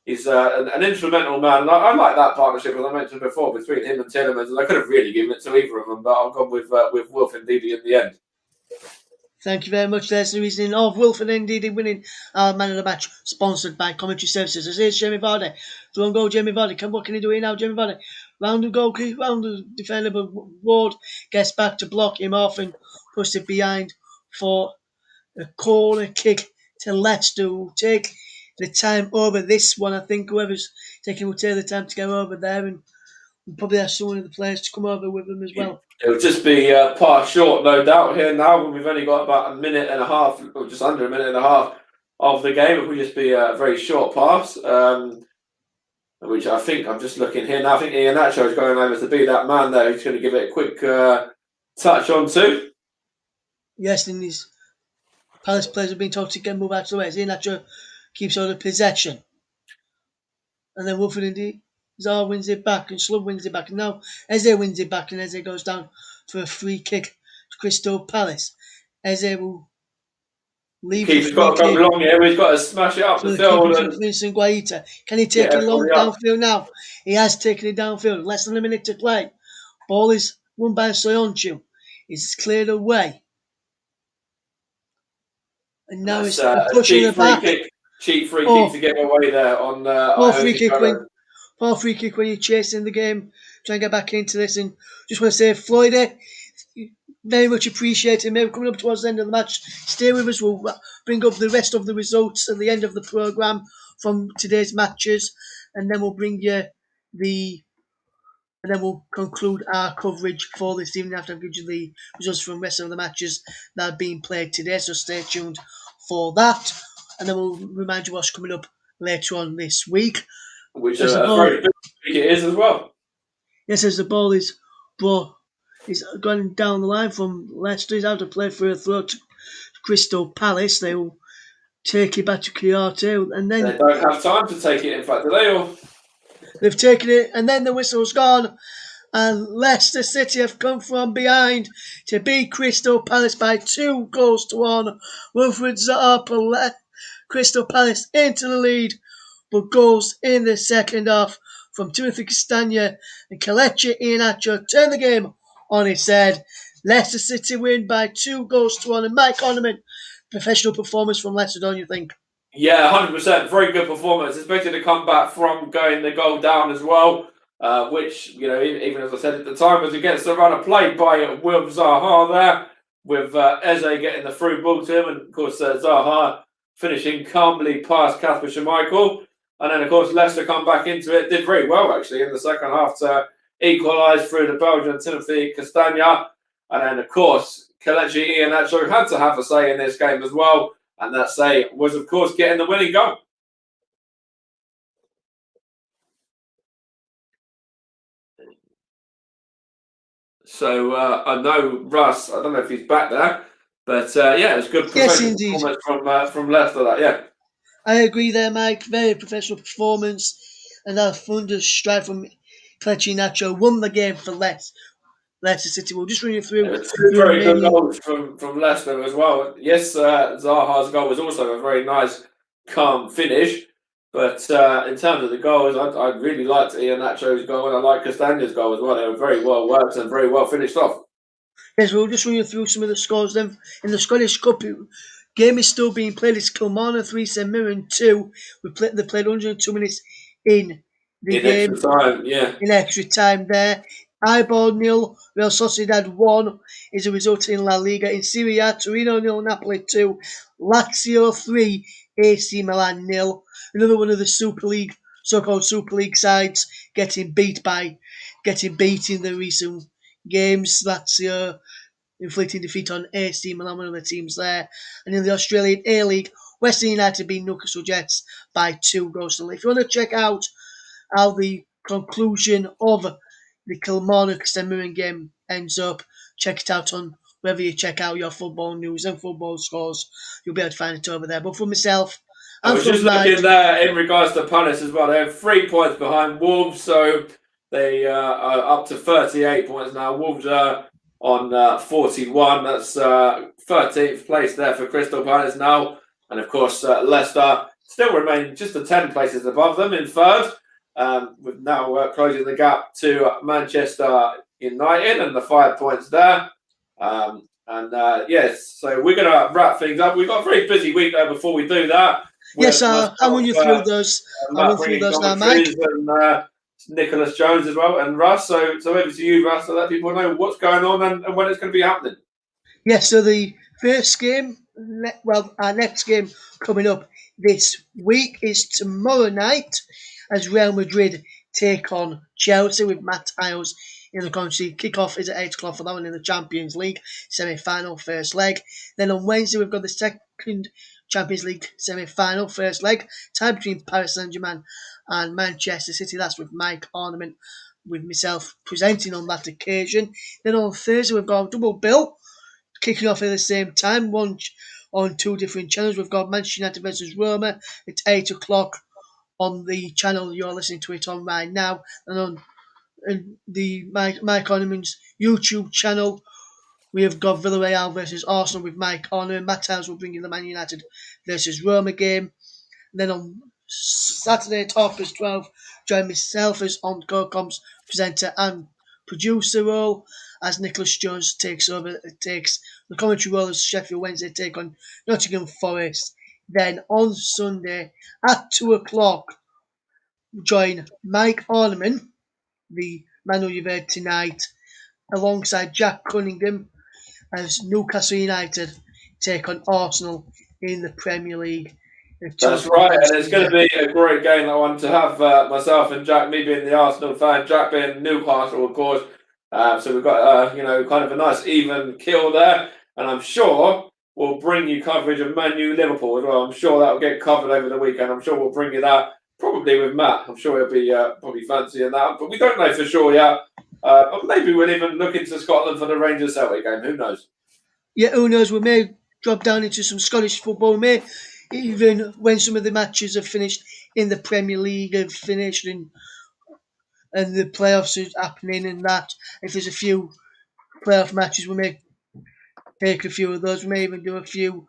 he's an instrumental man, and I like that partnership, as I mentioned before, between him and Tielemans. And I could have really given it to either of them, but I've gone with Wilf and Ndidi in the end. Thank you very much. There's the reasoning of Wilfred Ndidi winning our man of the match, sponsored by Commentary Services. As here's Jamie Vardy. Through on goal, Jamie Vardy. What can he do here now, Jamie Vardy? Round the goal, round the defender, but Ward gets back to block him off and puts it behind for a corner kick to Leicester, who take the time over this one. I think whoever's taking will take the time to get over there, and we'll probably have someone of the players to come over with them as well. It'll just be passed short, no doubt, here now, when we've only got about a minute and a half, or just under a minute and a half of the game. It will just be a very short pass, which I think, I'm just looking here now, I think Iheanacho is going over to be that man there who's going to give it a quick touch on to. Yes, and these Palace players have been told to get move out of the way. Iheanacho keeps all the possession. And then Wilfred Ndidi Zaha wins it back, and Slug wins it back. And now Eze wins it back, and Eze goes down for a free kick to Crystal Palace. Eze will leave the Keeper's got free to come kick along here. He's got to smash it up to the the keeper, field. to And Vincent Guaita. Can he take get it long everybody up. downfield now? He has taken it downfield. Less than a minute to play. Ball is won by Soyuncu. It's cleared away. And now That's it's a push in the cheap free back. kick. Cheap free kick to get away there on Poor free kick when you're chasing the game, trying to get back into this. And just want to say, Floyd, very much appreciated. Maybe coming up towards the end of the match, stay with us. We'll bring up the rest of the results at the end of the programme from today's matches, and then we'll bring you and then we'll conclude our coverage for this evening after I've given you the results from the rest of the matches that are being played today. So stay tuned for that, and then we'll remind you what's coming up later on this week. Which a very good week it is as well. Yes, as the ball is going down the line from Leicester. He's out to play for a throw to Crystal Palace. They will take it back to Kyoto, and then they don't have time to take it. In fact, do they? Or they've taken it, and then the whistle's gone, and Leicester City have come from behind to beat Crystal Palace by 2-1. Wilfred Zaha put Crystal Palace into the lead, but goals in the second half from Timothy Castagna and Kelechi Iheanacho turn the game on its head. Leicester City win by 2-1. And Mike Harniman, professional performance from Leicester, don't you think? yeah, 100%. Very good performance, especially to come back from going the goal down as well. Which, even as I said at the time, was against the run of play by Wilf Zaha there, with Eze getting the through ball to him, and of course Zaha finishing calmly past Kasper Schmeichel. And then, of course, Leicester come back into it, did very well, actually, in the second half to equalise through the Belgian Timothy Castagna. And then, of course, Kelechi Iheanacho had to have a say in this game as well. And that say was, of course, getting the winning goal. So I know Russ. I don't know if he's back there, but yeah, it was good Yes, professional indeed. performance from Leicester. That yeah. I agree there, Mike. Very professional performance. And that thunderous strike from Kelechi Iheanacho won the game for Leicester City. We'll just run you through There were two the very good remaining. goals from Leicester as well. Yes, Zaha's goal was also a very nice, calm finish. But in terms of the goals, I really liked Iheanacho's goal and I like Castanier's goal as well. They were very well worked and very well finished off. Yes, we'll just run you through some of the scores then. In the Scottish Cup, game is still being played. It's Kilmarnock 3, St Mirren 2. They played 102 minutes in the In extra game. time, yeah. In extra time there. Eibar 0, Real Sociedad 1 is a result in La Liga. In Serie A, Torino 0, Napoli 2, Lazio 3, AC Milan 0. Another one of the so-called Super League sides getting beat in the recent games. Lazio inflicting defeat on AC Milan, one of the teams there. And in the Australian A-League, Western United beat Newcastle Jets by 2 goals to nil. If you want to check out how the conclusion of the Kilmarnock St Mirren game ends up, check it out on wherever you check out your football news and football scores. You'll be able to find it over there. But for myself I and was from just Mike, looking there in regards to Palace as well. They have 3 points behind Wolves, so they are up to 38 points now. Wolves are on 41. That's 13th place there for Crystal Palace now. And of course, Leicester still remain just the 10 places above them in third, with now closing the gap to Manchester United and the 5 points there. Yes, so we're going to wrap things up. We've got a very busy week there before we do that. yes, With myself, I'll run you through those. I'll Matt run through bringing those now, Mike. commentaries and Nicholas Jones as well, and Russ. So over to you, Russ, to let people know what's going on and when it's going to be happening. Yes, so the first game, our next game coming up this week is tomorrow night as Real Madrid take on Chelsea with Matt Iles in the commentary. Kick-off is at 8 o'clock for that one in the Champions League semi-final first leg. Then on Wednesday we've got the second Champions League semi-final first leg, tied between Paris Saint-Germain and Manchester City. That's with Mike Harniman, with myself presenting on that occasion. Then on Thursday we've got a double bill kicking off at the same time, one on 2 different channels. We've got Manchester United versus Roma at 8 o'clock on the channel you're listening to it on right now, and on the Mike Harniman's YouTube channel, we have got Villarreal versus Arsenal with Mike Harniman. Matt Howes will bring you the Man United versus Roma game. And then on Saturday at 12:30, join myself as on GoCom's presenter and producer role as Nicholas Jones takes the commentary role as Sheffield Wednesday take on Nottingham Forest. Then on Sunday at 2 o'clock, join Mike Harniman, the man who you've heard tonight, alongside Jack Cunningham as Newcastle United take on Arsenal in the Premier League. That's right, and it's going to be a great game. I want to have myself and Jack, me being the Arsenal fan, Jack being Newcastle, of course. So we've got kind of a nice even kill there, and I'm sure we'll bring you coverage of Man U Liverpool as well. I'm sure that will get covered over the weekend. I'm sure we'll bring you that probably with Matt. I'm sure he'll be probably fancying that, but we don't know for sure yet. But maybe we'll even look into Scotland for the Rangers Celtic game. Who knows? Yeah, who knows? We may drop down into some Scottish football. We may, even when some of the matches have finished in the Premier League, have finished and the playoffs are happening and that. If there's a few playoff matches, we may take a few of those. We may even do a few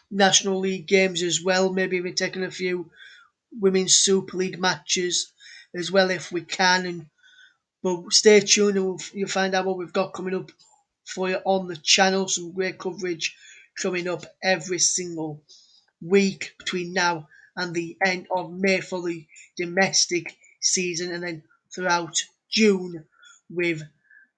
National League games as well. Maybe even taking a few Women's Super League matches as well if we can. But stay tuned and you'll find out what we've got coming up for you on the channel. Some great coverage coming up every single week between now and the end of May for the domestic season, and then throughout June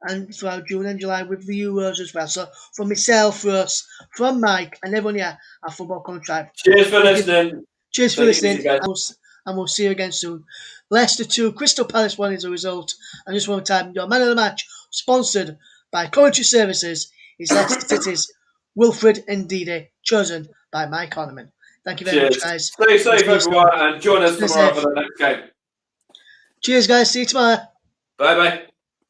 and July with the Euros as well. So from myself, Russ, from Mike, and everyone here at Football Contrive. Cheers for listening. Cheers for listening, and we'll see you again soon. Leicester 2, Crystal Palace 1 is the result. And just one more time, your man of the match, sponsored by Commentary Services, is Leicester City's Wilfred Ndidi, chosen by Mike Harniman. Thank you very much, guys. Stay safe, everyone, and join us tomorrow for the next game. Cheers, guys. See you tomorrow. Bye-bye.